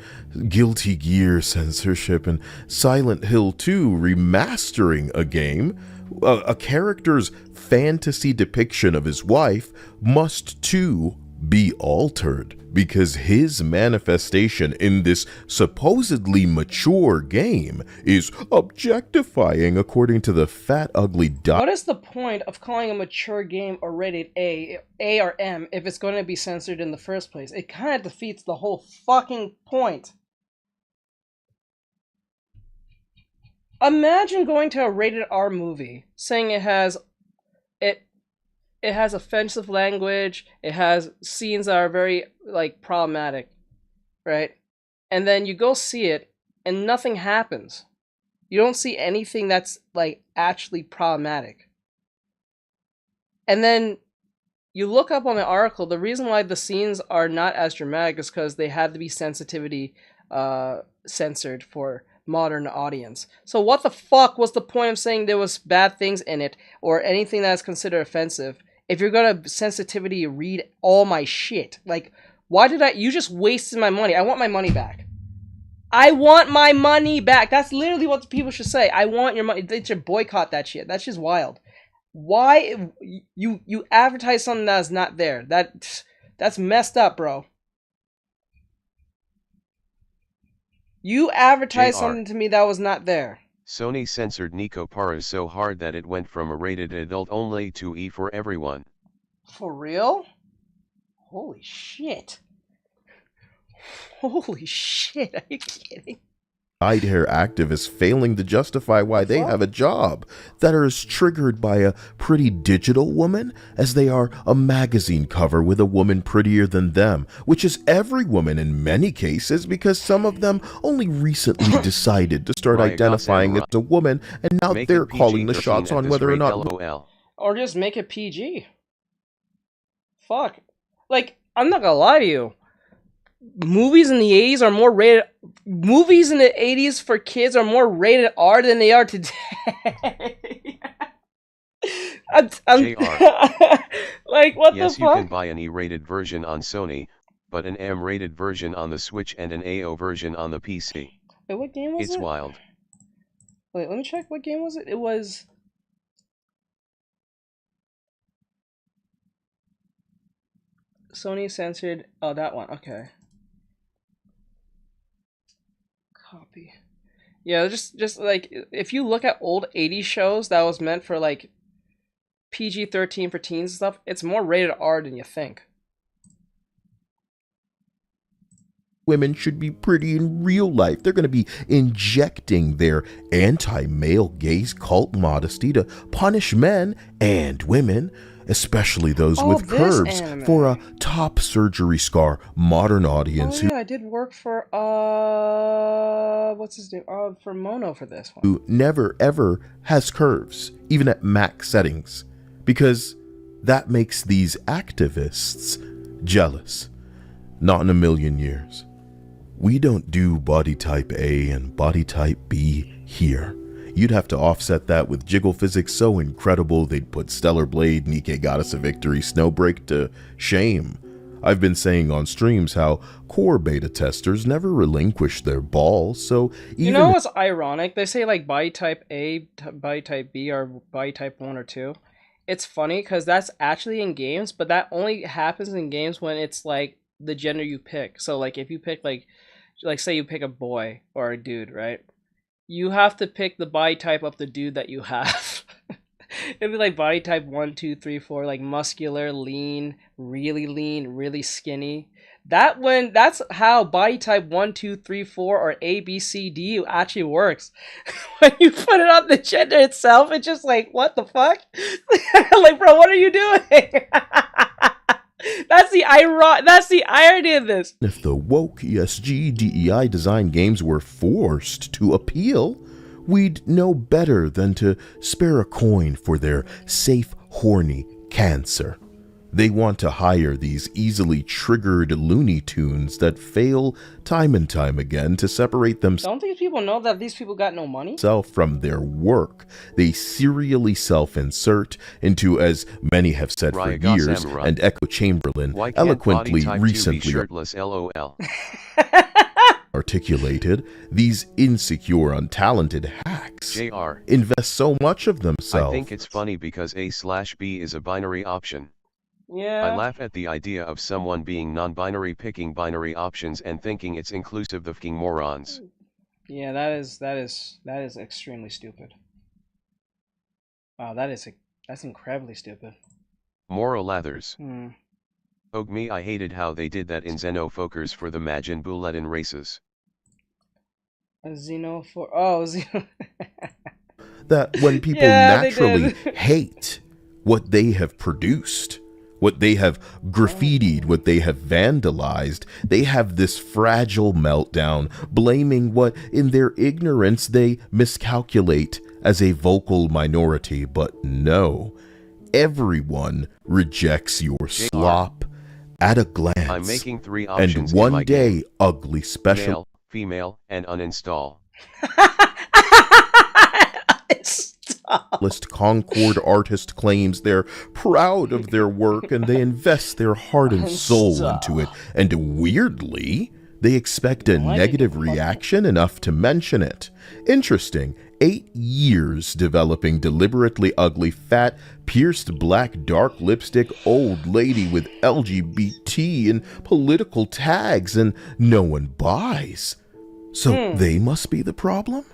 Guilty Gear censorship and Silent Hill 2 remastering a game, a character's fantasy depiction of his wife must too be altered because his manifestation in this supposedly mature game is objectifying according to the fat ugly dog. What is the point of calling a mature game or rated A or M if it's going to be censored in the first place? It kind of defeats the whole fucking point. Imagine going to a rated R movie saying it has offensive language, it has scenes that are very, like, problematic, right? And then you go see it, and nothing happens. You don't see anything that's, like, actually problematic. And then you look up on the article, the reason why the scenes are not as dramatic is because they had to be sensitivity censored for modern audience. So what the fuck was the point of saying there was bad things in it, or anything that's considered offensive, if you're gonna sensitivity read all my shit? Like, why did you just wasted my money. I want my money back. I want my money back. That's literally what the people should say. I want your money. They should boycott that shit. That's just wild. Why you advertise something that's not there? That's messed up, bro. You advertised JR. something to me that was not there. Sony censored Nico Paras so hard that it went from a rated adult only to E for everyone. For real? Holy shit. Holy shit, are you kidding? Hair activists failing to justify why they have a job that are as triggered by a pretty digital woman as they are a magazine cover with a woman prettier than them, which is every woman in many cases, because some of them only recently decided to start identifying as a woman, and now they're calling the shots on whether or not. LOL. Or just make it PG. Fuck. Like, I'm not gonna lie to you. Movies in the 80s are more rated. Movies in the 80s for kids are more rated R than they are today. Like, what the fuck? Yes, you can buy an E-rated version on Sony, but an M-rated version on the Switch and an AO version on the PC. Wait, what game was it? It's wild. Wait, let me check. What game was it? It was... Sony censored... Oh, that one. Okay. Copy. Yeah, just like, if you look at old 80s shows that was meant for, like, PG-13 for teens and stuff, it's more rated R than you think. Women should be pretty in real life. They're going to be injecting their anti-male gaze cult modesty to punish men and women, especially those with curves, for a top surgery scar modern audience I did work for what's his name? For Mono for this one. Who never ever has curves, even at max settings, because that makes these activists jealous. Not in a million years. We don't do body type A and body type B here. You'd have to offset that with jiggle physics so incredible they'd put Stellar Blade, Nikke Goddess of Victory, Snowbreak to shame. I've been saying on streams how core beta testers never relinquish their balls, so even... You know what's ironic? They say like body type A, body type B, or body type 1 or 2. It's funny because that's actually in games, but that only happens in games when it's like the gender you pick. So like if you pick like say you pick a boy or a dude, right? You have to pick the body type of the dude that you have. It'd be like body type 1, 2, 3, 4, like muscular, lean, really skinny. That's how body type 1, 2, 3, 4 or A, B, C, D actually works. When you put it on the gender itself, it's just like, what the fuck? Like, bro, what are you doing? That's the irony of this. If the woke ESG DEI design games were forced to appeal, we'd know better than to spare a coin for their safe, horny cancer. They want to hire these easily triggered Looney Tunes that fail time and time again to separate themselves. Don't these people know that these people got no money? From their work. They serially self-insert into, as many have said for years, and Echo Chamberlain eloquently recently shirtless, LOL. articulated, these insecure, untalented hacks JR. invest so much of themselves. I think it's funny because A/B is a binary option. Yeah. I laugh at the idea of someone being non-binary picking binary options and thinking it's inclusive of fucking morons. Yeah, that is extremely stupid. Wow, that's incredibly stupid. Moral Lathers. Hmm. Oh me, I hated how they did that in Xenofokers for the Majin Buletin races. That when people naturally hate what they have produced, what they have graffitied, what they have vandalized, they have this fragile meltdown, blaming what in their ignorance they miscalculate as a vocal minority. But no, everyone rejects your slop at a glance. I'm making 3 options and one in my day game. ugly special Male, female, and uninstall. List Concord artist claims they're proud of their work and they invest their heart and soul into it, and weirdly they expect a negative reaction enough to mention it. Interesting. 8 years developing deliberately ugly, fat, pierced black, dark lipstick old lady with LGBT and political tags, and no one buys. So they must be the problem?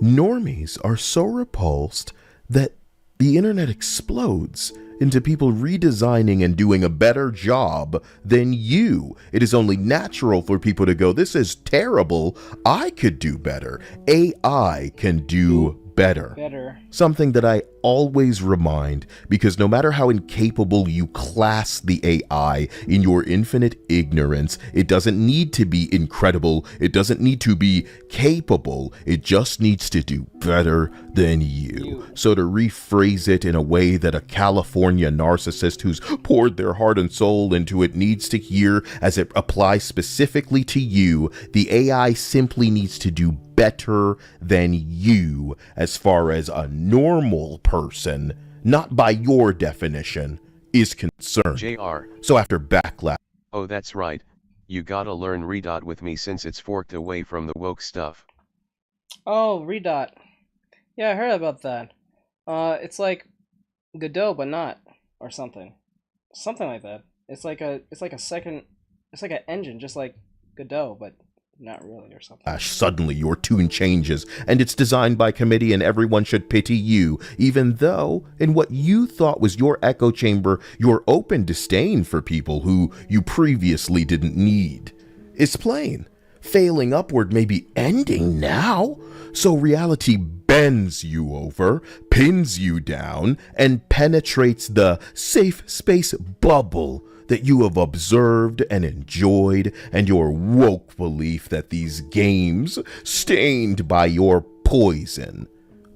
Normies are so repulsed that the internet explodes into people redesigning and doing a better job than you. It is only natural for people to go, this is terrible, I could do better. AI can do better. Something that I always remind, because no matter how incapable you class the AI in your infinite ignorance, it doesn't need to be incredible, it doesn't need to be capable, it just needs to do better than you. So to rephrase it in a way that a California narcissist who's poured their heart and soul into it needs to hear as it applies specifically to you, the AI simply needs to do better than you as far as a normal person, not by your definition, is concerned. JR. So after backlash. Oh, that's right. You gotta learn Redot with me since it's forked away from the woke stuff. Oh, Redot. Yeah, I heard about that. It's like Godot, but not, or something. Something like that. It's like an engine, just like Godot, but not really, or something. Suddenly your tune changes, and it's designed by committee, and everyone should pity you, even though in what you thought was your echo chamber, your open disdain for people who you previously didn't need is plain. Failing upward may be ending now, so reality bends you over, pins you down, and penetrates the safe space bubble that you have observed and enjoyed, and your woke belief that these games, stained by your poison,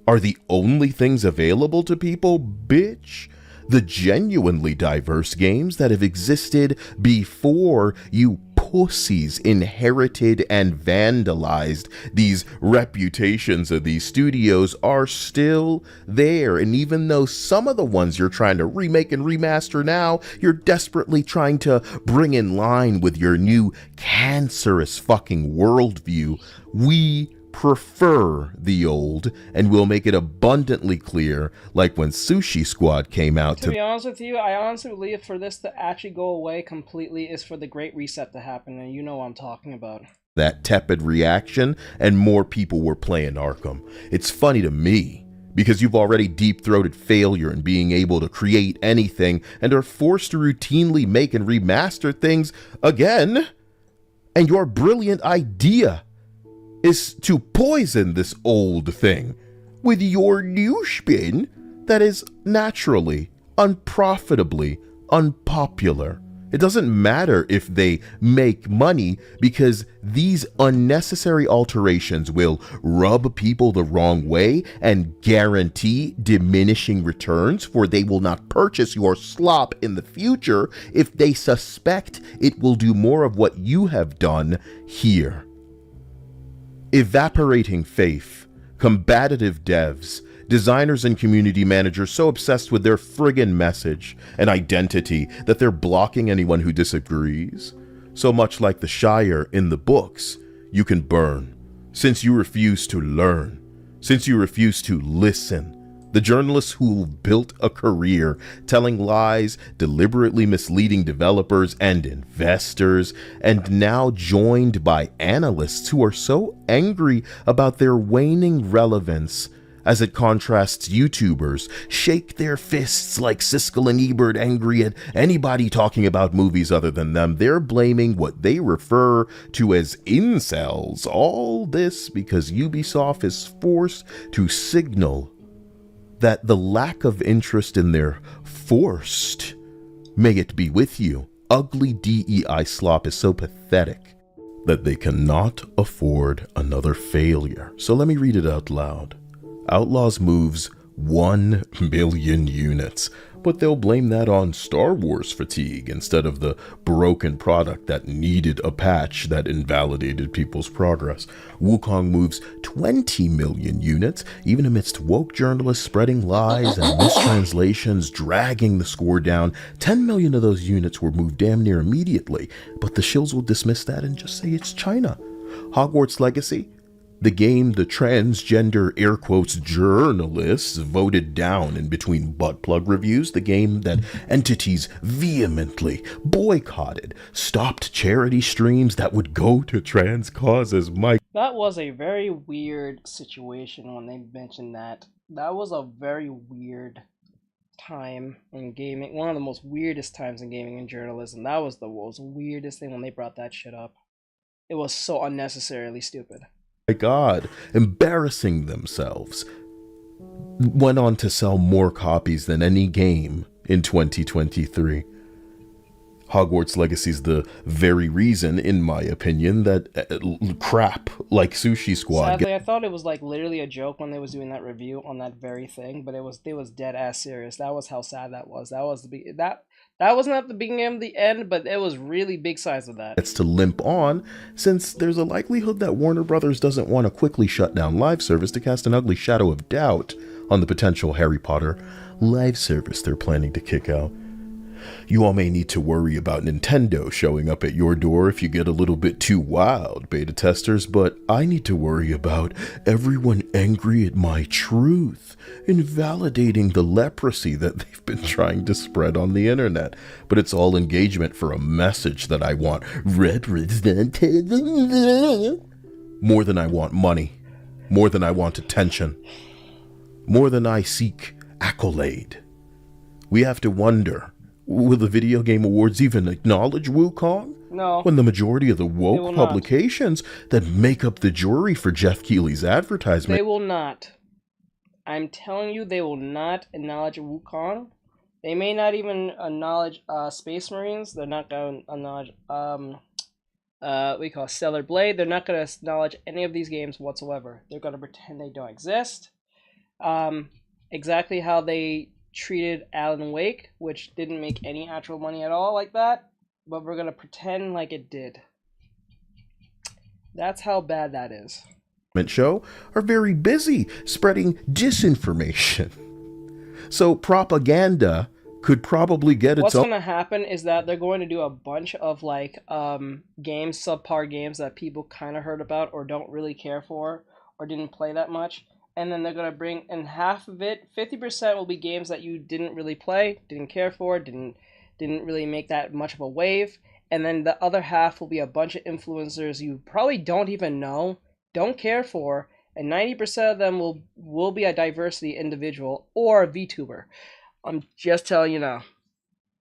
are the only things available to people, bitch. The genuinely diverse games that have existed before you pussies inherited and vandalized these reputations of these studios are still there. And even though some of the ones you're trying to remake and remaster now, you're desperately trying to bring in line with your new cancerous fucking worldview, we prefer the old, and we'll make it abundantly clear, like when Sushi Squad came out. To be honest with you, I honestly believe for this to actually go away completely is for the Great Reset to happen, and you know what I'm talking about. That tepid reaction, and more people were playing Arkham. It's funny to me, because you've already deep-throated failure in being able to create anything, and are forced to routinely make and remaster things again, and your brilliant idea is to poison this old thing with your new spin that is naturally, unprofitably unpopular. It doesn't matter if they make money, because these unnecessary alterations will rub people the wrong way and guarantee diminishing returns, for they will not purchase your slop in the future if they suspect it will do more of what you have done here. Evaporating faith, combative devs, designers and community managers so obsessed with their friggin' message and identity that they're blocking anyone who disagrees. So much like the Shire in the books, you can burn, since you refuse to learn, since you refuse to listen. The journalists who built a career telling lies, deliberately misleading developers and investors, and now joined by analysts who are so angry about their waning relevance as it contrasts YouTubers, shake their fists like Siskel and Ebert, angry at anybody talking about movies other than them. They're blaming what they refer to as incels. All this because Ubisoft is forced to signal that the lack of interest in their forced, may it be with you, ugly DEI slop is so pathetic that they cannot afford another failure. So let me read it out loud. Outlaws moves 1 million units, but they'll blame that on Star Wars fatigue instead of the broken product that needed a patch that invalidated people's progress. Wukong moves 20 million units, even amidst woke journalists spreading lies and mistranslations dragging the score down. 10 million of those units were moved damn near immediately, but the shills will dismiss that and just say it's China. Hogwarts Legacy The game the transgender air quotes journalists voted down in between butt plug reviews, the game that entities vehemently boycotted, stopped charity streams that would go to trans causes. That was a very weird situation when they mentioned that. That was a very weird time in gaming. One of the most weirdest times in gaming and journalism. That was the most weirdest thing when they brought that shit up. It was so unnecessarily stupid. My God, embarrassing themselves. Went on to sell more copies than any game in 2023. Hogwarts Legacy is the very reason, in my opinion, that crap like Sushi Squad. Sadly, I thought it was like literally a joke when they was doing that review on that very thing, but it was dead ass serious. That was how sad that was. That was that wasn't at the beginning of the end, but it was really big size of that. It's to limp on, since there's a likelihood that Warner Brothers doesn't want to quickly shut down live service to cast an ugly shadow of doubt on the potential Harry Potter live service they're planning to kick out. You all may need to worry about Nintendo showing up at your door if you get a little bit too wild, beta testers, but I need to worry about everyone angry at my truth, invalidating the leprosy that they've been trying to spread on the internet. But it's all engagement for a message that I want represented. More than I want money, more than I want attention, more than I seek accolade. We have to wonder, will the Video Game Awards even acknowledge Wukong? No. When the majority of the woke publications that make up the jury for Jeff Keighley's advertisement... They will not. I'm telling you, they will not acknowledge Wukong. They may not even acknowledge Space Marines. They're not going to acknowledge, we call Stellar Blade. They're not going to acknowledge any of these games whatsoever. They're going to pretend they don't exist. Exactly how they treated Alan Wake, which didn't make any actual money at all like that, but we're gonna pretend like it did. That's how bad that is. Show are very busy spreading disinformation. So propaganda could probably get its What's own... gonna happen is that they're going to do a bunch of like games, subpar games that people kind of heard about or don't really care for or didn't play that much. And then they're going to bring in half of it. 50% will be games that you didn't really play, didn't care for, didn't really make that much of a wave. And then the other half will be a bunch of influencers you probably don't even know, don't care for, and 90% of them will be a diversity individual or a VTuber. I'm just telling you now.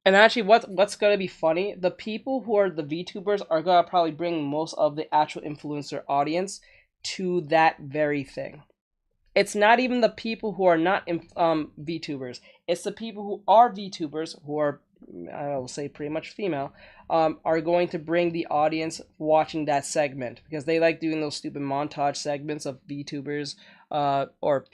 And actually, what's going to be funny, the people who are the VTubers are going to probably bring most of the actual influencer audience to that very thing. It's not even the people who are not VTubers. It's the people who are VTubers, who are, I will say, pretty much female, are going to bring the audience watching that segment because they like doing those stupid montage segments of VTubers or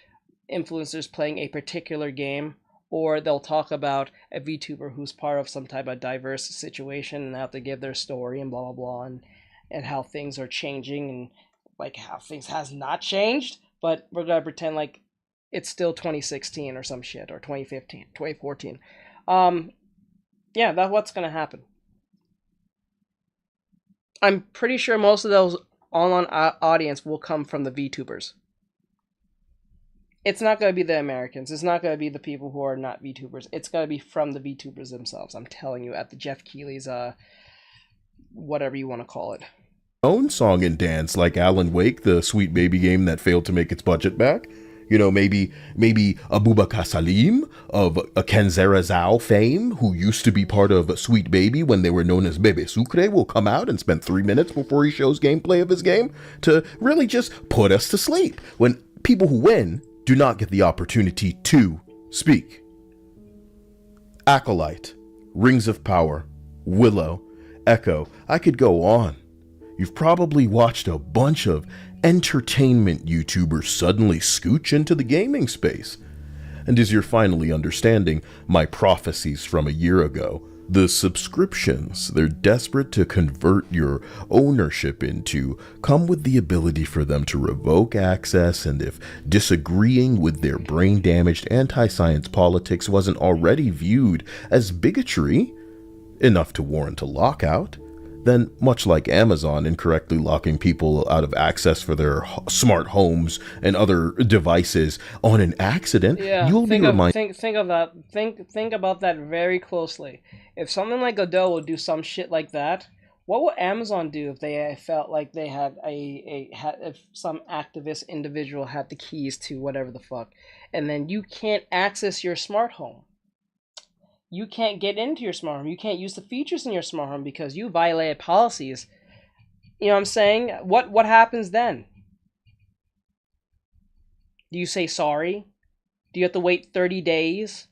influencers playing a particular game, or they'll talk about a VTuber who's part of some type of diverse situation and have to give their story and blah, blah, blah, and how things are changing and like how things has not changed. But we're going to pretend like it's still 2016 or some shit, or 2015, 2014. Yeah, that's what's going to happen. I'm pretty sure most of those online audience will come from the VTubers. It's not going to be the Americans. It's not going to be the people who are not VTubers. It's going to be from the VTubers themselves. I'm telling you, at the Jeff Keighley's, whatever you want to call it. Own song and dance, like Alan Wake, the Sweet Baby game that failed to make its budget back. You know, maybe Abubakar Salim of a Kenzera Zhao fame, who used to be part of Sweet Baby when they were known as Bebe Sucre, will come out and spend 3 minutes before he shows gameplay of his game to really just put us to sleep when people who win do not get the opportunity to speak. Acolyte, Rings of Power, Willow, Echo, I could go on. You've probably watched a bunch of entertainment YouTubers suddenly scooch into the gaming space. And as you're finally understanding my prophecies from a year ago, the subscriptions they're desperate to convert your ownership into come with the ability for them to revoke access, and if disagreeing with their brain-damaged anti-science politics wasn't already viewed as bigotry enough to warrant a lockout, then much like Amazon incorrectly locking people out of access for their smart homes and other devices on an accident, you'll be reminded. Think of that. Think about that very closely. If something like Godot would do some shit like that, what would Amazon do if they felt like they had if some activist individual had the keys to whatever the fuck, and then you can't access your smart home? You can't get into your smart home. You can't use the features in your smart home because you violated policies. You know what I'm saying? What happens then? Do you say sorry? Do you have to wait 30 days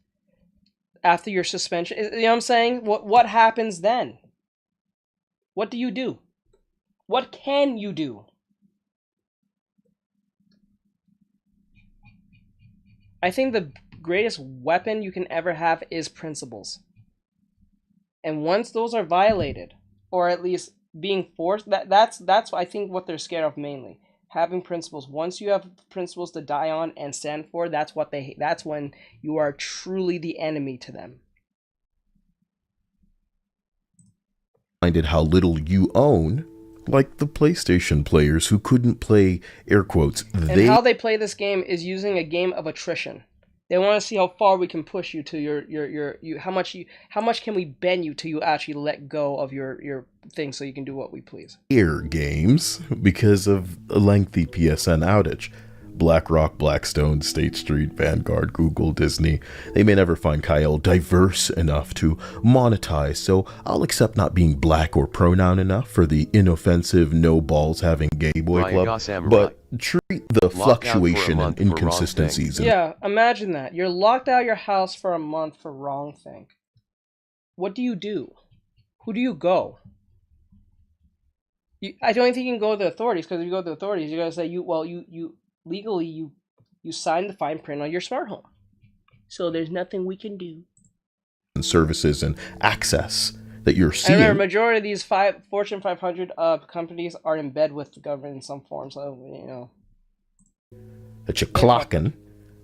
after your suspension? You know what I'm saying? What happens then? What do you do? What can you do? I think the greatest weapon you can ever have is principles. And once those are violated, or at least being forced, that's I think what they're scared of mainly. Having principles. Once you have principles to die on and stand for, that's when you are truly the enemy to them. How little you own, like the PlayStation players who couldn't play, air quotes, and how they play this game is using a game of attrition. They want to see how far we can push you to your how much can we bend you till you actually let go of your thing so you can do what we please. Air games because of a lengthy PSN outage. BlackRock, Blackstone, State Street, Vanguard, Google, Disney. They may never find Kyle diverse enough to monetize, so I'll accept not being black or pronoun enough for the inoffensive, no balls having gay boy club, but treat the fluctuation and inconsistencies. Yeah, imagine that. You're locked out of your house for a month for wrong thing. What do you do? Who do you go? I don't think you can go to the authorities, because if you go to the authorities, you're going to say, you legally, you signed the fine print on your smart home. So there's nothing we can do. And services and access that you're seeing. And remember, majority of these Fortune 500 companies are in bed with the government in some form. So, that you're clocking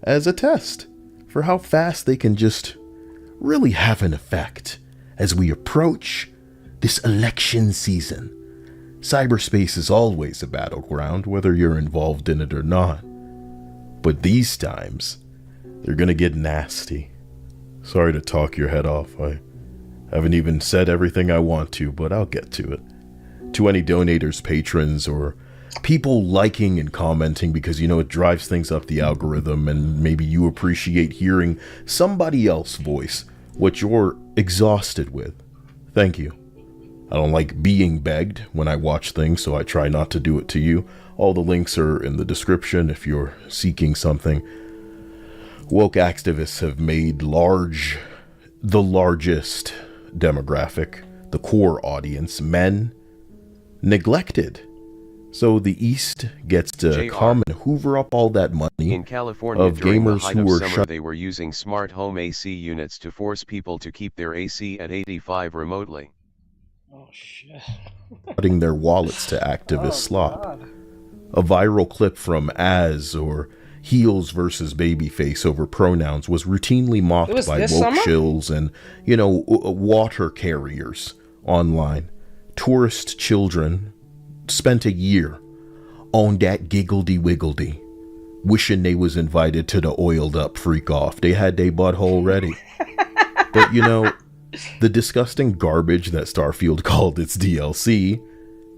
as a test for how fast they can just really have an effect as we approach this election season. Cyberspace is always a battleground, whether you're involved in it or not. But these times, they're gonna get nasty. Sorry to talk your head off. I haven't even said everything I want to, but I'll get to it. To any donators, patrons, or people liking and commenting because, it drives things up the algorithm and maybe you appreciate hearing somebody else's voice, what you're exhausted with. Thank you. I don't like being begged when I watch things, so I try not to do it to you. All the links are in the description if you're seeking something. Woke activists have made the largest demographic, the core audience, men, neglected. So the East gets to come and hoover up all that money in California of gamers who were summer, they were using smart home AC units to force people to keep their AC at 85 remotely. Oh shit. Putting their wallets to activist slop. God. A viral clip from Az or Heels versus Babyface over pronouns was routinely mocked by woke shills and, water carriers online. Tourist children spent a year on that giggledy-wiggledy, wishing they was invited to the oiled up freak off. They had their butthole ready. But, the disgusting garbage that Starfield called its DLC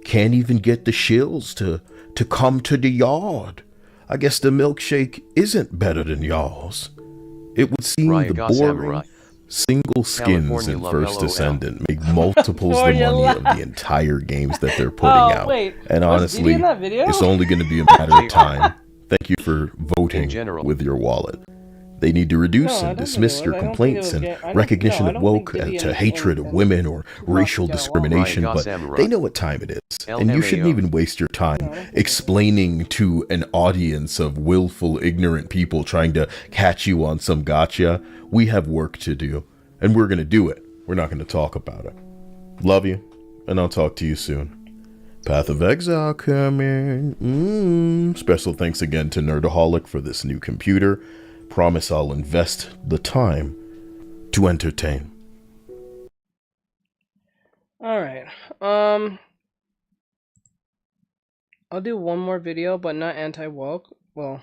can't even get the shills to come to the yard. I guess the milkshake isn't better than y'all's. It would seem the boring single skins in First Descendant make multiples the money of the entire games that they're putting out. And honestly, it's only going to be a matter of time. Thank you for voting with your wallet. They need to reduce and dismiss your complaints and recognition of woke to hatred of women or racial discrimination, but they know what time it is. And you shouldn't even waste your time explaining to an audience of willful, ignorant people trying to catch you on some gotcha. We have work to do, and we're going to do it. We're not going to talk about it. Love you, and I'll talk to you soon. Path of Exile coming. Special thanks again to Nerdaholic for this new computer. Promise I'll invest the time to entertain. Alright. I'll do one more video, but not anti-woke. Well,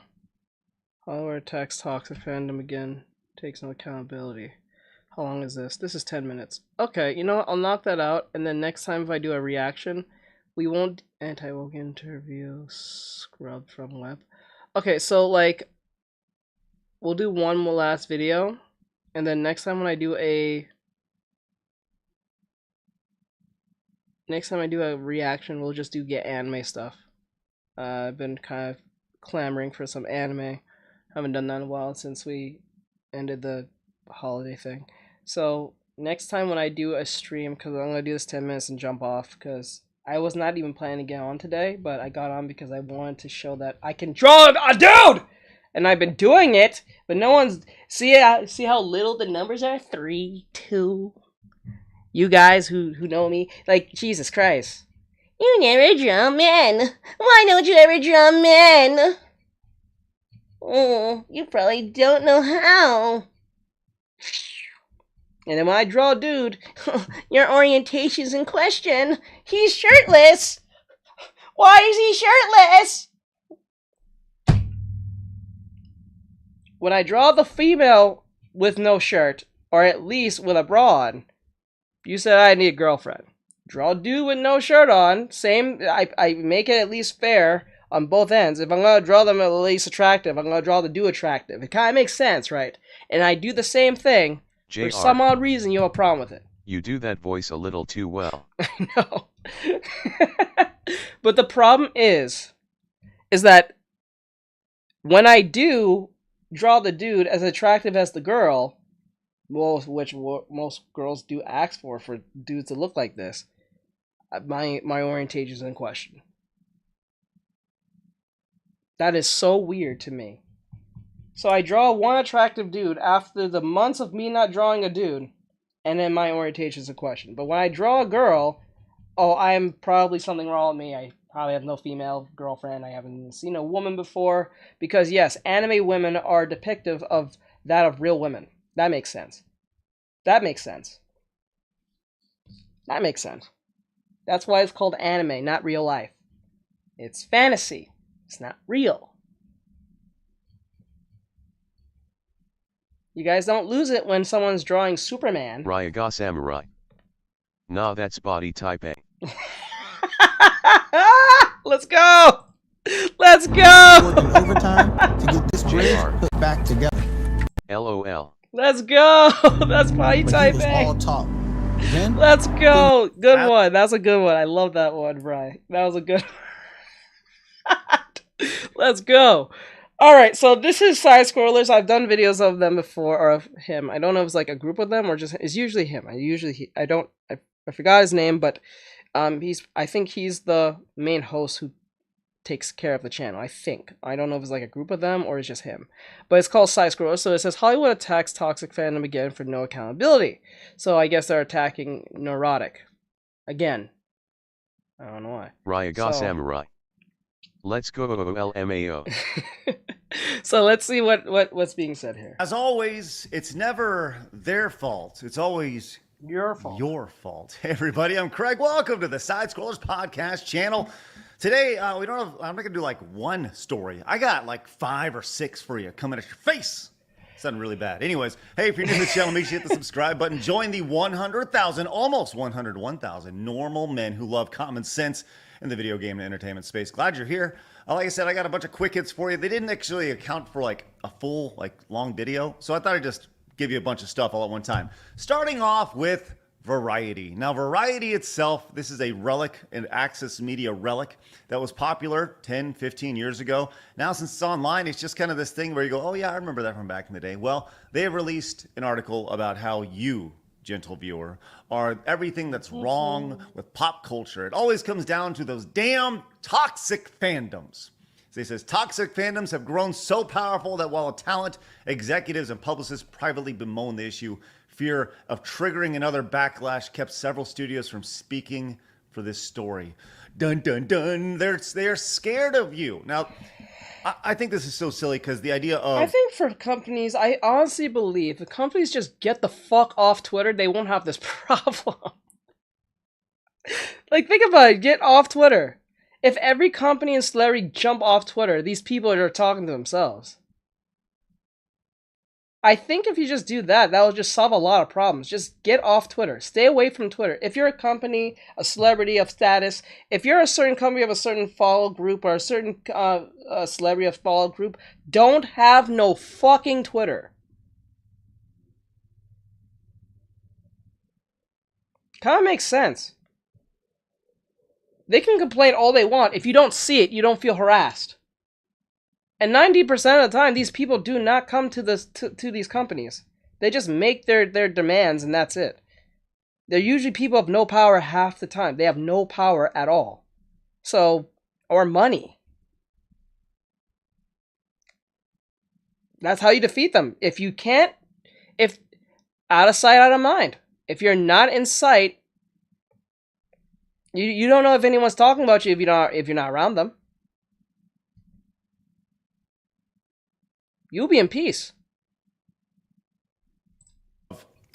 how Artex toxic fandom again takes no accountability. How long is this? This is 10 minutes. Okay, you know what? I'll knock that out, and then next time if I do a reaction, we won't anti-woke interview scrubbed from web. Okay, so like, we'll do one more last video, and then next time when I do a reaction, we'll just do get anime stuff. I've been kind of clamoring for some anime. Haven't done that in a while since we ended the holiday thing. So next time when I do a stream, because I'm gonna do this 10 minutes and jump off, because I was not even planning to get on today, but I got on because I wanted to show that I can draw a dude, and I've been doing it, but no one's see how little the numbers are. 3, 2. You guys who know me, like, Jesus Christ. You never draw men. Why don't you ever draw men? Oh, you probably don't know how. And then when I draw a dude, your orientation's in question. He's shirtless. Why is he shirtless? When I draw the female with no shirt, or at least with a bra on, you said I need a girlfriend. Draw a dude with no shirt on. Same, I make it at least fair on both ends. If I'm going to draw them at least attractive, I'm going to draw the dude attractive. It kind of makes sense, right? And I do the same thing. JR, for some odd reason, you have a problem with it. You do that voice a little too well. I know. But the problem is that when I do draw the dude as attractive as the girl, which most girls do ask for dudes to look like this, my orientation is in question. That is so weird to me. So I draw one attractive dude after the months of me not drawing a dude, and then my orientation is in question. But when I draw a girl, oh, I'm probably something wrong with me. I probably have no female girlfriend. I haven't seen a woman before. Because yes, anime women are depictive of that of real women. That makes sense. That makes sense. That makes sense. That's why it's called anime, not real life. It's fantasy. It's not real. You guys don't lose it when someone's drawing Superman. Ryaga Samurai. Nah, that's body type A. Let's go! Let's go! Working overtime to get this bridge put back together. LOL. Let's go! That's body type A. All talk. Then, let's go! Good one. That's a good one. I love that one, Brian. That was a good one. Let's go. Alright, so this is Side Scrollers. I've done videos of them before, or of him. I don't know if it's like a group of them or just it's usually him. I forgot his name, but I think he's the main host who takes care of the channel. I think. I don't know if it's like a group of them or it's just him. But it's called Side Scrollers. So it says Hollywood attacks toxic fandom again for no accountability. So I guess they're attacking Neurotic. Again. I don't know why. Ryaga Samurai. Let's go LMAO. So let's see what's being said here. As always, it's never their fault. It's always your fault. Your fault. Hey everybody, I'm Craig. Welcome to the Side Scrollers podcast channel. Today, I'm not gonna do like one story. I got like 5 or 6 for you coming at your face. Sounding really bad. Anyways, hey, if you're new to the channel, make sure you hit the subscribe button. Join the 100,000, almost 101,000 normal men who love common sense in the video game and entertainment space. Glad you're here. Like I said, I got a bunch of quick hits for you. They didn't actually account for like a full, long video. So I thought I'd just give you a bunch of stuff all at one time. Starting off with Variety. Now, Variety itself, this is a relic, an Access Media relic that was popular 10, 15 years ago. Now, since it's online, it's just kind of this thing where you go, oh yeah, I remember that from back in the day. Well, they have released an article about how you, gentle viewer, are everything that's wrong with pop culture. It always comes down to those damn toxic fandoms. So he says, toxic fandoms have grown so powerful that while talent, executives, and publicists privately bemoan the issue, fear of triggering another backlash kept several studios from speaking for this story. Dun, dun, dun. They're scared of you. Now, I think this is so silly because the idea of... I think for companies, I honestly believe if companies just get the fuck off Twitter, they won't have this problem. Like, think about it. Get off Twitter. If every company and celebrity jump off Twitter, these people are talking to themselves. I think if you just do that, that will just solve a lot of problems. Just get off Twitter. Stay away from Twitter. If you're a company, a celebrity of status, if you're a certain company of a certain follow group or a certain celebrity of follow group, don't have no fucking Twitter. Kind of makes sense. They can complain all they want. If you don't see it, you don't feel harassed. And 90% of the time, these people do not come to these companies. They just make their demands and that's it. They're usually people of no power half the time. They have no power at all. So, or money. That's how you defeat them. If you can't, if out of sight, out of mind. If you're not in sight, you don't know if anyone's talking about you if you're not around them. You'll be in peace.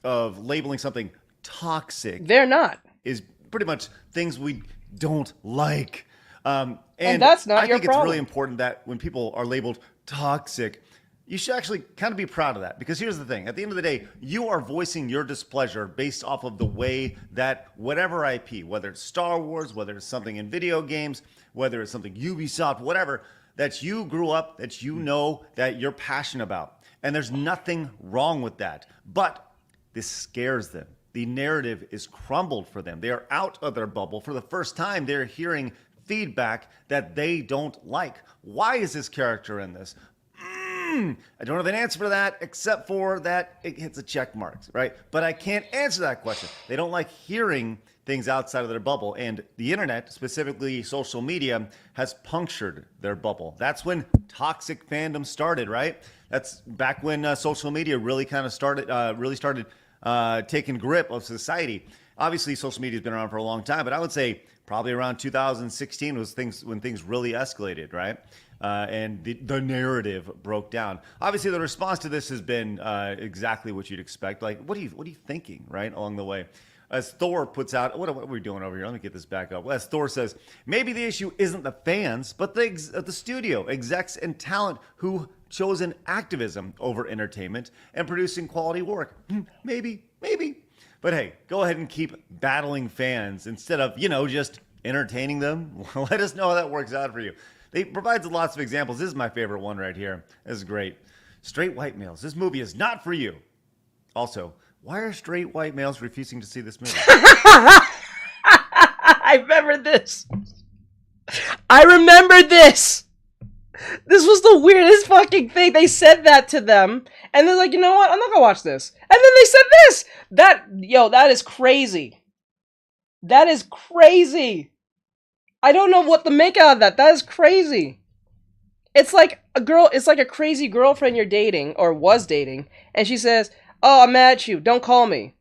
Of labeling something toxic. They're not. Is pretty much things we don't like. And that's not your I think it's really important that when people are labeled toxic, you should actually kind of be proud of that. Because here's the thing. At the end of the day, you are voicing your displeasure based off of the way that whatever IP, whether it's Star Wars, whether it's something in video games, whether it's something Ubisoft, whatever, that you grew up, that you know, that you're passionate about. And there's nothing wrong with that. But this scares them. The narrative is crumbled for them. They are out of their bubble. For the first time, they're hearing feedback that they don't like. Why is this character in this? I don't have an answer for that, except for that it hits a check mark, right? But I can't answer that question. They don't like hearing things outside of their bubble. And the internet, specifically social media, has punctured their bubble. That's when toxic fandom started, right? That's back when social media really kind of started taking grip of society. Obviously, social media has been around for a long time, but I would say probably around 2016 was when things really escalated, right? And the narrative broke down. Obviously, the response to this has been exactly what you'd expect. Like, what are you thinking, right, along the way? As Thor puts out, what are we doing over here? Let me get this back up. As Thor says, maybe the issue isn't the fans, but the studio, execs, and talent who chosen activism over entertainment and producing quality work. Maybe. But hey, go ahead and keep battling fans instead of, just entertaining them. Let us know how that works out for you. They provides lots of examples. This is my favorite one right here. This is great. Straight white males. This movie is not for you. Also, why are straight white males refusing to see this movie? I remember this. This was the weirdest fucking thing. They said that to them, and they're like, you know what? I'm not gonna watch this. And then they said this. That is crazy. That is crazy. I don't know what to make out of that. That is crazy. It's like a crazy girlfriend you're dating, or was dating, and she says, oh, I'm mad at you. Don't call me.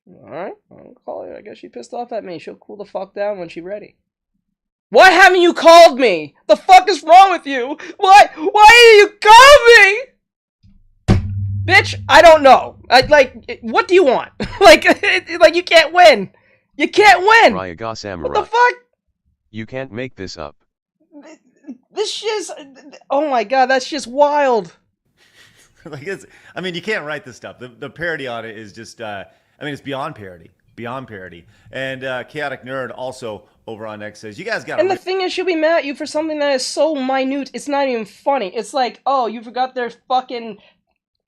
Alright, I'll call her. I guess she pissed off at me. She'll cool the fuck down when she's ready. Why haven't you called me? The fuck is wrong with you? Why did you call me? Bitch, I don't know. What do you want? You can't win. You can't win. Ryaga Samurai. What the fuck? You can't make this up. This shit's... Oh my god, that's just wild. You can't write this stuff. The parody on it is just, it's beyond parody. Beyond parody. And Chaotic Nerd also over on X says, you guys got to... And the thing is, she'll be mad at you for something that is so minute, it's not even funny. It's like, oh, you forgot their fucking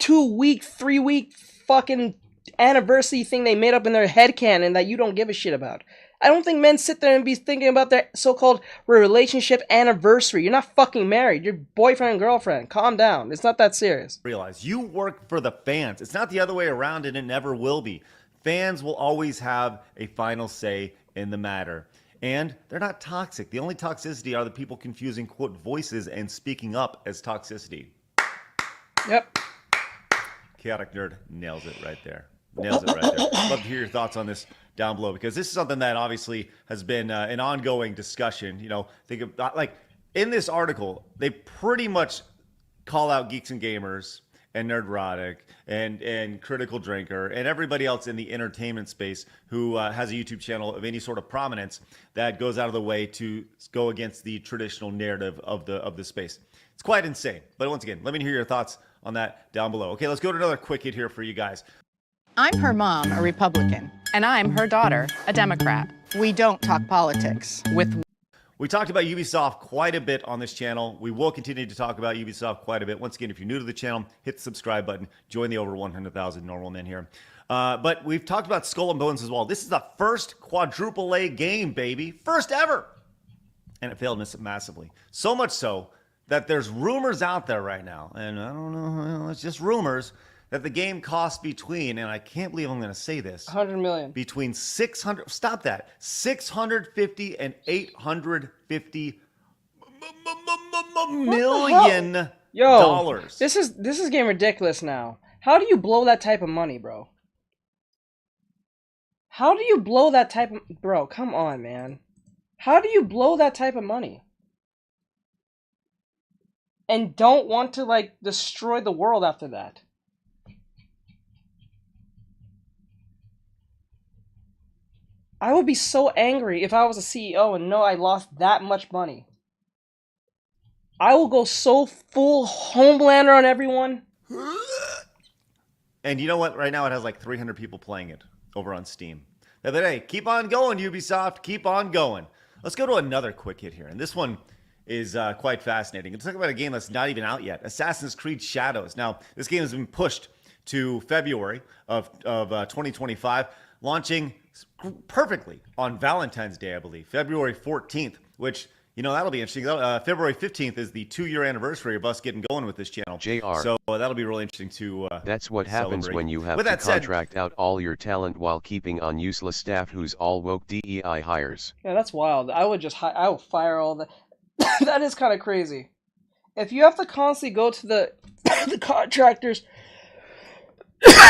2-week, 3-week fucking anniversary thing they made up in their headcanon that you don't give a shit about. I don't think men sit there and be thinking about their so-called relationship anniversary. You're not fucking married. You're boyfriend and girlfriend. Calm down. It's not that serious. Realize you work for the fans. It's not the other way around, and it never will be. Fans will always have a final say in the matter. And they're not toxic. The only toxicity are the people confusing, quote, voices and speaking up as toxicity. Yep. Chaotic Nerd nails it right there. Nails it right there. Love to hear your thoughts on this down below, because this is something that obviously has been an ongoing discussion. Think about, in this article, they pretty much call out geeks and gamers and Nerdrotic and Critical Drinker and everybody else in the entertainment space who has a YouTube channel of any sort of prominence that goes out of the way to go against the traditional narrative of the space. It's quite insane. But once again, let me hear your thoughts on that down below. Okay, let's go to another quick hit here for you guys. I'm her mom, a Republican, and I'm her daughter, a Democrat. We don't talk politics with... We talked about Ubisoft quite a bit on this channel. We will continue to talk about Ubisoft quite a bit. Once again, if you're new to the channel, hit the subscribe button. Join the over 100,000 normal men here. But we've talked about Skull and Bones as well. This is the first quadruple A game, baby. First ever. And it failed massively. So much so that there's rumors out there right now, and I don't know, it's just rumors, that the game costs between, and I can't believe I'm going to say this, 100 million. Between 600, stop that, 650 and 850 million dollars. This is getting ridiculous now. How do you blow that type of money, bro? How do you blow that type of... Bro, come on, man. How do you blow that type of money? And don't want to, like, destroy the world after that. I would be so angry if I was a CEO and know I lost that much money. I will go so full Homelander on everyone. And you know what? Right now it has like 300 people playing it over on Steam. But hey, keep on going, Ubisoft. Keep on going. Let's go to another quick hit here. And this one is quite fascinating. Let's talk about a game that's not even out yet. Assassin's Creed Shadows. Now, this game has been pushed to February of 2025, launching perfectly on Valentine's Day, I believe, February 14th, which, you know, that'll be interesting. February 15th is the 2-year anniversary of us getting going with this channel. JR. So that'll be really interesting to That's what happens when you have to contract out all your talent while keeping on useless staff who's all woke DEI hires. Yeah, that's wild. I would fire all the... That is kind of crazy. If you have to constantly go to the contractors...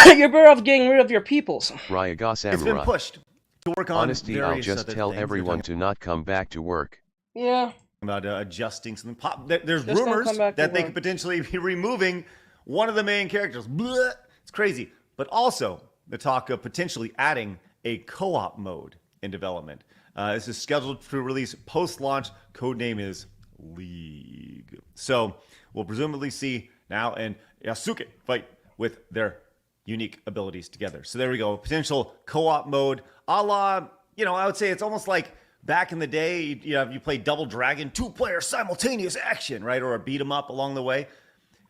You're better off getting rid of your peoples. Ryaga Samurai. It's been pushed to work on Honesty, I'll just tell everyone to not come back to work. Yeah. About adjusting something. There's rumors that they could potentially be removing one of the main characters. Blah. It's crazy. But also the talk of potentially adding a co-op mode in development. This is scheduled to release post-launch. Codename is League. So we'll presumably see now and Yasuke fight with their unique abilities together. So there we go. Potential co-op mode, a la, you know, I would say it's almost like back in the day, you play Double Dragon, 2-player simultaneous action, right? Or a beat 'em up along the way.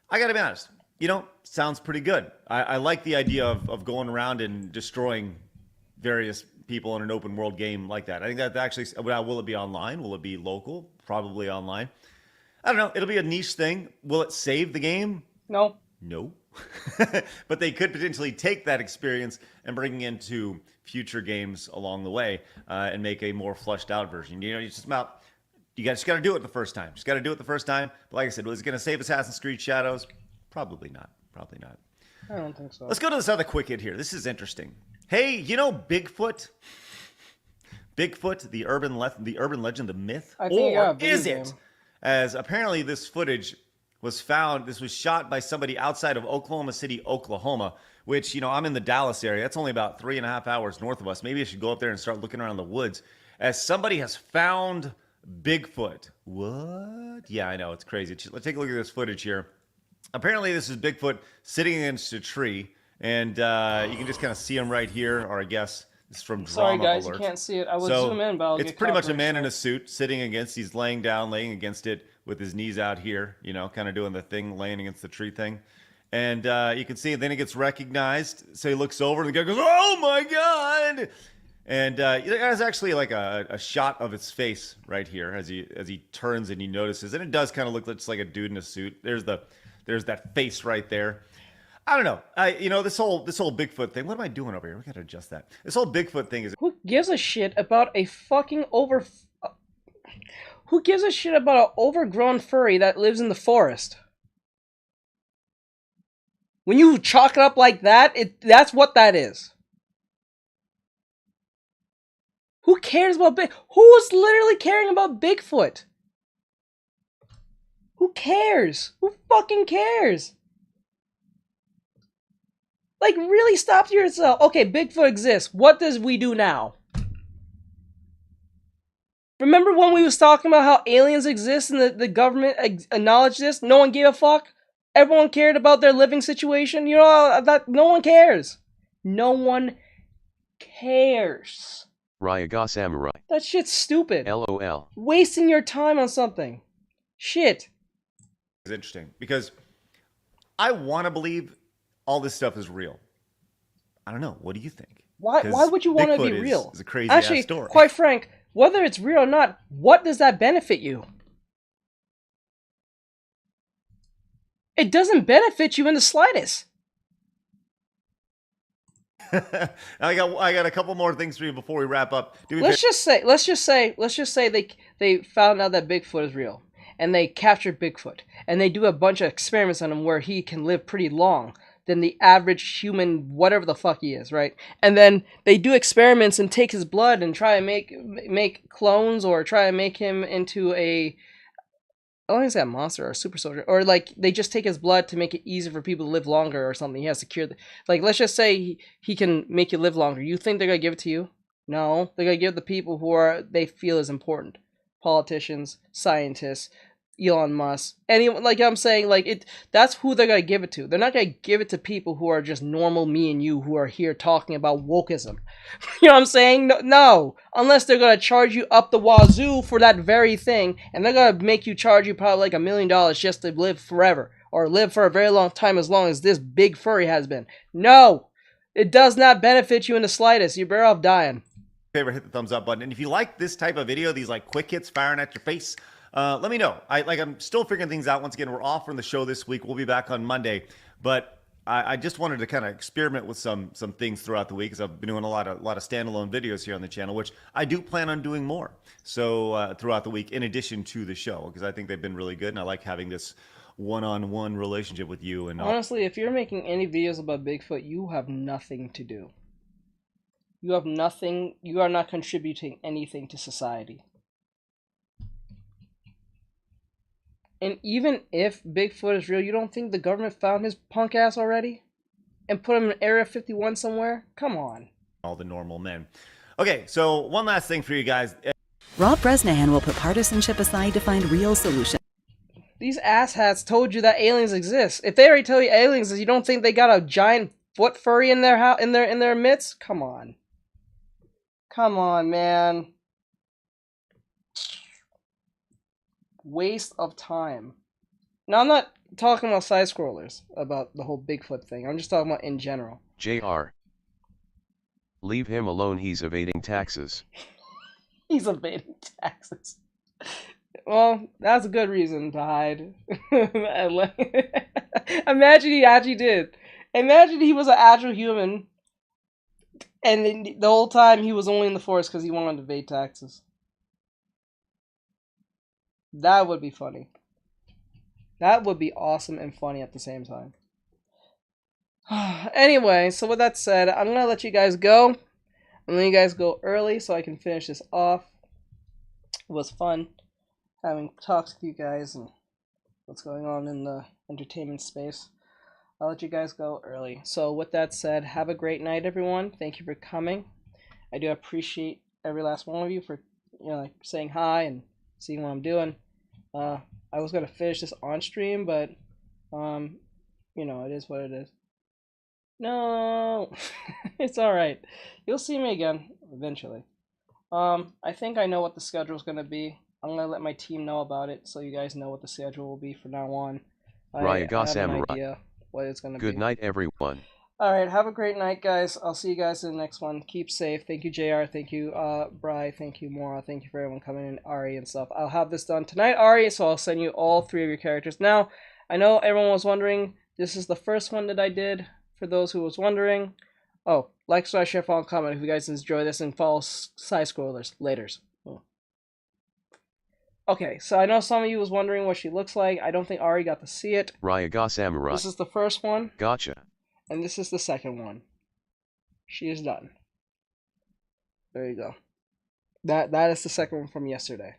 I gotta be honest, you know, sounds pretty good. I like the idea of going around and destroying various people in an open world game like that. I think that actually, will it be online? Will it be local? Probably online. I don't know. It'll be a niche thing. Will it save the game? No. No. But they could potentially take that experience and bring it into future games along the way and make a more fleshed out version. You know, it's just about, you just got to do it the first time. Just got to do it the first time. But like I said, was it going to save Assassin's Creed Shadows? Probably not. Probably not. I don't think so. Let's go to this other quick hit here. This is interesting. Hey, you know Bigfoot? Bigfoot, the urban legend, the myth? Or is it? As apparently this footage was found, this was shot by somebody outside of Oklahoma City, Oklahoma, which, you know, I'm in the Dallas area. That's only about 3.5 hours north of us. Maybe I should go up there and start looking around the woods. As somebody has found Bigfoot. What? Yeah, I know. It's crazy. Let's take a look at this footage here. Apparently, this is Bigfoot sitting against a tree. And you can just kind of see him right here, or I guess this is from Drama Sorry, guys, Alert. You can't see it. I will zoom in, but I'll it's pretty much a man in a suit sitting against. He's laying against it with his knees out here, you know, kind of doing the thing, laying against the tree thing. And you can see, then he gets recognized. So he looks over, and the guy goes, "Oh my God!" And there's actually like a shot of his face right here as he turns and he notices, and it does kind of look just like a dude in a suit. There's that face right there. I don't know. You know, this whole Bigfoot thing. What am I doing over here? We gotta adjust that. This whole Bigfoot thing is. Who gives a shit about a fucking Who gives a shit about an overgrown furry that lives in the forest? When you chalk it up like that, that's what that is. Who cares about Who's literally caring about Bigfoot? Who cares? Who fucking cares? Like, really stop yourself. Okay, Bigfoot exists. What does we do now? Remember when we was talking about how aliens exist and the government acknowledged this? No one gave a fuck? Everyone cared about their living situation? You know, that no one cares. No one cares. Ryaga Samurai. That shit's stupid. LOL. Wasting your time on something. Shit. It's interesting because I want to believe all this stuff is real. I don't know. What do you think? Why would you want to be real? Is a crazy Actually, ass story. quite frank, whether it's real or not, what does that benefit you? It doesn't benefit you in the slightest. I got a couple more things for you before we wrap up. Let's just say they found out that Bigfoot is real, and they captured Bigfoot, and they do a bunch of experiments on him where he can live pretty long than the average human, whatever the fuck he is, right? And then they do experiments and take his blood and try and make clones, or try and make him into a, I don't think it's that monster or a super soldier, or like they just take his blood to make it easier for people to live longer or something. He has to cure like, let's just say he can make you live longer. You think they're gonna give it to you? No, they're gonna give it to people who they feel is important. Politicians, scientists, Elon Musk, anyone, like I'm saying, like that's who they're gonna give it to. They're not gonna give it to people who are just normal me and you who are here talking about wokeism. You know what I'm saying? No, unless they're gonna charge you up the wazoo for that very thing, and they're gonna make you charge you probably like $1 million just to live forever, or live for a very long time, as long as this big furry has been. No, it does not benefit you in the slightest. You're better off dying. Favorite, hit the thumbs up button, and if you like this type of video, these like quick hits firing at your face, let me know. I'm still figuring things out. Once again, we're off from the show this week. We'll be back on Monday, but I just wanted to kind of experiment with some things throughout the week, because I've been doing a lot of standalone videos here on the channel, which I do plan on doing more. So throughout the week, in addition to the show, because I think they've been really good, and I like having this one-on-one relationship with you. And honestly, if you're making any videos about Bigfoot, you have nothing to do. You have nothing. You are not contributing anything to society. And even if Bigfoot is real, you don't think the government found his punk ass already? And put him in Area 51 somewhere? Come on. All the normal men. Okay, so one last thing for you guys. Rob Bresnahan will put partisanship aside to find real solutions. These asshats told you that aliens exist. If they already tell you aliens exist, you don't think they got a giant foot furry in their house, in their midst? Come on. Come on, man. Waste of time. Now, I'm not talking about side scrollers, about the whole Bigfoot thing. I'm just talking about in general. JR. Leave him alone, he's evading taxes. He's evading taxes. Well, that's a good reason to hide. Imagine he actually did. Imagine he was an actual human, and the whole time he was only in the forest because he wanted to evade taxes. That would be funny. That would be awesome and funny at the same time. Anyway, so with that said, I'm going to let you guys go. I'm letting you guys go early so I can finish this off. It was fun having talks with you guys and what's going on in the entertainment space. I'll let you guys go early. So with that said, have a great night, everyone. Thank you for coming. I do appreciate every last one of you for, like, saying hi and seeing what I'm doing. I was gonna finish this on stream, but it is what it is. No, it's all right. You'll see me again eventually. I think I know what the schedule is gonna be. I'm gonna let my team know about it, so you guys know what the schedule will be from now on. I have an idea what it's gonna be. Good night, everyone. Alright, have a great night, guys. I'll see you guys in the next one. Keep safe. Thank you, JR. Thank you, Bri. Thank you, Mora. Thank you for everyone coming in, Ari and stuff. I'll have this done tonight, Ari, so I'll send you all 3 of your characters. Now, I know everyone was wondering, this is the first one that I did, for those who was wondering. Oh, like, subscribe, share, follow, comment if you guys enjoy this, and follow side scrollers. Laters. Okay, so I know some of you was wondering what she looks like. I don't think Ari got to see it. Ryaga Samurai. This is the first one. Gotcha. And this is the second one. She is done. There you go. That is the second one from yesterday.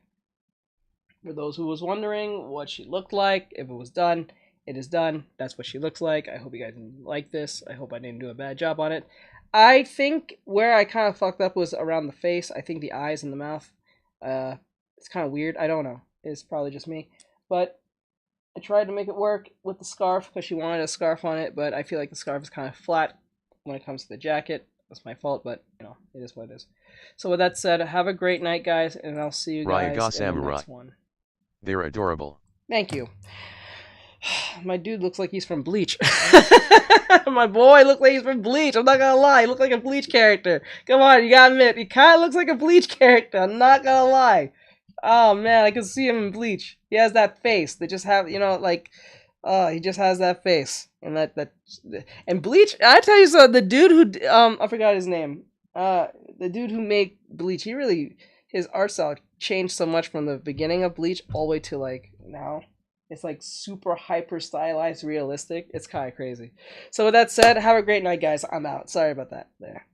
For those who was wondering what she looked like, if it was done, It is done. That's what she looks like. I hope you guys like this. I hope I didn't do a bad job on it. I think where I kind of fucked up was around the face. I think the eyes and the mouth. It's kind of weird. I don't know. It's probably just me. But I tried to make it work with the scarf because she wanted a scarf on it, but I feel like the scarf is kind of flat when it comes to the jacket. That's my fault, but, you know, it is what it is. So with that said, have a great night, guys, and I'll see you guys in the next one. They're adorable. Thank you. My dude looks like he's from Bleach. My boy looks like he's from Bleach. I'm not gonna lie. He looks like a Bleach character. Come on, you gotta admit. He kind of looks like a Bleach character. I'm not gonna lie. Oh, man, I can see him in Bleach. He has that face. They just have, you know, like... he just has that face, and and Bleach. I tell you so. The dude who I forgot his name. The dude who made Bleach. His art style changed so much from the beginning of Bleach all the way to like now. It's like super hyper stylized, realistic. It's kind of crazy. So with that said, have a great night, guys. I'm out. Sorry about that. There.